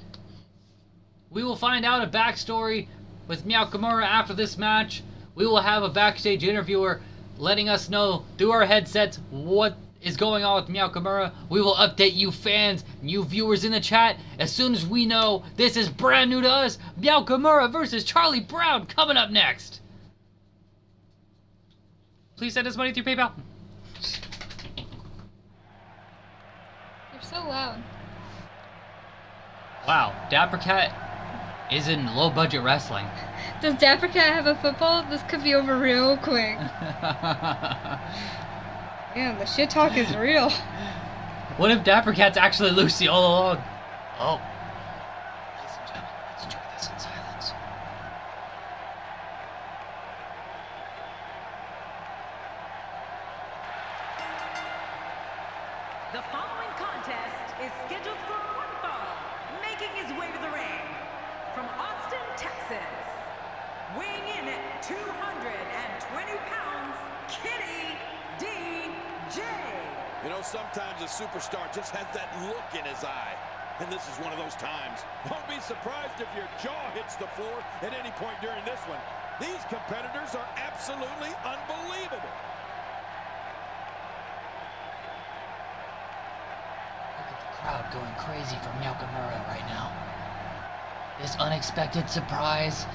Speaker 1: We will find out a backstory with Nakamura after this match. We will have a backstage interviewer letting us know through our headsets what is going on with Nakamura. We will update you fans, you viewers in the chat, as soon as we know this is brand new to us. Nakamura versus Charlie Brown coming up next. Please send us money through PayPal.
Speaker 2: You're so loud.
Speaker 1: Wow, Dapper Cat is in low budget wrestling.
Speaker 2: Does Dapper Cat have a football? This could be over real quick. Man, the shit talk is real.
Speaker 1: What if Dapper Cat's actually Lucy all along? Oh. Ladies and gentlemen, let's enjoy this in silence.
Speaker 4: The following contest is scheduled for one fall, making his way to the ring from Austin, Texas, weighing in at 220 pounds, Kenny DJ.
Speaker 3: You know, sometimes a superstar just has that look in his eye. And this is one of those times. Don't be surprised if your jaw hits the floor at any point during this one. These competitors are absolutely unbelievable.
Speaker 1: Look at the crowd going crazy for Nakamura right now. This unexpected surprise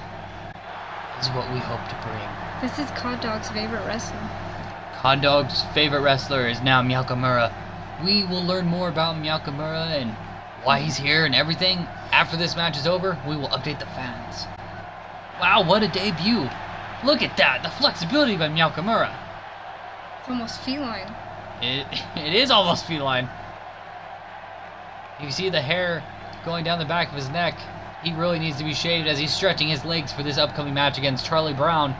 Speaker 1: is what we hope to bring.
Speaker 2: This is Cod Dog's favorite wrestler.
Speaker 1: Cod Dog's favorite wrestler is now Nakamura. We will learn more about Nakamura and why he's here and everything. After this match is over, we will update the fans. Wow, what a debut. Look at that, the flexibility by Nakamura.
Speaker 2: It's almost feline.
Speaker 1: It is almost feline. You see the hair going down the back of his neck. He really needs to be shaved as he's stretching his legs for this upcoming match against Charlie Brown.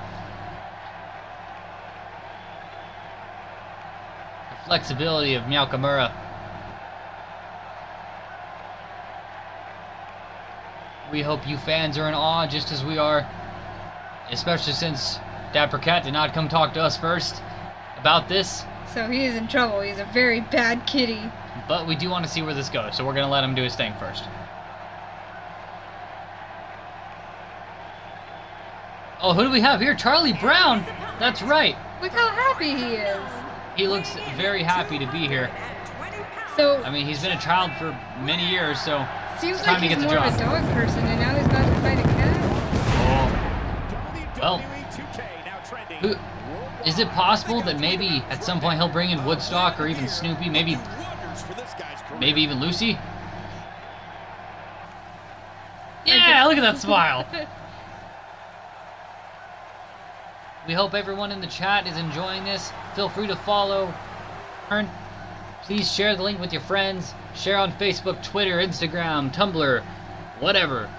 Speaker 1: The flexibility of Nakamura. We hope you fans are in awe just as we are, especially since Dapper Cat did not come talk to us first about this.
Speaker 2: So he is in trouble. He's a very bad kitty.
Speaker 1: But we do want to see where this goes, so we're going to let him do his thing first. Oh, who do we have here? Charlie Brown! That's right.
Speaker 2: Look how happy he is.
Speaker 1: He looks very happy to be here.
Speaker 2: So,
Speaker 1: I mean, he's been a child for many years, so
Speaker 2: seems
Speaker 1: it's time
Speaker 2: like
Speaker 1: to
Speaker 2: he's
Speaker 1: get the
Speaker 2: more of
Speaker 1: job.
Speaker 2: a dog person, and now he's about to fight a cat.
Speaker 1: Well,
Speaker 3: WWE 2K now trending.
Speaker 1: who, is it possible that maybe at some point he'll bring in Woodstock or even Snoopy, maybe
Speaker 3: Wonders for this guy's career.
Speaker 1: maybe even Lucy? Yeah, look at that smile. We hope everyone in the chat is enjoying this. Feel free to follow. Please share the link with your friends. Share on Facebook, Twitter, Instagram, Tumblr, whatever.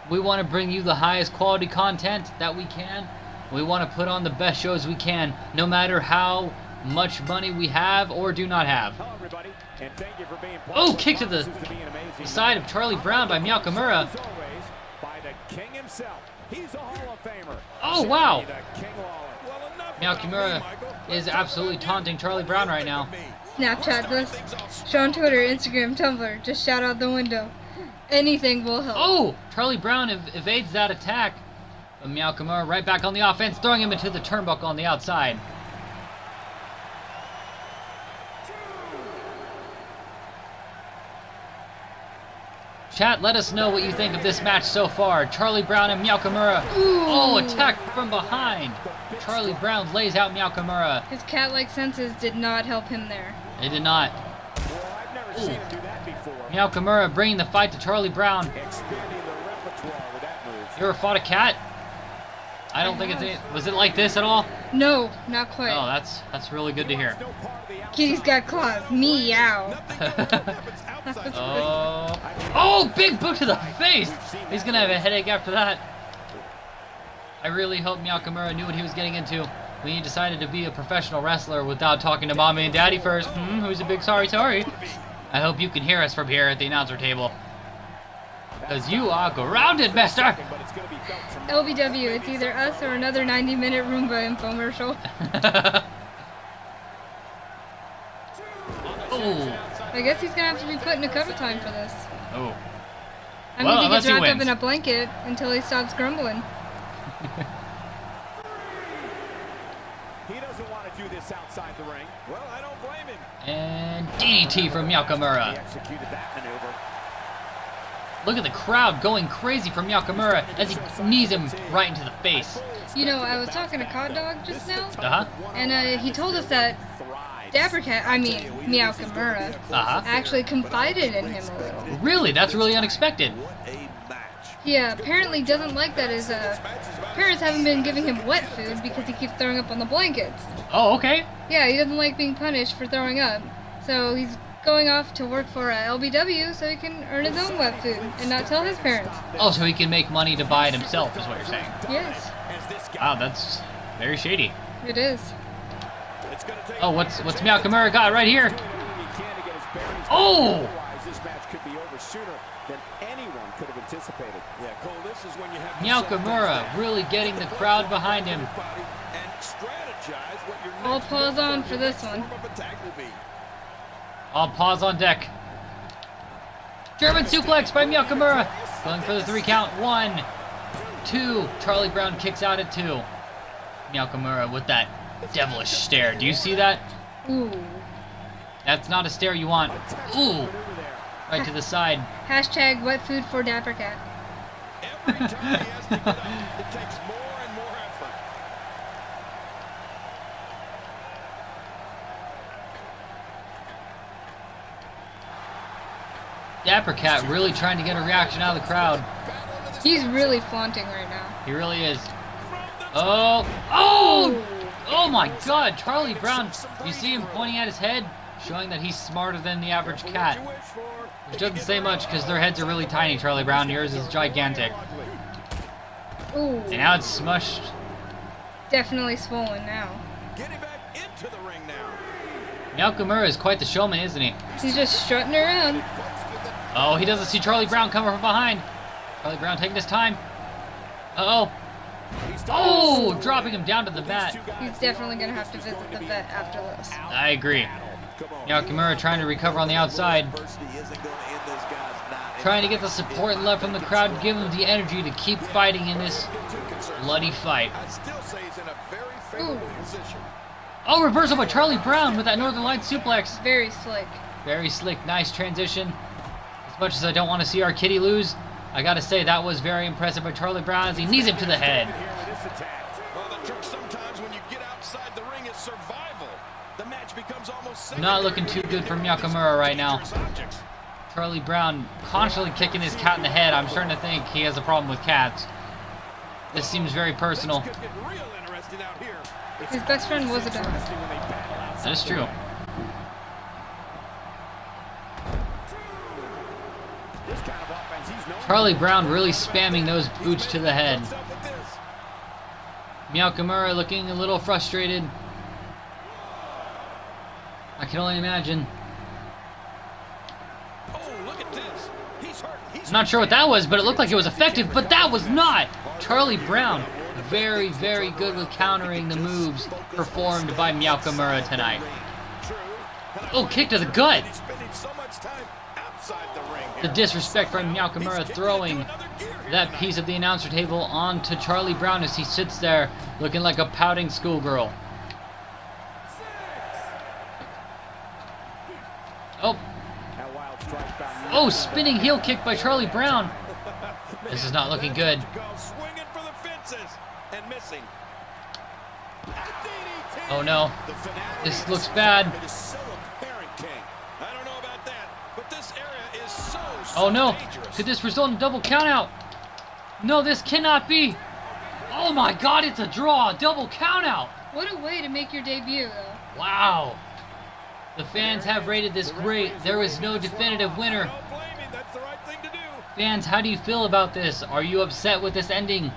Speaker 1: We want to bring you the highest quality content that we can. We want to put on the best shows we can, no matter how much money we have or do not have.
Speaker 3: Hello, everybody, and thank you for being part
Speaker 1: Oh,
Speaker 3: of
Speaker 1: kick to
Speaker 3: what
Speaker 1: the
Speaker 3: promises to be an amazing
Speaker 1: side
Speaker 3: night.
Speaker 1: of Charlie Brown by Nakamura.
Speaker 3: As always, by the King himself. He's a Hall of Famer.
Speaker 1: Oh, wow.
Speaker 3: The King Lawler. Well, enough
Speaker 1: Nakamura
Speaker 3: about me, Michael.
Speaker 1: is absolutely taunting Charlie Brown right now.
Speaker 2: Snapchat this. Show on Twitter, Instagram, Tumblr. Just shout out the window. Anything will help.
Speaker 1: Oh! Charlie Brown evades that attack. But Nakamura right back on the offense, throwing him into the turnbuckle on the outside. Chat, let us know what you think of this match so far. Charlie Brown and Nakamura. Oh, attack from behind. Charlie Brown lays out Nakamura.
Speaker 2: His cat-like senses did not help him there.
Speaker 1: They did not.
Speaker 3: Well, I've never seen him do that before.
Speaker 1: Nakamura bringing the fight to Charlie Brown.
Speaker 3: Expanding the repertoire with that move.
Speaker 1: You ever fought a cat? I don't think it's... Was it like this at all?
Speaker 2: No, not quite.
Speaker 1: Oh, that's really good to hear.
Speaker 2: Kitty's got claws. Meow.
Speaker 1: Oh, big boot to the face! He's gonna have a headache after that. I really hope Nakamura knew what he was getting into when he decided to be a professional wrestler without talking to mommy and daddy first. Who's a big sorry. I hope you can hear us from here at the announcer table. Because you are grounded, mister!
Speaker 2: LBW, it's either us or another 90-minute Roomba infomercial.
Speaker 1: Oh.
Speaker 2: I guess he's gonna have to be put in a cover time for this.
Speaker 1: Oh.
Speaker 2: I'm
Speaker 1: Well,
Speaker 2: gonna
Speaker 1: unless
Speaker 2: get
Speaker 1: he
Speaker 2: wrapped up
Speaker 1: wins.
Speaker 2: in a blanket until he stops grumbling.
Speaker 6: He doesn't want to do this outside the ring.
Speaker 3: Well, I don't blame him.
Speaker 1: And DDT from Nakamura.
Speaker 6: He executed that maneuver.
Speaker 1: Look at the crowd going crazy for Nakamura as he knees him right into the face.
Speaker 2: You know, I was talking to Cod Dog just now,
Speaker 1: Uh-huh.
Speaker 2: and he told us that Dapper Cat, Meow Kimura, actually confided in him a little.
Speaker 1: Really? That's really unexpected.
Speaker 5: What a match.
Speaker 2: He apparently doesn't like that his parents haven't been giving him wet food because he keeps throwing up on the blankets.
Speaker 1: Oh, okay.
Speaker 2: Yeah, he doesn't like being punished for throwing up. So he's going off to work for LBW so he can earn his own wet food and not tell his parents.
Speaker 1: Oh, so he can make money to buy it himself, is what you're saying.
Speaker 2: Yes,
Speaker 1: Wow, that's very shady.
Speaker 2: it is.
Speaker 1: Oh, what's Nakamura got right here? Oh!
Speaker 6: Otherwise, this match could be over sooner than anyone could have anticipated.
Speaker 3: Yeah, Cole, this is when you have to
Speaker 1: Nakamura really getting the crowd behind him.
Speaker 3: and strategize what your
Speaker 2: All
Speaker 3: next
Speaker 2: paws on for this one.
Speaker 3: form of attack will be.
Speaker 1: All paws on deck. German suplex by Nakamura. Going for the 3 count. 1, 2. Charlie Brown kicks out at 2. Nakamura with that devilish stare. Do you see that?
Speaker 2: Ooh.
Speaker 1: That's not a stare you want. Ooh. Right to the side.
Speaker 2: Hashtag wet food for Dapper Cat.
Speaker 3: Every time he has to get up, it takes more and more effort.
Speaker 1: Dapper Cat really trying to get a reaction out of the crowd.
Speaker 2: He's really flaunting right now.
Speaker 1: He really is. Oh. Oh! Oh my god, Charlie Brown. You see him pointing at his head? Showing that he's smarter than the average cat. Which doesn't say much because their heads are really tiny, Charlie Brown. Yours is gigantic.
Speaker 2: Ooh.
Speaker 1: And now it's smushed.
Speaker 2: Definitely swollen now.
Speaker 3: Getting back into the ring now.
Speaker 1: Nakamura is quite the showman, isn't he?
Speaker 2: He's just strutting around.
Speaker 1: Oh, he doesn't see Charlie Brown coming from behind. Charlie Brown taking his time. Uh-oh. Oh, dropping him down to the mat.
Speaker 2: He's definitely gonna have to visit the vet after this.
Speaker 1: I agree. Nakamura trying to recover on the outside.
Speaker 5: Adversity isn't going to end this guy's night.
Speaker 1: Trying to get the support and love from the crowd to give him the energy to keep fighting in this bloody fight.
Speaker 3: I'd still say he's in a very favorable position.
Speaker 1: Oh, reversal by Charlie Brown with that Northern Light suplex.
Speaker 2: Very slick.
Speaker 1: Very slick, nice transition. As much as I don't want to see our kitty lose, I gotta say that was very impressive by Charlie Brown as he knees him to the head.
Speaker 3: Well, the trick sometimes when you get outside the ring is survival. The match becomes almost
Speaker 1: Not looking too good for Nakamura right now.
Speaker 3: Objects.
Speaker 1: Charlie Brown constantly kicking his cat in the head. I'm starting to think he has a problem with cats. This seems very personal.
Speaker 3: Could get real interesting out here.
Speaker 2: His best friend was a dog.
Speaker 1: That is true.
Speaker 6: This kind of offense, he's known.
Speaker 1: Charlie Brown really spamming those boots to the head.
Speaker 3: What's up with this?
Speaker 1: Nakamura looking a little frustrated. I can only imagine.
Speaker 3: Oh, look at this. He's hurt.
Speaker 1: I'm not sure what that was, but it looked like it was effective, but that was not! Charlie Brown, very, very good with countering the moves performed by Nakamura tonight. Oh, kick to the gut!
Speaker 3: He's spending so much time outside the ring.
Speaker 1: The disrespect from Nakamura throwing that piece of the announcer table onto Charlie Brown as he sits there looking like a pouting schoolgirl. Oh,
Speaker 6: That wild strike found
Speaker 1: oh, spinning heel kick by Charlie Brown. This is not looking good.
Speaker 3: Swinging for the fences and missing.
Speaker 1: Oh no,
Speaker 3: The finale
Speaker 1: this looks bad.
Speaker 3: It is so apparent, King. I don't know about that, but this area is so
Speaker 1: Oh no,
Speaker 3: dangerous.
Speaker 1: could this result in a double countout? No, this cannot be. Oh my god, it's a draw, a double countout.
Speaker 2: What a way to make your debut, though.
Speaker 1: Wow. The fans have rated this great. There is no definitive winner.
Speaker 3: Don't blame him. That's the right thing to do.
Speaker 1: Fans, how do you feel about this? Are you upset with this ending?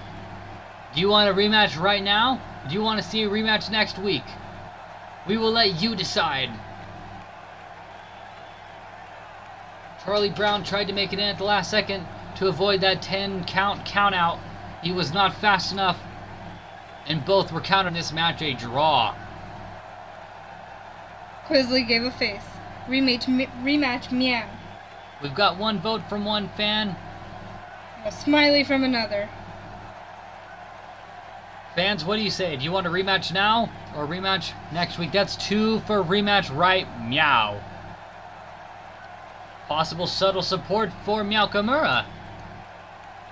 Speaker 1: Do you want a rematch right now? Do you want to see a rematch next week? We will let you decide. Charlie Brown tried to make it in at the last second to avoid that 10 count out. He was not fast enough, and both were counting this match a draw.
Speaker 2: Quizly gave a face. Rematch meow.
Speaker 1: We've got one vote from one fan.
Speaker 2: And a smiley from another.
Speaker 1: Fans, what do you say? Do you want a rematch now or rematch next week? That's 2 for rematch, right? Meow. Possible subtle support for Meow Kimura.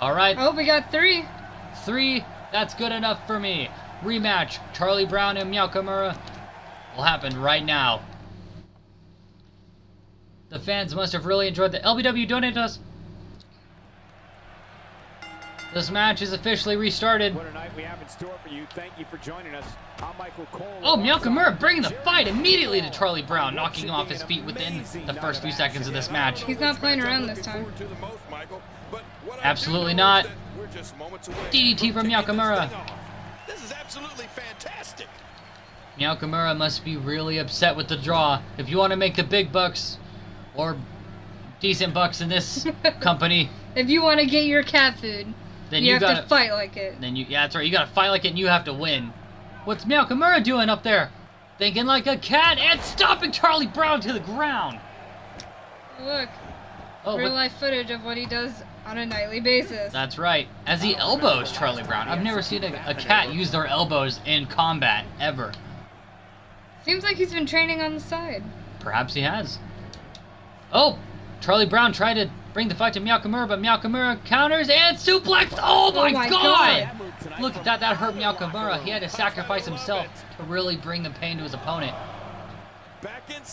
Speaker 1: All right.
Speaker 2: Oh, we got 3.
Speaker 1: 3, that's good enough for me. Rematch, Charlie Brown and Meow Kimura will happen right now. The fans must have really enjoyed the LBW donate us. This match is officially restarted.
Speaker 6: What a night we have in store for you. Thank you for joining us. I'm Michael Cole.
Speaker 1: Oh, Meow Kimura bringing the fight immediately to Charlie Brown, knocking him off his feet within the first few seconds of this match.
Speaker 2: He's not playing around this time.
Speaker 1: Absolutely not. DDT from Meow Kimura.
Speaker 3: This is absolutely fantastic.
Speaker 1: Meow Kimura must be really upset with the draw. If you want to make the big bucks, or decent bucks in this company,
Speaker 2: If you want to get your cat food,
Speaker 1: then
Speaker 2: you
Speaker 1: you
Speaker 2: have
Speaker 1: gotta
Speaker 2: to fight like it.
Speaker 1: yeah, that's right. You gotta fight like it, and you have to win. What's Meow Kimura doing up there? Thinking like a cat and stomping Charlie Brown to the ground.
Speaker 2: Look,
Speaker 1: Oh,
Speaker 2: real
Speaker 1: but
Speaker 2: life footage of what he does on a nightly basis.
Speaker 1: that's right. As he elbows Charlie Brown. I've never seen a cat use their elbows in combat ever.
Speaker 2: Seems like he's been training on the side.
Speaker 1: Perhaps he has. Oh, Charlie Brown tried to bring the fight to Meow Kimura, but Meow Kimura counters and suplex. Oh my,
Speaker 2: my
Speaker 1: god!
Speaker 2: God.
Speaker 1: Look at that. That hurt Meow Kimura. He had to sacrifice himself to really bring the pain to his opponent.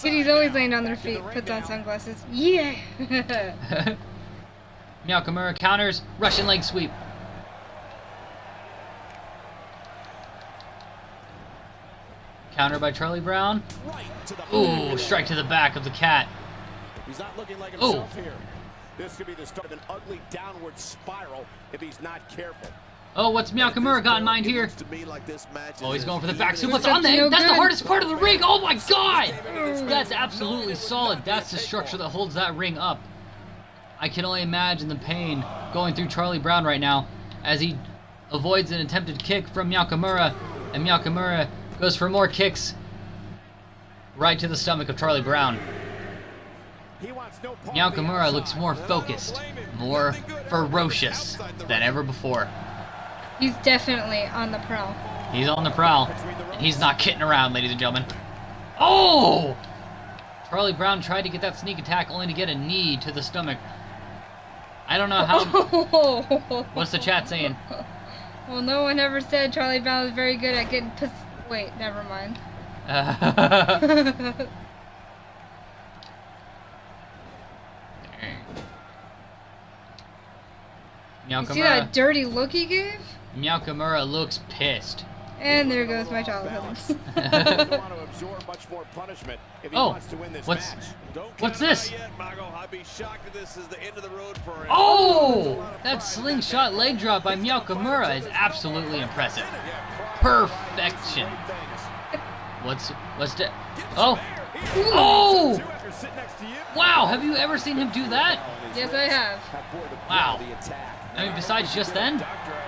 Speaker 2: Kitty's always laying on their feet, puts on sunglasses. Yeah!
Speaker 1: Meow Kimura counters, Russian leg sweep. Counter by Charlie Brown. Ooh, strike to the back of the cat.
Speaker 6: He's not looking like
Speaker 1: Oh.
Speaker 6: himself here. This could be the start of an ugly downward spiral if he's not careful.
Speaker 1: Oh, what's Meow Kimura got in mind here? Oh, he's going for the back suplex on the head. That's the hardest part of the ring. Oh my god! That's absolutely solid. That's the structure that holds that ring up. I can only imagine the pain going through Charlie Brown right now as he avoids an attempted kick from Meow Kimura, and Meow Kimura goes for more kicks right to the stomach of Charlie Brown. Meow Kimura looks more focused, more ferocious than ever before.
Speaker 2: He's definitely on the prowl.
Speaker 1: He's on the prowl, and he's not kidding around, ladies and gentlemen. Oh! Charlie Brown tried to get that sneak attack only to get a knee to the stomach. I don't know how... What's the chat saying?
Speaker 2: Well, no one ever said Charlie Brown was very good at getting Wait, never mind.
Speaker 1: Meow
Speaker 2: You see that dirty look he gave?
Speaker 1: Meow Kimura looks pissed.
Speaker 2: And there goes my childhood.
Speaker 1: Oh, what's
Speaker 3: What's
Speaker 1: this?
Speaker 3: I'd be shocked if this is the end of the road for him.
Speaker 1: Oh! That slingshot leg drop by Meow Kimura is absolutely impressive. Perfection. What's that? Oh! Oh! Wow, have you ever seen him do that?
Speaker 2: Yes, I have.
Speaker 1: Wow. I mean, besides just then?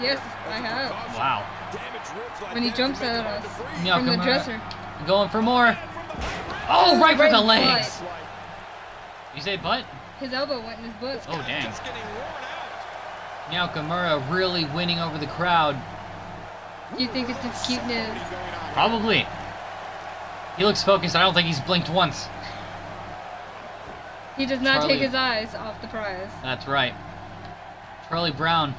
Speaker 2: Yes, I have.
Speaker 1: Wow.
Speaker 2: When he jumps at us
Speaker 1: Meow
Speaker 2: from the
Speaker 1: Kimura
Speaker 2: dresser.
Speaker 1: going for more. Oh, right for
Speaker 2: Right
Speaker 1: the
Speaker 2: in the
Speaker 1: legs.
Speaker 2: butt.
Speaker 1: You say butt?
Speaker 2: His elbow went in his butt.
Speaker 1: Oh, dang. Meow Kimura really winning over the crowd.
Speaker 2: You think it's his cuteness?
Speaker 1: Probably. He looks focused. I don't think he's blinked once.
Speaker 2: He does not
Speaker 1: Charlie.
Speaker 2: take his eyes off the prize.
Speaker 1: That's right. Charlie Brown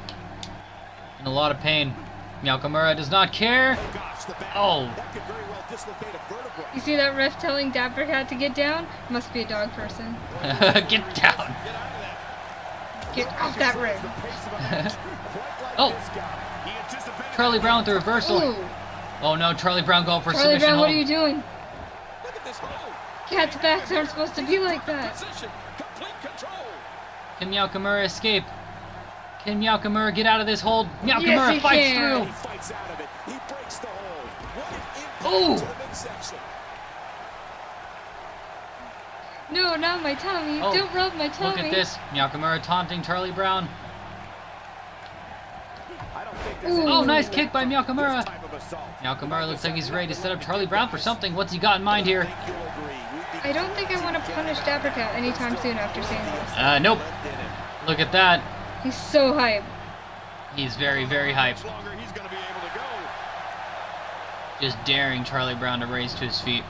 Speaker 1: in a lot of pain. Meow Kimura does not care. Oh.
Speaker 2: You see that ref telling Dapper Cat to get down? Must be a dog person.
Speaker 1: Get down.
Speaker 2: Get off that ring.
Speaker 1: Oh. Charlie Brown with the reversal.
Speaker 2: Ooh.
Speaker 1: Oh no, Charlie Brown going for
Speaker 2: Charlie
Speaker 1: submission
Speaker 2: Brown, what
Speaker 1: hold.
Speaker 2: are you doing?
Speaker 3: Look at this hold.
Speaker 2: Cats' backs aren't supposed to be like that.
Speaker 3: Position, complete control.
Speaker 1: Can Nakamura escape? Can Nakamura get out of this hold?
Speaker 2: Yes,
Speaker 1: Nakamura
Speaker 2: he
Speaker 1: fights
Speaker 2: can.
Speaker 6: He fights out of it. He breaks the hold. What an impact
Speaker 1: Ooh.
Speaker 6: to the midsection.
Speaker 2: No, not my tummy.
Speaker 1: Oh,
Speaker 2: Don't rub my tummy.
Speaker 1: Look at this. Nakamura taunting Charlie Brown.
Speaker 6: I don't think there's
Speaker 2: Ooh.
Speaker 6: any
Speaker 1: Oh, nice
Speaker 6: reason
Speaker 1: kick by
Speaker 6: this
Speaker 1: Nakamura.
Speaker 6: type of assault.
Speaker 1: Nakamura looks like he's ready to set up Charlie Brown for something. What's he got in mind here?
Speaker 5: I think you'll agree. We've
Speaker 2: I don't think I want to punish Dapper Cat anytime soon after seeing this.
Speaker 1: Nope.
Speaker 5: did it.
Speaker 1: Look at that.
Speaker 2: He's so hype.
Speaker 1: He's very, very hyped.
Speaker 3: Much longer he's going to be able to go.
Speaker 1: Just daring Charlie Brown to raise to his feet.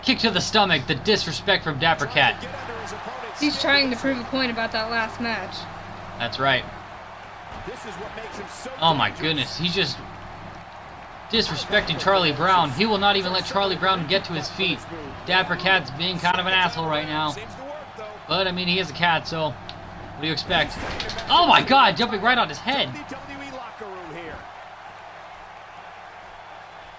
Speaker 1: Kick to the stomach. The disrespect from Dapper Cat.
Speaker 6: Get under his opponent's
Speaker 2: He's
Speaker 6: skin.
Speaker 2: trying to prove a point about that last match.
Speaker 1: That's right.
Speaker 6: This is what makes him so
Speaker 1: Oh my
Speaker 6: dangerous.
Speaker 1: goodness. He's just disrespecting Charlie Brown. He will not even let Charlie Brown get to his feet. Dapper Cat's being kind of an asshole right now.
Speaker 3: Seems to work, though.
Speaker 1: But, I mean, he is a cat, so what do you expect? Oh my god, jumping right on his head.
Speaker 6: WWE locker room here.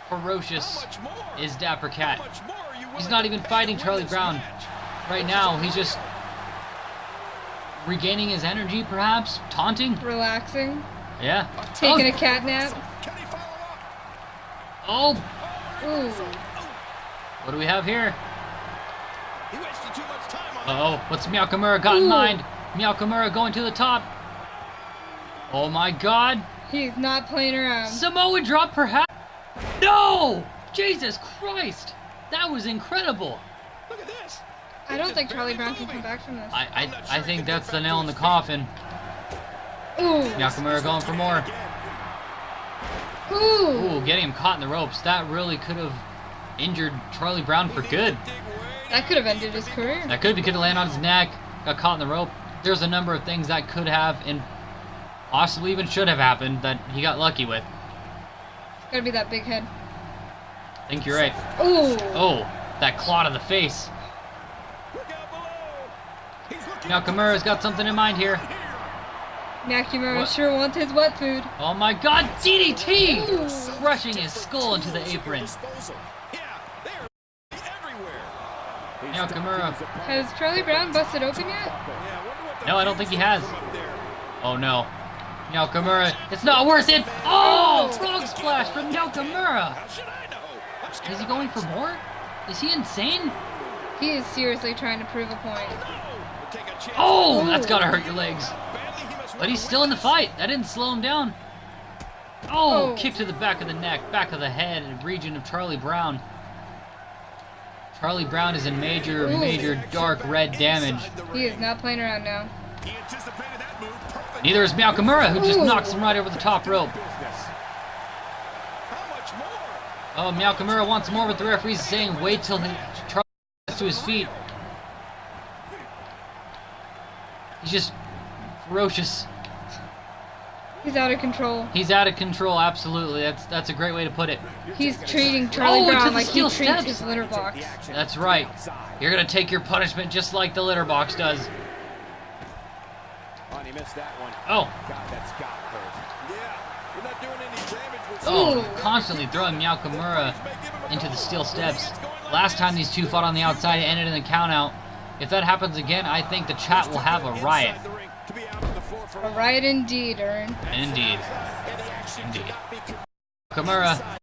Speaker 1: Ferocious
Speaker 3: How much more?
Speaker 1: is Dapper Cat.
Speaker 3: How much more are you
Speaker 1: He's
Speaker 3: willing
Speaker 1: not
Speaker 3: to
Speaker 1: even
Speaker 3: pay
Speaker 1: fighting
Speaker 3: to win
Speaker 1: Charlie
Speaker 3: this
Speaker 1: Brown.
Speaker 3: match?
Speaker 1: Right now, he's just regaining his energy, perhaps? Taunting?
Speaker 2: Relaxing.
Speaker 1: Yeah.
Speaker 2: Taking
Speaker 1: Oh.
Speaker 2: a cat nap.
Speaker 3: Can he follow up?
Speaker 1: Oh,
Speaker 2: Ooh.
Speaker 1: what do we have here?
Speaker 3: He wasted too much time on that.
Speaker 1: Uh-oh, what's Nakamura got in
Speaker 2: Ooh.
Speaker 1: mind? Nakamura going to the top. Oh my god.
Speaker 2: He's not playing around.
Speaker 1: Samoa drop, perhaps? No! Jesus Christ! That was incredible.
Speaker 3: Look at this.
Speaker 2: I don't think Charlie Brown can come back from this.
Speaker 1: I think that's the nail in the coffin.
Speaker 2: Ooh.
Speaker 1: Nakamura going for more.
Speaker 2: Ooh.
Speaker 1: Ooh, getting him caught in the ropes. That really could have injured Charlie Brown for good.
Speaker 3: Dig way.
Speaker 2: That could have ended his career.
Speaker 1: That could have landed on his neck, got caught in the rope. There's a number of things that could have and possibly even should have happened that he got lucky with.
Speaker 2: It's gotta be that big head.
Speaker 1: I think you're right.
Speaker 2: Ooh.
Speaker 1: Oh, that claw to the face.
Speaker 3: Look out below. He's looking
Speaker 1: Nakamura's got something in mind here.
Speaker 2: Nakamura
Speaker 1: What?
Speaker 2: sure wants his wet food.
Speaker 1: Oh my god, DDT!
Speaker 2: Ooh.
Speaker 1: Crushing his skull into the apron.
Speaker 6: Disposal.
Speaker 3: Yeah, they are everywhere.
Speaker 1: Nakamura.
Speaker 2: Has Charlie Brown busted open yet?
Speaker 3: Yeah, I wonder what the
Speaker 1: No, I don't think he has.
Speaker 3: from up there.
Speaker 1: Oh no. Nakamura, it's not worth it! Oh! Frog splash from Nakamura!
Speaker 3: How should I know? I'm scared.
Speaker 1: Is he going for more? Is he insane?
Speaker 2: He is seriously trying to prove a point.
Speaker 3: No. We'll take a chance.
Speaker 1: Oh,
Speaker 2: Ooh.
Speaker 1: that's gotta hurt your legs.
Speaker 3: Badly he must
Speaker 1: But he's
Speaker 3: run
Speaker 1: still in the
Speaker 3: away.
Speaker 1: fight. That didn't slow him down. Oh,
Speaker 2: Oh.
Speaker 1: kick to the back of the neck, back of the head, and region of Charlie Brown. Charlie Brown is in major,
Speaker 2: Ooh.
Speaker 1: major dark red damage.
Speaker 3: Inside the
Speaker 2: He is
Speaker 3: ring.
Speaker 2: not playing around now.
Speaker 3: He anticipated that move perfectly.
Speaker 1: Neither is Nakamura, who just
Speaker 2: Ooh.
Speaker 1: knocks him right over the top rope.
Speaker 6: Business.
Speaker 3: How much more?
Speaker 1: Oh, Nakamura wants more, but the referee's saying wait till Charlie gets to his feet. He's just ferocious.
Speaker 2: He's out of control.
Speaker 1: He's out of control, absolutely. That's a great way to put it.
Speaker 2: He's treating Charlie
Speaker 1: Oh, into
Speaker 2: Brown
Speaker 1: the
Speaker 2: like he
Speaker 1: steel
Speaker 2: treats
Speaker 1: steps.
Speaker 2: his litter box.
Speaker 1: That's right. You're gonna take your punishment just like the litter box does.
Speaker 6: Oh, and he missed that one.
Speaker 1: Oh,
Speaker 6: God, that's got hurt.
Speaker 3: Yeah, we're not doing any damage with
Speaker 1: oh,
Speaker 2: Ooh.
Speaker 1: constantly throwing Nakamura into the steel steps. Last time these two fought on the outside, it ended in a countout. If that happens again, I think the chat will have a riot.
Speaker 3: Inside the ring to be out on the floor for
Speaker 2: A riot indeed, Ern.
Speaker 1: Indeed.
Speaker 6: And the action
Speaker 1: Indeed.
Speaker 6: cannot be
Speaker 1: Nakamura,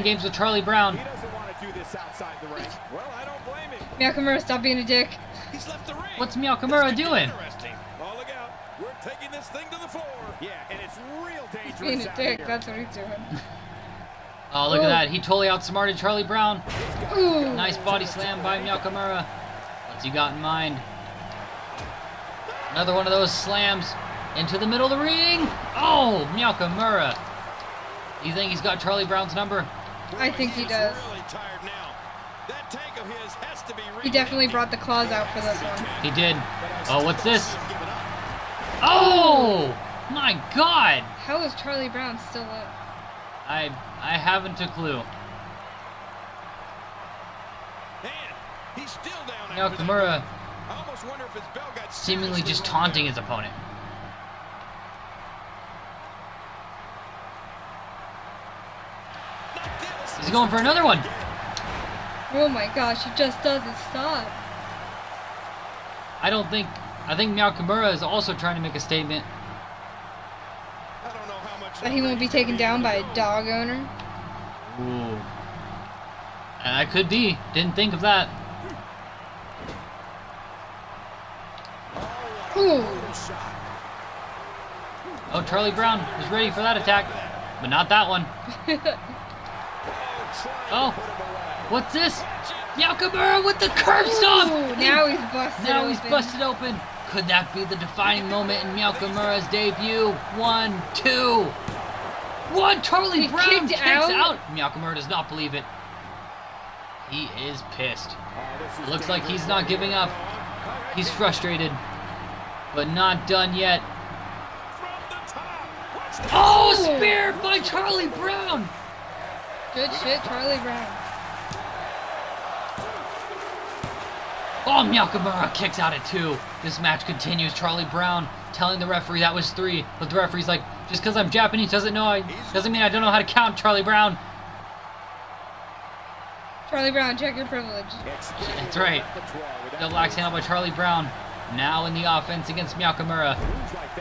Speaker 1: games with Charlie Brown.
Speaker 6: He doesn't want to do this outside the ring.
Speaker 3: Well, I don't blame him.
Speaker 2: Nakamura, stop being a dick.
Speaker 3: He's left the ring.
Speaker 1: What's Nakamura doing?
Speaker 3: Interesting. Oh, look out. We're taking this thing to the floor.
Speaker 6: Yeah, and it's real dangerous
Speaker 2: Being a
Speaker 6: out
Speaker 2: dick,
Speaker 6: here.
Speaker 2: that's what he's doing.
Speaker 1: Oh, look at
Speaker 2: Ooh.
Speaker 1: that. He totally outsmarted Charlie Brown.
Speaker 2: Ooh.
Speaker 1: Nice body slam by Nakamura. What's he got in mind? Another one of those slams into the middle of the ring. Oh, Nakamura. You think he's got Charlie Brown's number?
Speaker 2: I think he does.
Speaker 3: Really tired now. That tank of his has to be
Speaker 2: He definitely brought the claws out for this one.
Speaker 1: He did. Oh, what's this? Oh, my God.
Speaker 2: How is Charlie Brown still up?
Speaker 1: I haven't a clue.
Speaker 3: And he's still down after that.
Speaker 1: Nakamura
Speaker 3: I almost wonder if his bell got
Speaker 1: seemingly
Speaker 3: seriously
Speaker 1: just
Speaker 3: worn
Speaker 1: taunting
Speaker 3: down.
Speaker 1: his opponent. He's going for another one.
Speaker 2: Oh my gosh, he just doesn't stop.
Speaker 1: I think Nakamura is also trying to make a statement.
Speaker 3: I don't know how much
Speaker 2: But he won't be taken down by a dog owner.
Speaker 1: Ooh. And that could be. Didn't think of that.
Speaker 2: Ooh.
Speaker 1: Oh, Charlie Brown is ready for that attack. But not that one. Oh. What's this? Nakamura with the curb stomp!
Speaker 2: Ooh, now he's busted
Speaker 1: Now
Speaker 2: open.
Speaker 1: he's busted open. Could that be the defining moment in Nakamura's debut? 1, 2. 1, Charlie
Speaker 2: He
Speaker 1: Brown
Speaker 2: kicked
Speaker 1: kicks
Speaker 2: out?
Speaker 1: out. Nakamura does not believe it. He is pissed. Looks like he's not giving up. He's frustrated. But not done yet. Oh, spear by Charlie Brown!
Speaker 2: Good shit, Charlie Brown.
Speaker 1: Oh, Nakamura kicks out at 2. This match continues. Charlie Brown telling the referee that was 3. But the referee's like, just because I'm Japanese doesn't mean I don't know how to count, Charlie Brown.
Speaker 2: Charlie Brown, check your privilege.
Speaker 1: That's right. Double axe handle by Charlie Brown. Now in the offense against Nakamura.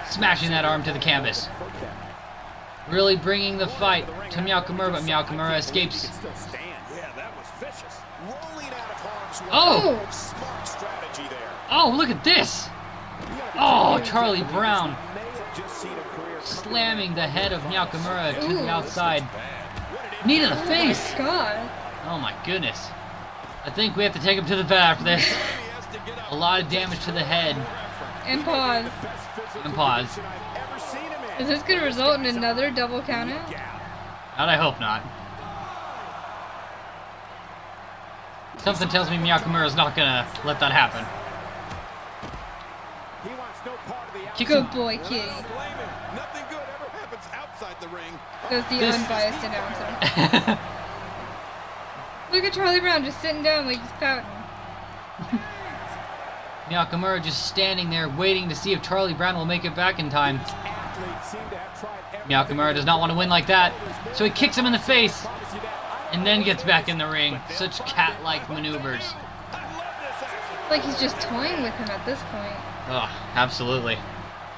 Speaker 1: Smashing that arm to the canvas. Really bringing the fight to Nakamura, but Nakamura escapes.
Speaker 3: Yeah, that was vicious.
Speaker 1: Oh!
Speaker 5: Smart strategy there.
Speaker 1: Oh, look at this! Oh, Charlie Brown slamming the head of Nakamura to
Speaker 2: Ooh.
Speaker 1: the outside. Knee to the face!
Speaker 2: God.
Speaker 1: Oh my goodness. I think we have to take him to the vet after this. A lot of damage to the head.
Speaker 2: And pause.
Speaker 1: And pause.
Speaker 2: Is this going to result in another double countout?
Speaker 1: And I hope not. Something tells me Nakamura's not gonna let that happen.
Speaker 2: Good boy, kitty.
Speaker 3: Nothing good ever happens outside the ring.
Speaker 2: Goes the
Speaker 1: This-
Speaker 2: unbiased announcer. Look at Charlie Brown just sitting down like he's pouting.
Speaker 1: Nakamura just standing there waiting to see if Charlie Brown will make it back in time. Nakamura does not want to win like that, so he kicks him in the face and then gets back in the ring. Such cat-like maneuvers.
Speaker 2: Like he's just toying with him at this point.
Speaker 1: Oh, absolutely.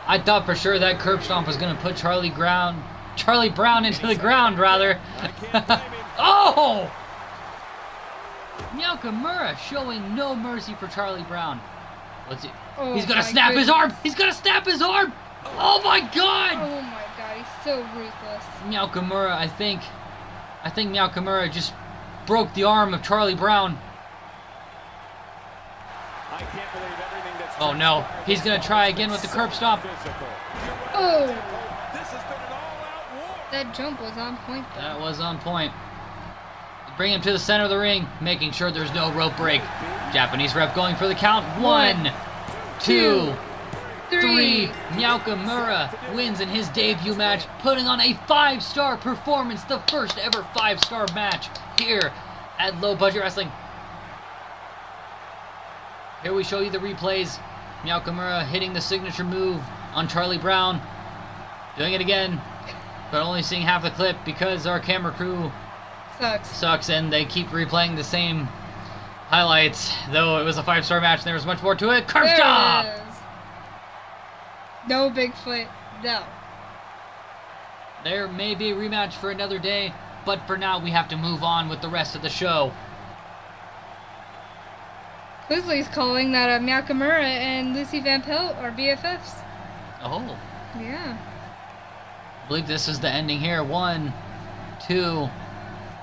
Speaker 1: I thought for sure that curb stomp was going to put Charlie Brown into the ground, rather. Oh! Nakamura showing no mercy for Charlie Brown. Let's see.
Speaker 2: Oh
Speaker 1: He's gonna
Speaker 2: my
Speaker 1: snap his
Speaker 2: goodness.
Speaker 1: arm! He's gonna snap his arm! Oh my god!
Speaker 2: Oh my god, he's so ruthless.
Speaker 1: Nakamura, I think Nakamura just broke the arm of Charlie Brown. Oh no, he's gonna try again with the curb stomp.
Speaker 2: Oh! That jump was on point.
Speaker 1: That was on point. Bring him to the center of the ring, making sure there's no rope break. Japanese ref going for the count. 1, 2, 3. Nakamura wins in his debut match, putting on a 5-star performance, the first ever 5-star match here at Low Budget Wrestling. Here we show you the replays. Nakamura hitting the signature move on Charlie Brown. Doing it again, but only seeing half the clip because our camera crew sucks and they keep replaying the same highlights, though it was a 5-star match and there was much more to it. Curb
Speaker 2: There
Speaker 1: stomp!
Speaker 2: it is. No Bigfoot, no.
Speaker 1: There may be a rematch for another day, but for now we have to move on with the rest of the show.
Speaker 2: Grizzly's calling that Nakamura and Lucy Van Pelt are BFFs.
Speaker 1: Oh,
Speaker 2: Yeah.
Speaker 1: I believe this is the ending here. 1, 2,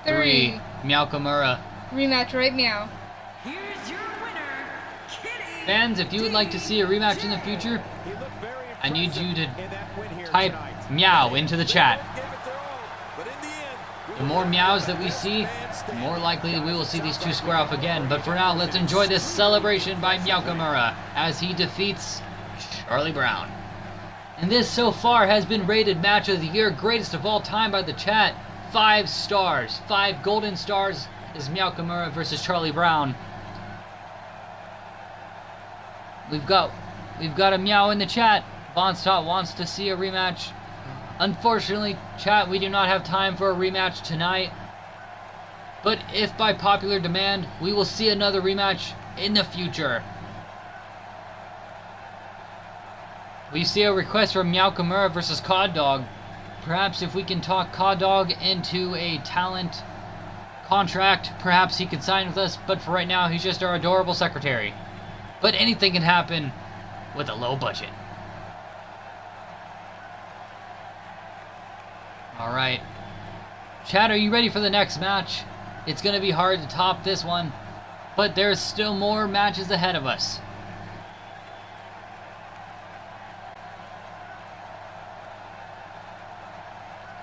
Speaker 1: 3. Nakamura.
Speaker 2: Rematch right meow.
Speaker 4: Here's your winner, Kitty.
Speaker 1: Fans, if you would like to see a rematch in the future, I need you to type meow into the chat. The more meows that we see, the more likely we will see these two square off again. But for now, let's enjoy this celebration by Nakamura as he defeats Charlie Brown. And this so far has been rated Match of the Year, greatest of all time by the chat. 5 stars. 5 golden stars is Nakamura versus Charlie Brown. We've got a meow in the chat. Bonstot wants to see a rematch. Unfortunately, chat, we do not have time for a rematch tonight. But if by popular demand, we will see another rematch in the future. We see a request from Meow Kimura versus Cod Dog. Perhaps if we can talk Cod Dog into a talent contract, perhaps he could sign with us, but for right now, he's just our adorable secretary. But anything can happen with a low budget. Alright. Chad, are you ready for the next match? It's going to be hard to top this one, but there's still more matches ahead of us.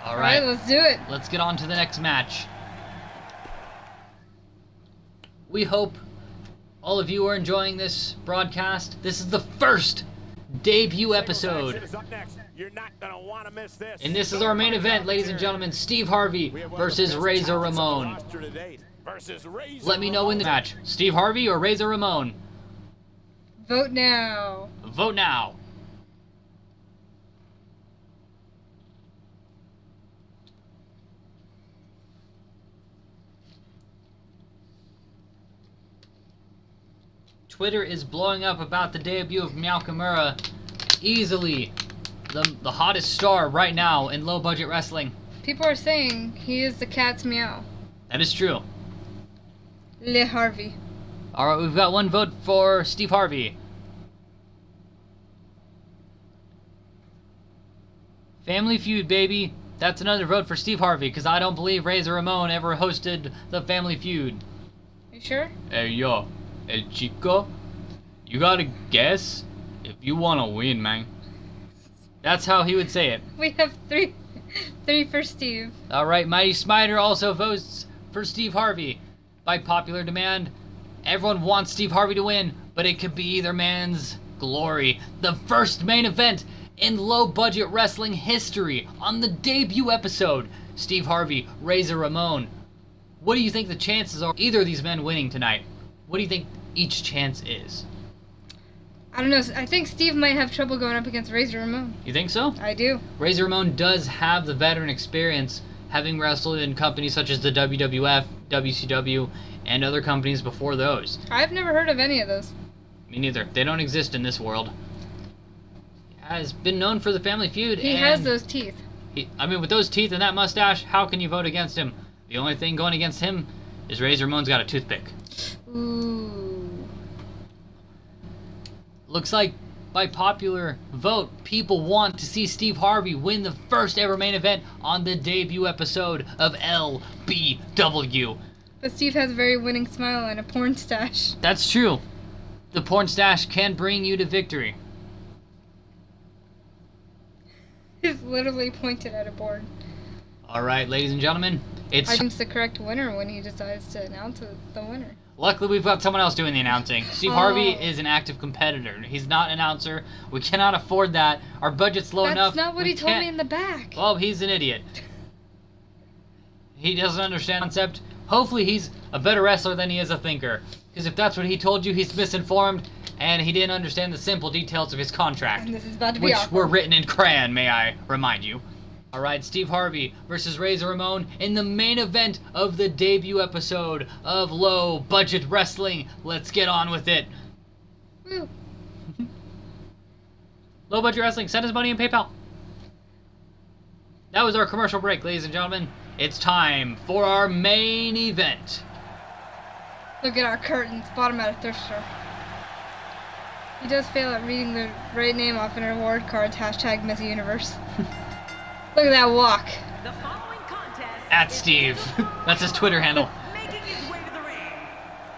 Speaker 1: Alright,
Speaker 2: let's do it.
Speaker 1: Let's get on to the next match. We hope all of you are enjoying this broadcast. This is the first debut episode.
Speaker 6: You're not gonna want to miss this.
Speaker 1: And this is our main event, ladies and gentlemen. Steve Harvey versus Razor Ramon. Let me know in the match. Steve Harvey or Razor Ramon?
Speaker 2: Vote now.
Speaker 1: Vote now. Twitter is blowing up about the debut of Meow Kimura. Easily the hottest star right now in low budget wrestling.
Speaker 2: People are saying he is the cat's meow.
Speaker 1: That is true.
Speaker 2: Le Harvey.
Speaker 1: Alright, we've got one vote for Steve Harvey. Family Feud, baby. That's another vote for Steve Harvey, because I don't believe Razor Ramon ever hosted the Family Feud.
Speaker 2: You sure?
Speaker 1: Hey, yo. Hey, Chico. You gotta guess if you wanna win, man. That's how he would say it.
Speaker 2: We have three for Steve.
Speaker 1: Alright, Mighty Smiter also votes for Steve Harvey. By popular demand, everyone wants Steve Harvey to win, but it could be either man's glory. The first main event in low-budget wrestling history on the debut episode. Steve Harvey, Razor Ramon. What do you think the chances are either of these men winning tonight? What do you think each chance is?
Speaker 2: I don't know. I think Steve might have trouble going up against Razor Ramon.
Speaker 1: You think so?
Speaker 2: I do.
Speaker 1: Razor Ramon does have the veteran experience, having wrestled in companies such as the WWF, WCW, and other companies before those.
Speaker 2: I've never heard of any of those.
Speaker 1: Me neither. They don't exist in this world. He has been known for the Family Feud.
Speaker 2: He has those teeth.
Speaker 1: With those teeth and that mustache, how can you vote against him? The only thing going against him is Razor Ramon's got a toothpick.
Speaker 2: Ooh.
Speaker 1: Looks like by popular vote, people want to see Steve Harvey win the first ever main event on the debut episode of LBW.
Speaker 2: But Steve has a very winning smile and a porn stash.
Speaker 1: That's true. The porn stash can bring you to victory.
Speaker 2: He's literally pointed at a board.
Speaker 1: Alright, ladies and gentlemen, it's...
Speaker 2: I think it's the correct winner when he decides to announce the winner.
Speaker 1: Luckily, we've got someone else doing the announcing. Steve Harvey is an active competitor. He's not an announcer. We cannot afford that. Our budget's low enough.
Speaker 2: That's not what he told me in the back.
Speaker 1: Well, he's an idiot. He doesn't understand the concept. Hopefully, he's a better wrestler than he is a thinker. Because if that's what he told you, he's misinformed, and he didn't understand the simple details of his contract.
Speaker 2: And this is about to be
Speaker 1: which
Speaker 2: awkward.
Speaker 1: were written in crayon, may I remind you. Alright, Steve Harvey versus Razor Ramon in the main event of the debut episode of Low Budget Wrestling. Let's get on with it.
Speaker 2: Woo.
Speaker 1: Low Budget Wrestling, send us money in PayPal. That was our commercial break, ladies and gentlemen. It's time for our main event.
Speaker 2: Look at our curtains. Bought them at a thrift store. He does fail at reading the right name off in our award cards. Hashtag Miss Universe. Look at that walk.
Speaker 4: The following contest
Speaker 1: At Steve. That's his Twitter handle.
Speaker 4: making his way to the ring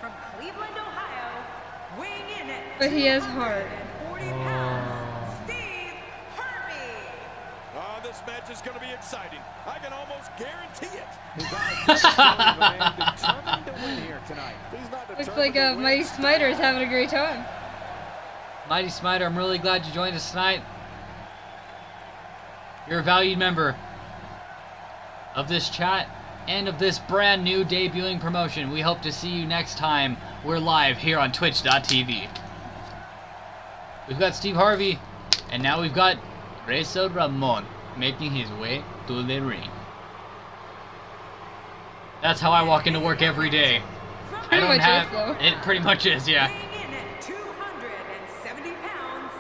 Speaker 4: from Cleveland, Ohio, weighing in at
Speaker 2: But he has heart.
Speaker 4: 240 pounds, Steve Harvey.
Speaker 3: Oh, this match is going to be exciting. I can almost guarantee it.
Speaker 6: His eyes just showing the man determined to win here tonight. He's not
Speaker 2: Looks
Speaker 6: determined
Speaker 2: like
Speaker 6: to win.
Speaker 2: Mighty Smiter is having a great time.
Speaker 1: Mighty Smiter, I'm really glad you joined us tonight. You're a valued member of this chat and of this brand new debuting promotion. We hope to see you next time we're live here on Twitch.tv. We've got Steve Harvey, and now we've got Razor Ramon making his way to the ring. That's how I walk into work every day.
Speaker 2: Pretty much is, though.
Speaker 1: It pretty much is, yeah.
Speaker 4: Weighing in at 270 pounds,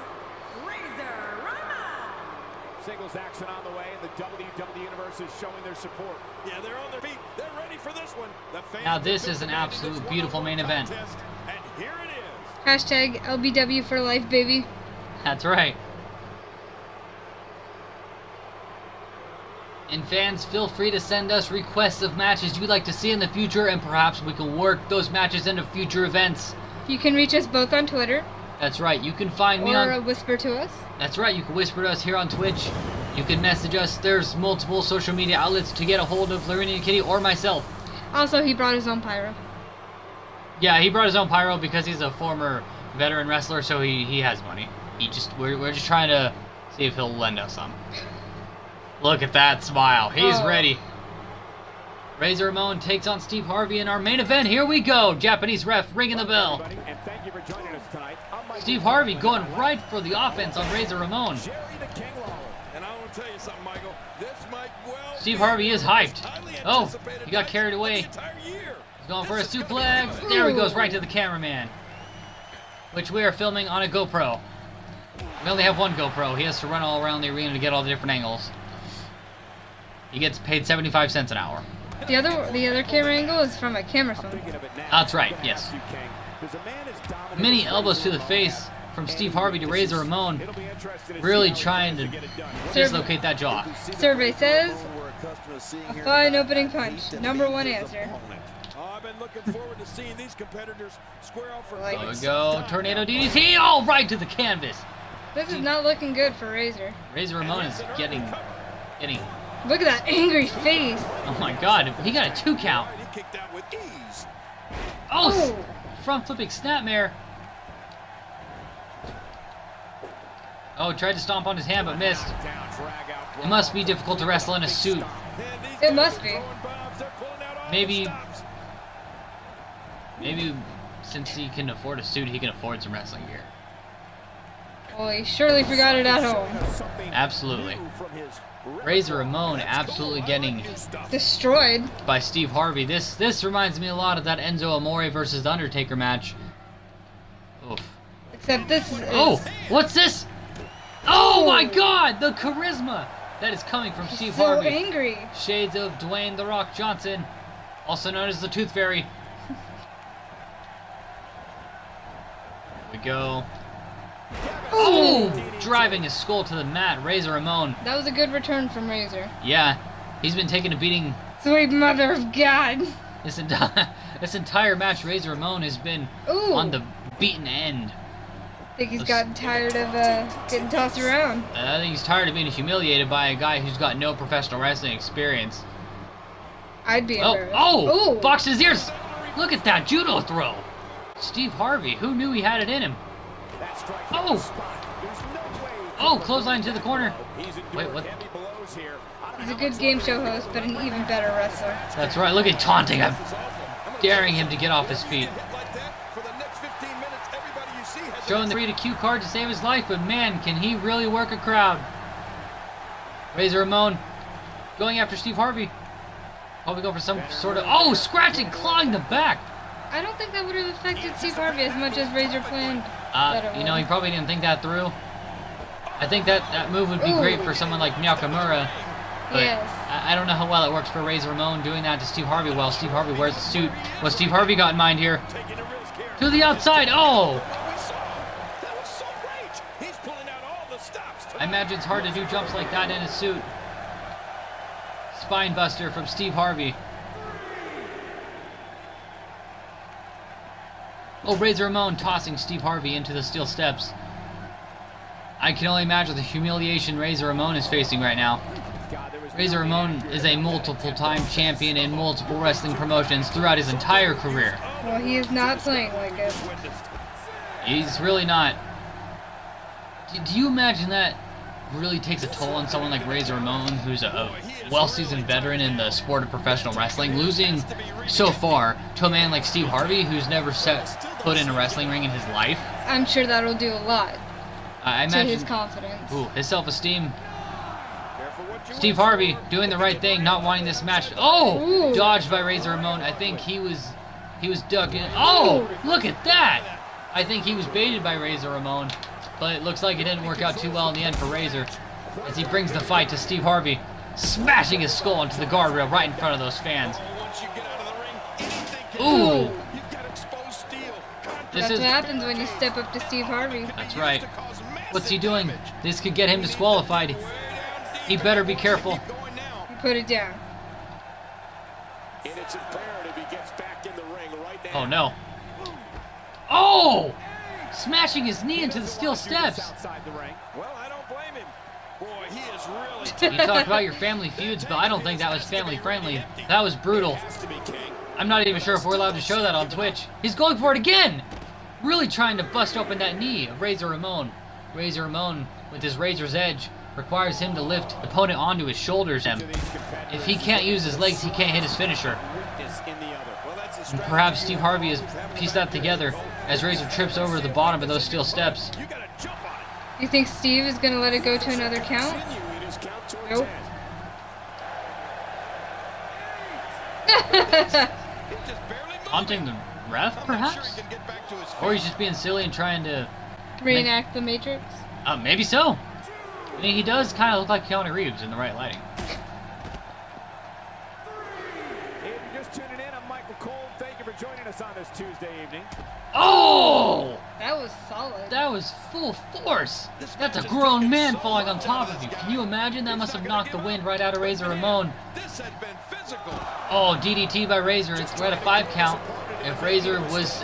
Speaker 4: Razor Ramon.
Speaker 6: Singles action on the way, and the WWE Universe is showing their support.
Speaker 3: Yeah, they're on their feet. They're ready for this one. The fans
Speaker 1: Now this
Speaker 3: have
Speaker 1: is an
Speaker 3: been waiting
Speaker 1: absolute
Speaker 3: this
Speaker 1: beautiful main event.
Speaker 3: contest, and here it is.
Speaker 2: Hashtag LBW for life, baby.
Speaker 1: That's right. And fans, feel free to send us requests of matches you'd like to see in the future, and perhaps we can work those matches into future events.
Speaker 2: You can reach us both on Twitter
Speaker 1: That's right. You can find me
Speaker 2: or
Speaker 1: on...
Speaker 2: whisper to us.
Speaker 1: That's right. You can whisper to us here on Twitch. You can message us. There's multiple social media outlets to get a hold of Larini and Kitty or myself.
Speaker 2: Also, he brought his own pyro.
Speaker 1: Yeah, he brought his own pyro because he's a former veteran wrestler, so he has money. We're just trying to see if he'll lend us some. Look at that smile. He's
Speaker 2: Oh.
Speaker 1: ready. Razor Ramon takes on Steve Harvey in our main event. Here we go. Japanese ref ringing the bell.
Speaker 6: Everybody, and thank you for joining us tonight. I'm Mike
Speaker 1: Steve
Speaker 6: Buford.
Speaker 1: Harvey going right for the offense on Razor Ramon.
Speaker 6: Jerry the King Lawler.
Speaker 3: And I want to tell you something, Michael. This might well
Speaker 1: Steve
Speaker 3: be
Speaker 1: Harvey is hyped.
Speaker 3: highly
Speaker 1: Oh,
Speaker 3: anticipated
Speaker 1: he got
Speaker 3: match
Speaker 1: carried
Speaker 3: of
Speaker 1: away.
Speaker 3: the entire year.
Speaker 1: He's going for a
Speaker 3: This is gonna be a
Speaker 1: suplex.
Speaker 3: good
Speaker 1: There he
Speaker 2: Ooh.
Speaker 1: goes right to the cameraman, which we are filming on a GoPro. We only have one GoPro. He has to run all around the arena to get all the different angles. He gets paid 75 cents an hour.
Speaker 2: The other camera angle is from a camera phone.
Speaker 6: Thinking of it now,
Speaker 1: That's right,
Speaker 6: I'm gonna
Speaker 1: yes.
Speaker 6: ask you, King, does a man as dominant
Speaker 1: Many
Speaker 6: as
Speaker 1: elbows to the
Speaker 6: Razor
Speaker 1: face
Speaker 6: Ramon
Speaker 1: from
Speaker 6: and
Speaker 1: Steve Harvey to
Speaker 6: this
Speaker 1: Razor
Speaker 6: is-
Speaker 1: Ramon.
Speaker 6: it'll be interesting to see
Speaker 1: Really
Speaker 6: how he
Speaker 1: trying
Speaker 6: tries
Speaker 1: to
Speaker 6: get it done.
Speaker 1: dislocate that jaw.
Speaker 2: Survey says
Speaker 5: We're accustomed to seeing
Speaker 2: a
Speaker 5: here
Speaker 2: fine
Speaker 5: tonight.
Speaker 2: opening punch.
Speaker 5: He
Speaker 2: Number one
Speaker 5: demeans his
Speaker 2: answer.
Speaker 5: opponent.
Speaker 3: Oh, I've been looking forward to seeing these competitors square off for
Speaker 2: Like-
Speaker 1: There we go. Tornado DDT. Oh, right to the canvas.
Speaker 2: This is not looking good for Razor.
Speaker 1: Razor Ramon is getting.
Speaker 2: Look at that angry face.
Speaker 1: Oh my God! He got a 2 count.
Speaker 3: He kicked out with ease.
Speaker 1: Oh,
Speaker 2: Oh.
Speaker 1: front flipping snapmare. Oh, tried to stomp on his hand but missed.
Speaker 6: Down, drag out,
Speaker 1: It must be difficult to wrestle in a suit.
Speaker 3: And these
Speaker 2: It
Speaker 3: guys
Speaker 2: must
Speaker 3: are
Speaker 2: be.
Speaker 3: throwing bombs. They're pulling out all
Speaker 1: Maybe-
Speaker 3: the stops.
Speaker 1: Maybe since he can afford a suit, he can afford some wrestling gear.
Speaker 2: Well, he surely forgot it at home.
Speaker 6: something
Speaker 1: Absolutely.
Speaker 6: new from his
Speaker 1: Razor Ramon absolutely getting
Speaker 2: Destroyed.
Speaker 1: by Steve Harvey. This reminds me a lot of that Enzo Amore versus The Undertaker match. Oof.
Speaker 2: Except this is.
Speaker 1: Oh, what's this? Oh my God, the charisma that is coming from Steve
Speaker 2: so
Speaker 1: Harvey.
Speaker 2: angry.
Speaker 1: Shades of Dwayne The Rock Johnson, also known as the Tooth Fairy. Here we go. Oh, driving his skull to the mat. Razor Ramon.
Speaker 2: That was a good return from Razor.
Speaker 1: Yeah, he's been taking a beating
Speaker 2: Sweet mother of God.
Speaker 1: this entire match. Razor Ramon has been
Speaker 2: Ooh.
Speaker 1: on the beaten end.
Speaker 2: I think he's gotten tired of getting tossed around.
Speaker 1: I think he's tired of being humiliated by a guy who's got no professional wrestling experience.
Speaker 2: I'd be
Speaker 1: Oh,
Speaker 2: embarrassed.
Speaker 1: oh!
Speaker 2: Ooh.
Speaker 1: Boxed his ears! Look at that judo throw! Steve Harvey, who knew he had it in him?
Speaker 6: that strike
Speaker 1: Oh.
Speaker 6: to the spine. There's no way he
Speaker 1: Oh,
Speaker 6: can
Speaker 1: clothesline to the corner.
Speaker 6: He's endured
Speaker 1: Wait, what?
Speaker 6: heavy blows here. I don't
Speaker 2: He's a
Speaker 6: know
Speaker 2: good
Speaker 6: how
Speaker 2: game
Speaker 6: much
Speaker 2: show
Speaker 6: longer
Speaker 2: host, but an even better wrestler.
Speaker 1: That's right, look at taunting him,
Speaker 3: This is awful. I'm gonna
Speaker 1: daring
Speaker 3: tell
Speaker 1: him to get off his feet.
Speaker 3: you, hit like that for the next 15 minutes, everybody you see has
Speaker 1: Showing the free to cue card to save his life, but man, can he really work a crowd. Razor Ramon going after Steve Harvey. Probably go for some sort of... Oh, scratching, clawing the back!
Speaker 2: I don't think that would have affected Steve Harvey as much as Razor planned. that it
Speaker 1: You know,
Speaker 2: would.
Speaker 1: he probably didn't think that through. I think that move would be
Speaker 2: Ooh.
Speaker 1: great for someone like Nakamura. But
Speaker 2: Yes.
Speaker 1: I don't know how well it works for Razor Ramon doing that to Steve Harvey while Steve Harvey wears the suit. What's Steve Harvey got in mind here?
Speaker 3: taking a risk here.
Speaker 1: To the outside. Oh!
Speaker 3: We saw it. That was so great. He's pulling out all the stops.
Speaker 1: I imagine it's hard to do jumps like that in a suit. Spine buster from Steve Harvey. Oh, Razor Ramon tossing Steve Harvey into the steel steps. I can only imagine the humiliation Razor Ramon is facing right now.
Speaker 6: God, there was
Speaker 1: Razor Ramon is a multiple-time champion in multiple wrestling promotions throughout his entire career.
Speaker 2: Well, he is not playing like it.
Speaker 1: He's really not. Do you imagine that really takes a toll on someone like Razor Ramon, who's a well-seasoned veteran in the sport of professional wrestling, losing so far to a man like Steve Harvey, who's never set foot in a wrestling ring in his life?
Speaker 2: I'm sure that'll do a lot
Speaker 1: I
Speaker 2: to
Speaker 1: imagine
Speaker 2: his confidence.
Speaker 1: his self-esteem.
Speaker 3: for what you
Speaker 1: Steve
Speaker 3: wish
Speaker 1: Harvey
Speaker 3: for.
Speaker 1: doing the right thing, not wanting this match. Oh,
Speaker 2: Ooh.
Speaker 1: dodged by Razor Ramon. I think he was ducking. Oh, look at that! I think he was baited by Razor Ramon, but it looks like it didn't work out too well in the end for Razor, as he brings the fight to Steve Harvey, smashing his skull into the guardrail right in front of those fans.
Speaker 3: Oh, once you get out of the ring, anything can
Speaker 1: Ooh.
Speaker 3: happen. You've got exposed steel.
Speaker 1: This
Speaker 2: That's
Speaker 1: is-
Speaker 2: what happens when you step up to Steve Harvey.
Speaker 1: That's right. What's he doing? This could get him disqualified. He better be careful.
Speaker 3: Going now.
Speaker 2: You put it down.
Speaker 6: And it's imperative he gets back in the ring right now.
Speaker 1: Oh no. Oh! Smashing his knee into the steel steps.
Speaker 6: Outside the ring.
Speaker 3: Well, I don't blame him. Boy, he is really
Speaker 1: You talk about your family feuds, but I don't think that was family friendly. That was brutal.
Speaker 3: has to be king.
Speaker 1: I'm not even sure if we're allowed to show that on Twitch. He's going for it again! Really trying to bust open that knee of Razor Ramon. Razor Ramon, with his Razor's Edge, requires him to lift the opponent onto his shoulders, and if he can't use his legs, he can't hit his finisher.
Speaker 6: Weakness in the other.
Speaker 3: Well, that's a
Speaker 1: And
Speaker 3: strategy.
Speaker 1: perhaps Steve Harvey has pieced that together as Razor trips over the bottom of those steel steps.
Speaker 3: You gotta jump on it.
Speaker 2: You think Steve is gonna let it go to another count?
Speaker 6: Continuing his count towards
Speaker 2: Nope.
Speaker 6: 10.
Speaker 3: He just barely moved.
Speaker 1: Taunting the ref,
Speaker 3: I'm not sure
Speaker 1: perhaps?
Speaker 3: he can get back to his
Speaker 1: Or he's
Speaker 3: feet.
Speaker 1: just being silly and trying to...
Speaker 2: Reenact the Matrix?
Speaker 1: maybe so. I mean, he does kind of look like Keanu Reeves in the right lighting.
Speaker 6: If you're just tuning in, I'm Michael Cole. Thank you for joining us on this Tuesday evening.
Speaker 1: Oh!
Speaker 2: That was solid.
Speaker 1: That was full force. That's a grown man falling on top of you. Can you imagine? That must have knocked the wind right out of Razor Ramon.
Speaker 3: This has been physical.
Speaker 1: Oh, DDT by Razor. We're at a 5 count. If Razor was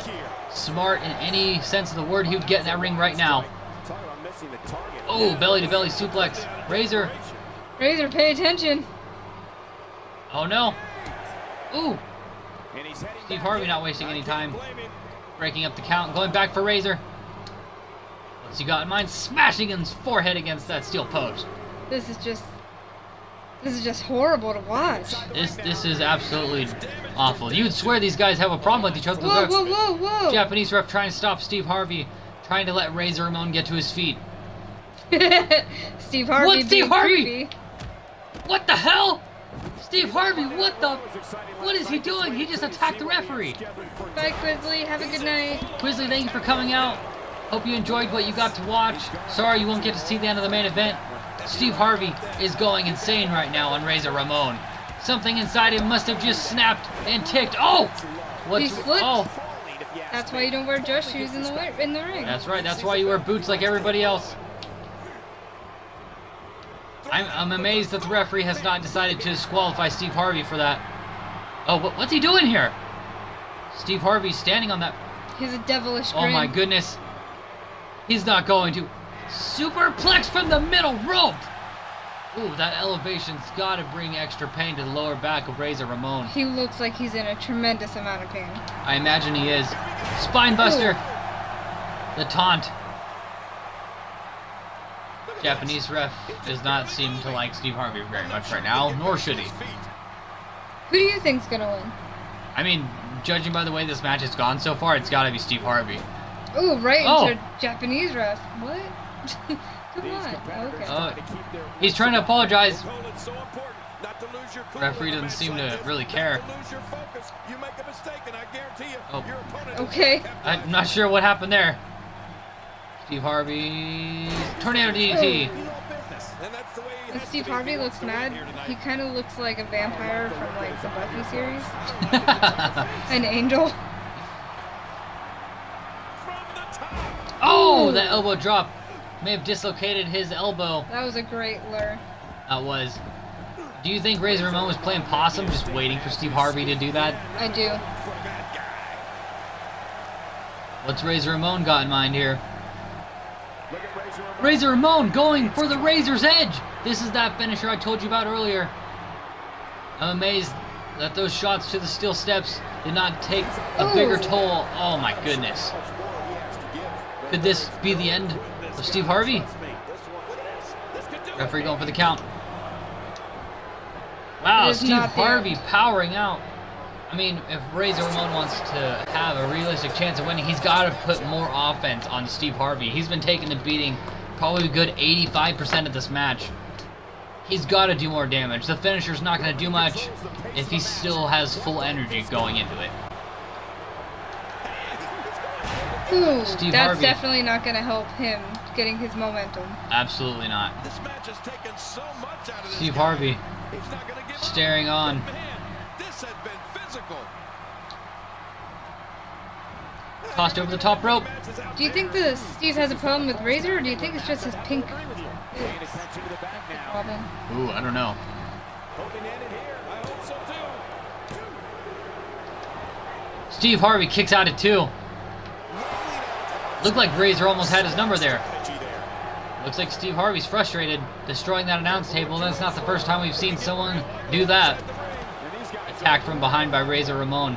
Speaker 1: smart in any sense of the word, he would get in that ring right now.
Speaker 6: Talk about missing the target.
Speaker 1: Oh, belly-to-belly suplex. Razor.
Speaker 2: Razor, pay attention.
Speaker 1: Oh, no. Ooh.
Speaker 6: And he's heading
Speaker 1: Steve
Speaker 6: back
Speaker 1: Harvey
Speaker 6: in.
Speaker 1: not wasting any time.
Speaker 3: Blame him.
Speaker 1: Breaking up the count. Going back for Razor. What's he got in mind? Smashing his forehead against that steel post.
Speaker 2: This is just horrible to watch.
Speaker 1: This is absolutely awful. You'd swear these guys have a problem with each other. The
Speaker 2: Whoa,
Speaker 1: ref-
Speaker 2: whoa, whoa, whoa.
Speaker 1: Japanese ref trying to stop Steve Harvey, trying to let Razor Ramon get to his feet.
Speaker 2: Steve Harvey.
Speaker 1: What, Steve
Speaker 2: being
Speaker 1: Harvey?
Speaker 2: creepy.
Speaker 1: What the hell? Steve Harvey, what the? What is he doing? He just attacked the referee.
Speaker 2: Bye, Quizly. Have a good night.
Speaker 1: Quizly, thank you for coming out. Hope you enjoyed what you got to watch. Sorry you won't get to see the end of the main event. Steve Harvey is going insane right now on Razor Ramon. Something inside him must have just snapped and ticked. Oh! What's
Speaker 2: He flipped.
Speaker 1: oh?
Speaker 2: That's why you don't wear dress shoes in the ring.
Speaker 1: That's right. That's why you wear boots like everybody else. I'm amazed that the referee has not decided to disqualify Steve Harvey for that. Oh, what's he doing here? Steve Harvey standing on that.
Speaker 2: He's a devilish
Speaker 1: Oh
Speaker 2: grin.
Speaker 1: my goodness. He's not going to. Superplex from the middle rope. Ooh, that elevation's got to bring extra pain to the lower back of Razor Ramon.
Speaker 2: He looks like he's in a tremendous amount of pain.
Speaker 1: I imagine he is. Spinebuster. The taunt. Japanese ref does not seem to like Steve Harvey very much right now, nor should he.
Speaker 2: Who do you think's gonna win?
Speaker 1: I mean, judging by the way this match has gone so far, it's got to be Steve Harvey.
Speaker 2: Ooh, right
Speaker 1: Oh.
Speaker 2: into Japanese ref. What? Come on. Okay.
Speaker 1: He's trying to apologize.
Speaker 3: It's so important not to lose your cool
Speaker 1: Referee
Speaker 3: in a
Speaker 1: doesn't
Speaker 3: match
Speaker 1: seem to
Speaker 3: like this,
Speaker 1: really
Speaker 3: not
Speaker 1: care.
Speaker 3: to lose your focus. You make a mistake, and I guarantee you,
Speaker 1: Oh.
Speaker 3: your opponent
Speaker 2: Okay.
Speaker 1: I'm not sure what happened there. Steve Harvey. Tornado DDT.
Speaker 3: And that's the way he
Speaker 2: When
Speaker 3: has
Speaker 2: Steve
Speaker 3: to be
Speaker 2: Harvey
Speaker 3: if he
Speaker 2: looks
Speaker 3: wants to win
Speaker 2: mad,
Speaker 3: here tonight.
Speaker 2: he kind of looks like a vampire from like the Buffy series. An angel.
Speaker 3: From the top.
Speaker 1: Oh, that elbow drop may have dislocated his elbow.
Speaker 2: That was a great lure.
Speaker 1: That was. Do you think Razor Ramon was playing possum, just waiting for Steve Harvey to do that?
Speaker 2: I do.
Speaker 1: What's Razor Ramon got in mind here?
Speaker 6: Look at Razor Ramon.
Speaker 1: Razor Ramon going for the Razor's Edge. This is that finisher I told you about earlier. I'm amazed that those shots to the steel steps did not take a bigger
Speaker 2: Ooh.
Speaker 1: toll. Oh my goodness. Could this be the end of Steve Harvey? Referee going for the count. Wow,
Speaker 2: It is
Speaker 1: Steve
Speaker 2: not the
Speaker 1: Harvey
Speaker 2: end.
Speaker 1: powering out. I mean, if Razor Ramon wants to have a realistic chance of winning, he's got to put more offense on Steve Harvey. He's been taking a beating probably a good 85% of this match. He's got to do more damage. The finisher's not going to do much if he still has full energy going into it.
Speaker 2: Ooh,
Speaker 1: Steve
Speaker 2: that's
Speaker 1: Harvey.
Speaker 2: definitely not going to help him getting his momentum.
Speaker 1: Absolutely not.
Speaker 3: This match has taken so much out of this
Speaker 1: Steve
Speaker 3: guy.
Speaker 1: Harvey
Speaker 3: He's not gonna give up.
Speaker 1: staring on.
Speaker 3: Man, this has been physical.
Speaker 1: Tossed over the top rope.
Speaker 2: Do you think the Steve has a problem with Razor, or do you think it's just his pink
Speaker 6: Paying attention to the back now.
Speaker 2: problem?
Speaker 1: Ooh, I don't know.
Speaker 6: Hoping to end it here.
Speaker 3: I hope so too.
Speaker 1: Steve Harvey kicks out at 2. Looked like Razor almost had his number there. Looks like Steve Harvey's frustrated, destroying that announce table. That's not the first time we've seen someone do that. Attacked from behind by Razor Ramon.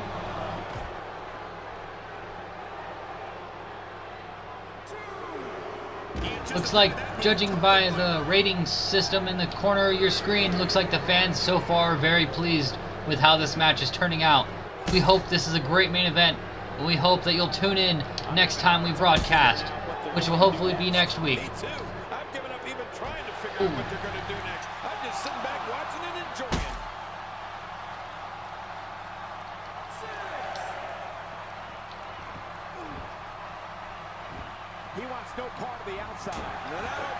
Speaker 1: Looks like, judging by the ratings system in the corner of your screen, looks like the fans so far are very pleased with how this match is turning out. We hope this is a great main event, and we hope that you'll tune in next time we broadcast, which will hopefully be next week.
Speaker 3: Me too. I've given up even trying to figure out what they're going to do next. I'm just sitting back watching and enjoying.
Speaker 6: He wants no part of the outside.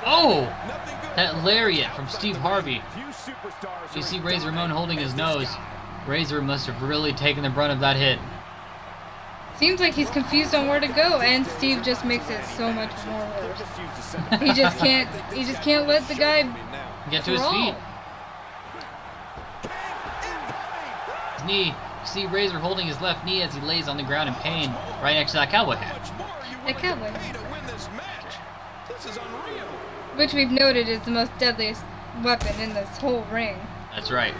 Speaker 1: Oh!
Speaker 3: Nothing good.
Speaker 1: That lariat from Steve Harvey.
Speaker 6: Few superstars.
Speaker 1: You
Speaker 6: are
Speaker 1: see
Speaker 6: as
Speaker 1: Razor Ramon
Speaker 6: dominant
Speaker 1: holding his
Speaker 6: as this
Speaker 1: nose.
Speaker 6: guy.
Speaker 1: Razor must have really taken the brunt of that hit.
Speaker 2: Seems like he's confused on where to go, and Steve just makes it so much more worse.
Speaker 6: Just use the center.
Speaker 2: He just can't let the guy
Speaker 1: Get to his
Speaker 2: crawl.
Speaker 1: feet. His knee. See Razor holding his left knee as he lays on the ground in pain, right next to that cowboy hat.
Speaker 3: Much more you
Speaker 2: That
Speaker 3: willing
Speaker 2: cowboy.
Speaker 3: to pay to win this match. This is unreal.
Speaker 2: Which we've noted is the most deadliest weapon in this whole ring.
Speaker 1: That's right.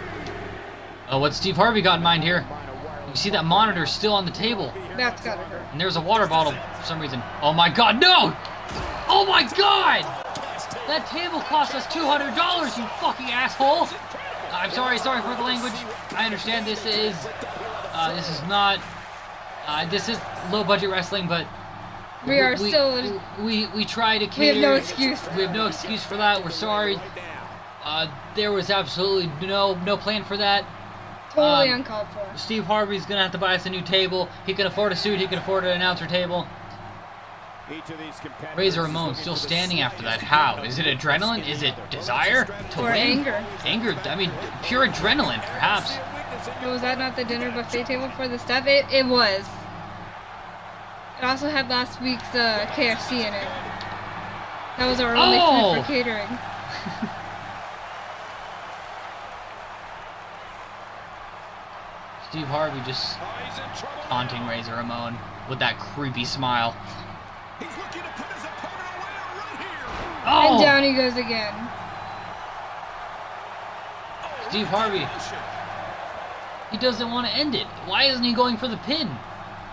Speaker 1: Oh, what's Steve Harvey got in mind here? You see that monitor still on the table,
Speaker 2: That's gotta hurt.
Speaker 1: and there's a water bottle for some reason. Oh my God, no! Oh my God! That table cost us $200, you fucking asshole! I'm sorry for the language. I understand this is not, this is low budget wrestling, but
Speaker 2: We are still
Speaker 1: we try to cater.
Speaker 2: We have no excuse.
Speaker 1: We have no excuse for that. We're sorry. There was absolutely no plan for that.
Speaker 2: totally
Speaker 1: um,
Speaker 2: uncalled for.
Speaker 1: Steve Harvey's gonna have to buy us a new table. He can afford a suit. He can afford an announcer table.
Speaker 6: Each of these competitors
Speaker 1: Razor
Speaker 6: is
Speaker 1: Ramon
Speaker 6: looking
Speaker 1: still
Speaker 6: for the
Speaker 1: standing after that.
Speaker 6: slightest
Speaker 1: How?
Speaker 6: bit of
Speaker 1: Is it adrenaline? Is it desire to
Speaker 2: Or
Speaker 1: win?
Speaker 2: anger.
Speaker 1: Anger. I mean, pure adrenaline, perhaps.
Speaker 2: But was that not the dinner buffet table for the staff? It was. It also had last week's KFC in it. That was our only
Speaker 1: Oh!
Speaker 2: food for catering.
Speaker 1: Steve Harvey just
Speaker 3: Oh, he's in trouble.
Speaker 1: taunting Razor Ramon with that creepy smile.
Speaker 3: He's looking to put his opponent away right here.
Speaker 1: Oh!
Speaker 2: And down he goes again.
Speaker 1: Steve Harvey. He doesn't want to end it. Why isn't he going for the pin?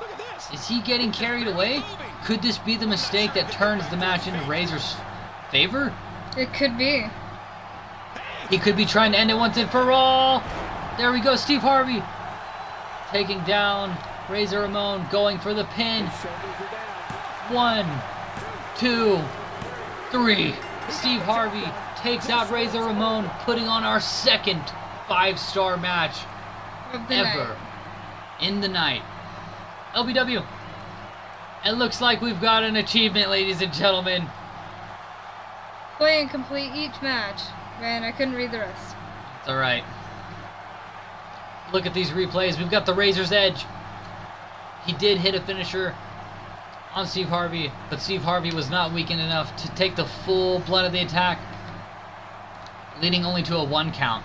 Speaker 3: Look at this.
Speaker 1: Is he getting carried away? Could this be the mistake that turns the match into Razor's favor?
Speaker 2: It could be.
Speaker 1: He could be trying to end it once and for all. There we go, Steve Harvey. Taking down Razor Ramon, going for the pin.
Speaker 6: shoulders are down.
Speaker 1: 1, 2, 3. Steve Harvey takes out Razor Ramon, putting on our second 5-star match
Speaker 2: Of the
Speaker 1: ever
Speaker 2: night.
Speaker 1: in the night. LBW. It looks like we've got an achievement, ladies and gentlemen.
Speaker 2: Play and complete each match. Man, I couldn't read the rest.
Speaker 1: It's alright. Look at these replays. We've got the Razor's Edge. He did hit a finisher on Steve Harvey, but Steve Harvey was not weakened enough to take the full blunt of the attack, leading only to a 1 count.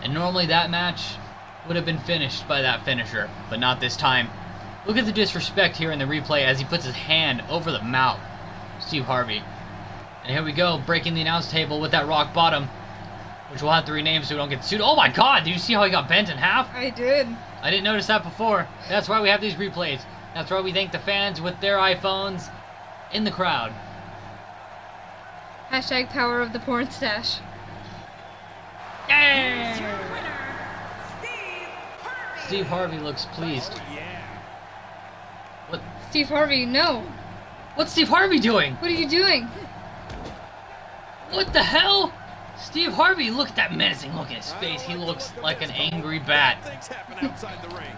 Speaker 1: And normally that match would have been finished by that finisher, but not this time. Look at the disrespect here in the replay as he puts his hand over the mouth of Steve Harvey. And here we go, breaking the announce table with that rock bottom, which we'll have to rename so we don't get sued. Oh my God, did you see how he got bent in half?
Speaker 2: I did.
Speaker 1: I didn't notice that before. That's why we have these replays. That's why we thank the fans with their iPhones in the crowd.
Speaker 2: Hashtag power of the porn stash.
Speaker 1: Yay!
Speaker 4: Your winner, Steve Harvey.
Speaker 1: Steve Harvey looks pleased. What?
Speaker 2: Steve Harvey, no.
Speaker 1: What's Steve Harvey doing?
Speaker 2: What are you doing?
Speaker 1: What the hell? Steve Harvey, look at that menacing look in his face. He looks like an angry bat.
Speaker 3: Things happen outside the ring.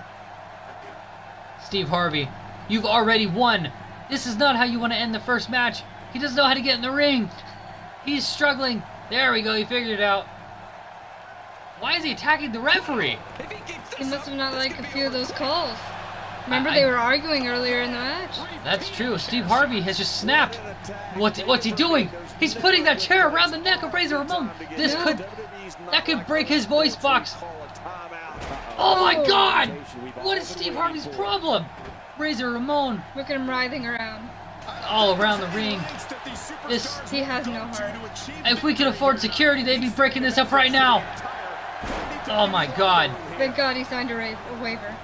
Speaker 1: Steve Harvey, you've already won. This is not how you want to end the first match. He doesn't know how to get in the ring. He's struggling. There we go, he figured it out. Why is he attacking the referee?
Speaker 2: He must have not liked a few of those calls. Remember, they were arguing earlier in the match.
Speaker 1: That's true. Steve Harvey has just snapped. What's he doing? He's putting that chair around the neck of Razor Ramon. That could break his voice box. Oh my God! What is Steve Harvey's problem? Razor Ramon
Speaker 2: Look at him writhing around.
Speaker 1: all around the ring.
Speaker 2: He has no heart.
Speaker 1: If we could afford security, they'd be breaking this up right now. Oh my God.
Speaker 2: Thank God he signed a waiver.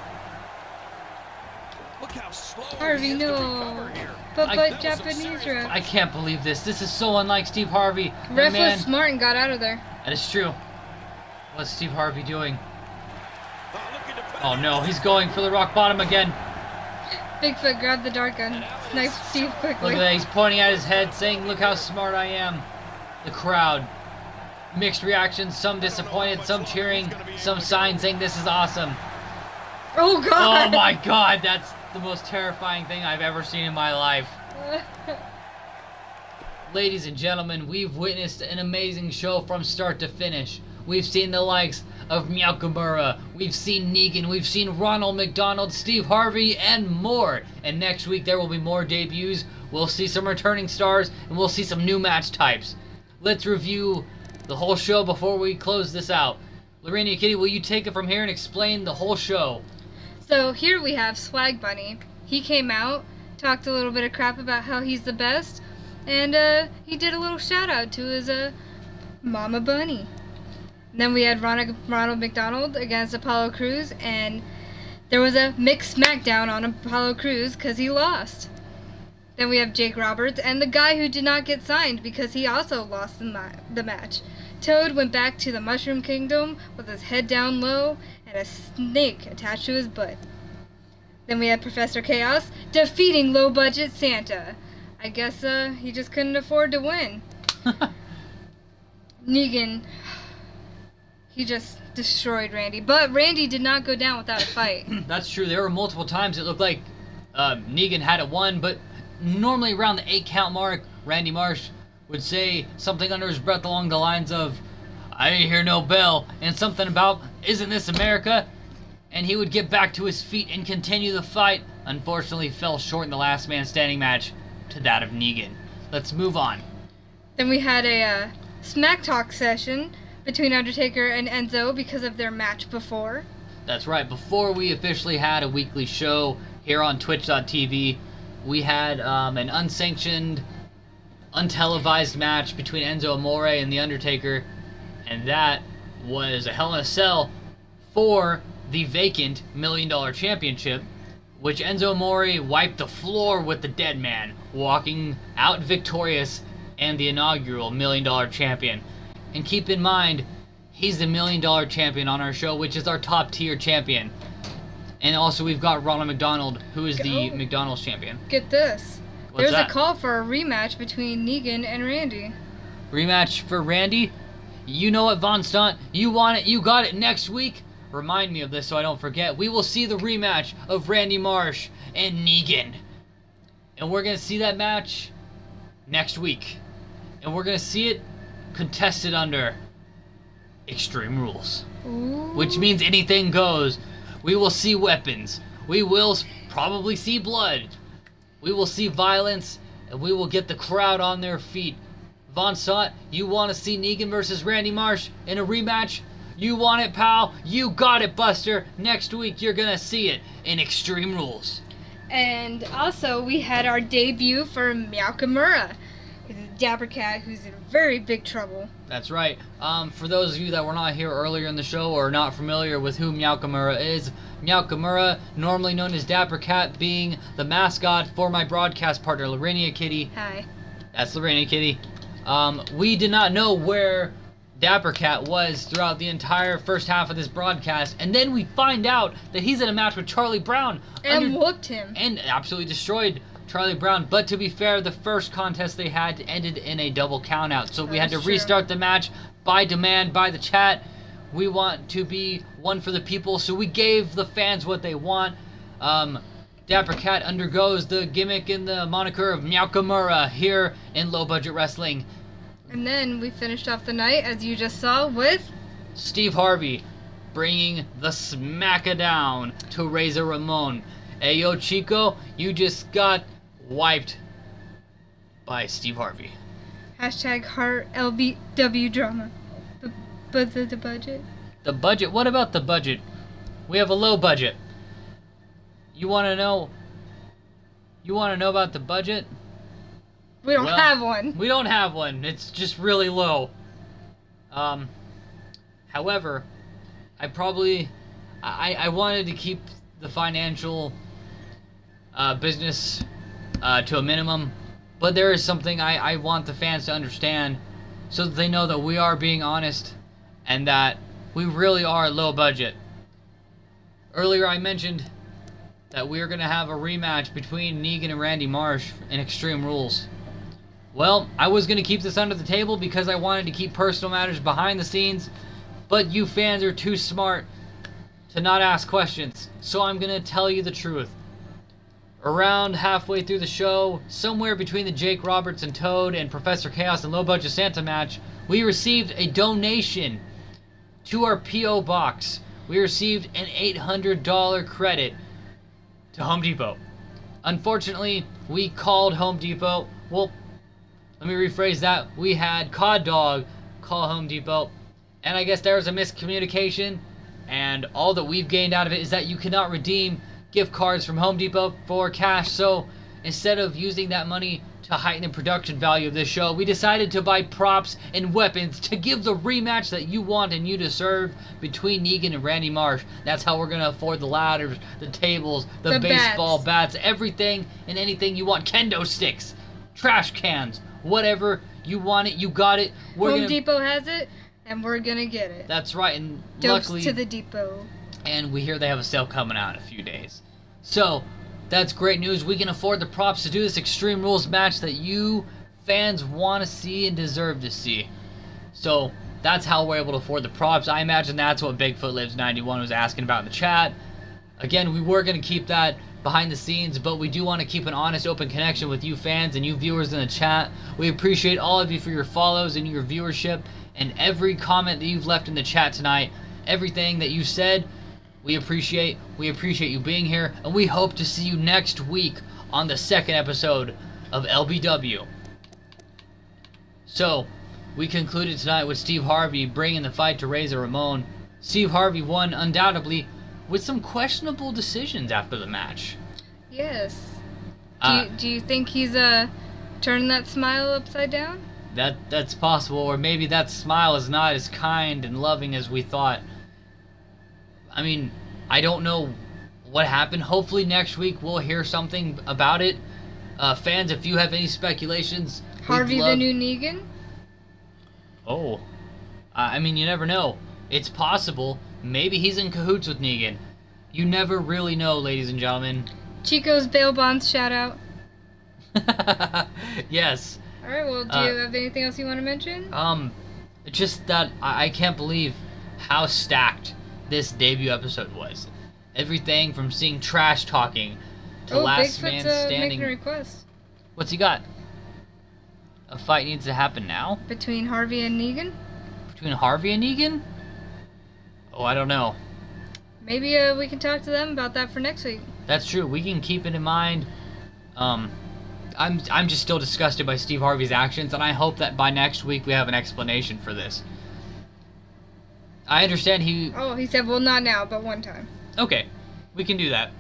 Speaker 3: Look how slow
Speaker 2: Harvey,
Speaker 3: he is to
Speaker 2: no.
Speaker 3: recover here.
Speaker 2: But Japanese ref.
Speaker 1: I can't believe this. This is so unlike Steve Harvey.
Speaker 2: Ref
Speaker 1: Man,
Speaker 2: was smart and got out of there.
Speaker 1: that is true. What's Steve Harvey doing?
Speaker 3: Looking to put
Speaker 1: Oh
Speaker 3: it
Speaker 1: no,
Speaker 3: in.
Speaker 1: he's going for the rock bottom again.
Speaker 2: Bigfoot grabbed the dart gun, sniped Steve
Speaker 1: Look
Speaker 2: quickly.
Speaker 1: at that, he's pointing at his head saying, look how smart I am. The crowd. Mixed reactions, some disappointed, some cheering, some signs saying this is awesome.
Speaker 2: Oh God!
Speaker 1: Oh my God, that's the most terrifying thing I've ever seen in my life. Ladies and gentlemen, we've witnessed an amazing show from start to finish. We've seen the likes of Nakamura, we've seen Negan, we've seen Ronald McDonald, Steve Harvey, and more. And next week there will be more debuts, we'll see some returning stars, and we'll see some new match types. Let's review the whole show before we close this out. Lorena Kitty, will you take it from here and explain the whole show?
Speaker 2: So here we have Swag Bunny. He came out, talked a little bit of crap about how he's the best, and he did a little shout out to his Mama Bunny. And then we had Ronald McDonald against Apollo Crews, and there was a mixed smackdown on Apollo Crews because he lost. Then we have Jake Roberts and the guy who did not get signed because he also lost the match. Toad went back to the Mushroom Kingdom with his head down low and a snake attached to his butt. Then we had Professor Chaos defeating low-budget Santa. I guess he just couldn't afford to win. Negan, he just destroyed Randy. But Randy did not go down without a fight.
Speaker 1: That's true. There were multiple times it looked like Negan had it won, but normally around the 8 count mark, Randy Marsh would say something under his breath along the lines of, I didn't hear no bell, and something about, isn't this America? And he would get back to his feet and continue the fight. Unfortunately, fell short in the last man standing match to that of Negan. Let's move on.
Speaker 2: Then we had a smack talk session between Undertaker and Enzo because of their match before.
Speaker 1: That's right. Before we officially had a weekly show here on Twitch.tv, we had an unsanctioned, untelevised match between Enzo Amore and The Undertaker, and that was a Hell in a Cell for the vacant $1 Million Championship, which Enzo Amore wiped the floor with the Dead Man, walking out victorious and the inaugural $1 Million Champion. And keep in mind, he's the $1 Million Champion on our show, which is our top tier champion. And also we've got Ronald McDonald, who is the McDonald's champion.
Speaker 2: Get this.
Speaker 1: What's
Speaker 2: There's
Speaker 1: that?
Speaker 2: a call for a rematch between Negan and Randy.
Speaker 1: Rematch for Randy? You know it, Von Stunt. You want it, you got it next week. Remind me of this so I don't forget. We will see the rematch of Randy Marsh and Negan. And we're going to see that match next week. And we're going to see it contested under Extreme Rules.
Speaker 2: Ooh.
Speaker 1: Which means anything goes. We will see weapons. We will probably see blood. We will see violence. And we will get the crowd on their feet. Von Stunt, you want to see Negan versus Randy Marsh in a rematch? You want it, pal? You got it, Buster. Next week, you're going to see it in Extreme Rules.
Speaker 2: And also, we had our debut for Nakamura. He's a dapper cat who's in very big trouble.
Speaker 1: That's right. For those of you that were not here earlier in the show or not familiar with who Nakamura is, Nakamura, normally known as Dapper Cat, being the mascot for my broadcast partner, Lorena Kitty.
Speaker 2: Hi.
Speaker 1: That's Lorena Kitty. We did not know where Dapper Cat was throughout the entire first half of this broadcast, and then we find out that he's in a match with Charlie Brown.
Speaker 2: And whooped him.
Speaker 1: And absolutely destroyed Charlie Brown. But to be fair, the first contest they had ended in a double countout. So we had to
Speaker 2: That's true.
Speaker 1: restart the match by demand, by the chat. We want to be one for the people, so we gave the fans what they want. Dapper Cat undergoes the gimmick and the moniker of Myaokamura here in Low Budget Wrestling.
Speaker 2: And then we finished off the night, as you just saw, with
Speaker 1: Steve Harvey bringing the smack-a-down to Razor Ramon. Hey, yo, Chico, you just got wiped by Steve Harvey.
Speaker 2: hashtag Heart LBW drama. But the budget?
Speaker 1: The budget? What about the budget? We have a low budget. You want to know? You want to know about the budget?
Speaker 2: We don't
Speaker 1: Well,
Speaker 2: have one.
Speaker 1: We don't have one. It's just really low. However, I wanted to keep the financial business to a minimum, but there is something I want the fans to understand so that they know that we are being honest and that we really are low budget. Earlier I mentioned that we are going to have a rematch between Negan and Randy Marsh in Extreme Rules. Well, I was going to keep this under the table because I wanted to keep personal matters behind the scenes, but you fans are too smart to not ask questions, so I'm going to tell you the truth. Around halfway through the show, somewhere between the Jake Roberts and Toad and Professor Chaos and Low Budget Santa match, we received a donation to our P.O. box. We received an $800 credit to Home Depot. Unfortunately, we called Home Depot. Well, let me rephrase that. We had Cod Dog call Home Depot, and I guess there was a miscommunication, and all that we've gained out of it is that you cannot redeem gift cards from Home Depot for cash. So instead of using that money to heighten the production value of this show, we decided to buy props and weapons to give the rematch that you want and you deserve between Negan and Randy Marsh. That's how we're going to afford the ladders, the tables, the baseball bats, everything and anything you want. Kendo sticks, trash cans, whatever you want it, you got it.
Speaker 2: Home Depot has it, and we're gonna get it.
Speaker 1: That's right, and
Speaker 2: Dopes
Speaker 1: luckily
Speaker 2: to the depot.
Speaker 1: And we hear they have a sale coming out in a few days. So, that's great news. We can afford the props to do this Extreme Rules match that you fans want to see and deserve to see. So, that's how we're able to afford the props. I imagine that's what Bigfoot Lives 91 was asking about in the chat. Again, we were going to keep that behind the scenes, but we do want to keep an honest, open connection with you fans and you viewers in the chat. We appreciate all of you for your follows and your viewership and every comment that you've left in the chat tonight. Everything that you said, we appreciate you being here, and we hope to see you next week on the second episode of LBW. So, we concluded tonight with Steve Harvey bringing the fight to Razor Ramon. Steve Harvey won undoubtedly with some questionable decisions after the match.
Speaker 2: Yes.
Speaker 1: Uh,
Speaker 2: Do you think he's turning that smile upside down?
Speaker 1: That's possible, or maybe that smile is not as kind and loving as we thought. I mean, I don't know what happened. Hopefully next week we'll hear something about it. Fans, if you have any speculations, we'd
Speaker 2: Harvey
Speaker 1: love...
Speaker 2: the new Negan?
Speaker 1: Oh. I mean, you never know. It's possible. Maybe he's in cahoots with Negan. You never really know, ladies and gentlemen.
Speaker 2: Chico's bail bonds shout out.
Speaker 1: Yes.
Speaker 2: Alright, well, do you have anything else you want to mention?
Speaker 1: Just that I can't believe how stacked this debut episode was. Everything from seeing trash talking to last man
Speaker 2: Bigfoot's
Speaker 1: standing.
Speaker 2: making a request.
Speaker 1: What's he got? A fight needs to happen now?
Speaker 2: Between Harvey and Negan?
Speaker 1: Between Harvey and Negan? Oh, I don't know.
Speaker 2: Maybe we can talk to them about that for next week.
Speaker 1: That's true. We can keep it in mind. I'm just still disgusted by Steve Harvey's actions, and I hope that by next week we have an explanation for this. I understand he...
Speaker 2: Oh, he said, well, not now, but one time.
Speaker 1: Okay, we can do that.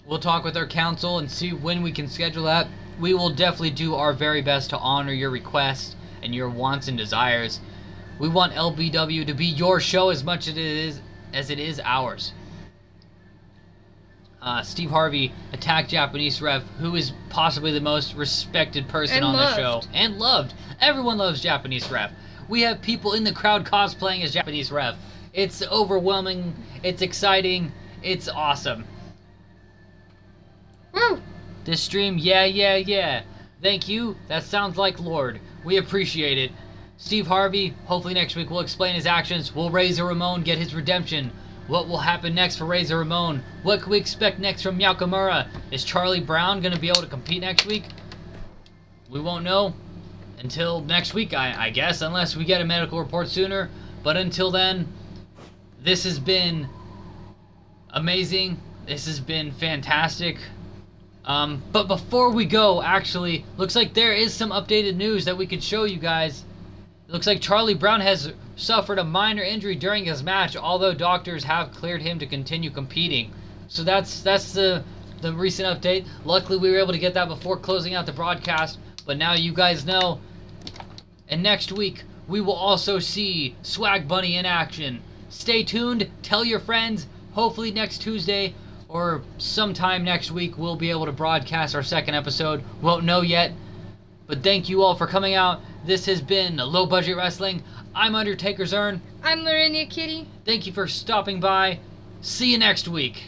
Speaker 1: We'll talk with our council and see when we can schedule that. We will definitely do our very best to honor your requests and your wants and desires. We want LBW to be your show as much as it is ours. Steve Harvey attacked Japanese ref, who is possibly the most respected person
Speaker 2: And
Speaker 1: on
Speaker 2: loved.
Speaker 1: the show. And loved. Everyone loves Japanese ref. We have people in the crowd cosplaying as Japanese ref. It's overwhelming. It's exciting. It's awesome.
Speaker 2: Woo!
Speaker 1: This stream, yeah. Thank you. That sounds like Lord. We appreciate it. Steve Harvey, hopefully next week we'll explain his actions. Will Razor Ramon get his redemption? What will happen next for Razor Ramon? What can we expect next from Nakamura? Is Charlie Brown going to be able to compete next week? We won't know until next week, I guess, unless we get a medical report sooner. But until then, this has been amazing. This has been fantastic. But before we go, actually, looks like there is some updated news that we could show you guys. It looks like Charlie Brown has suffered a minor injury during his match, although doctors have cleared him to continue competing. So that's the recent update. Luckily, we were able to get that before closing out the broadcast, but now you guys know. And next week, we will also see Swag Bunny in action. Stay tuned, tell your friends. Hopefully next Tuesday or sometime next week, we'll be able to broadcast our second episode. Won't know yet. But thank you all for coming out. This has been Low Budget Wrestling. I'm Undertaker Zern.
Speaker 2: I'm Lorinia Kitty.
Speaker 1: Thank you for stopping by. See you next week.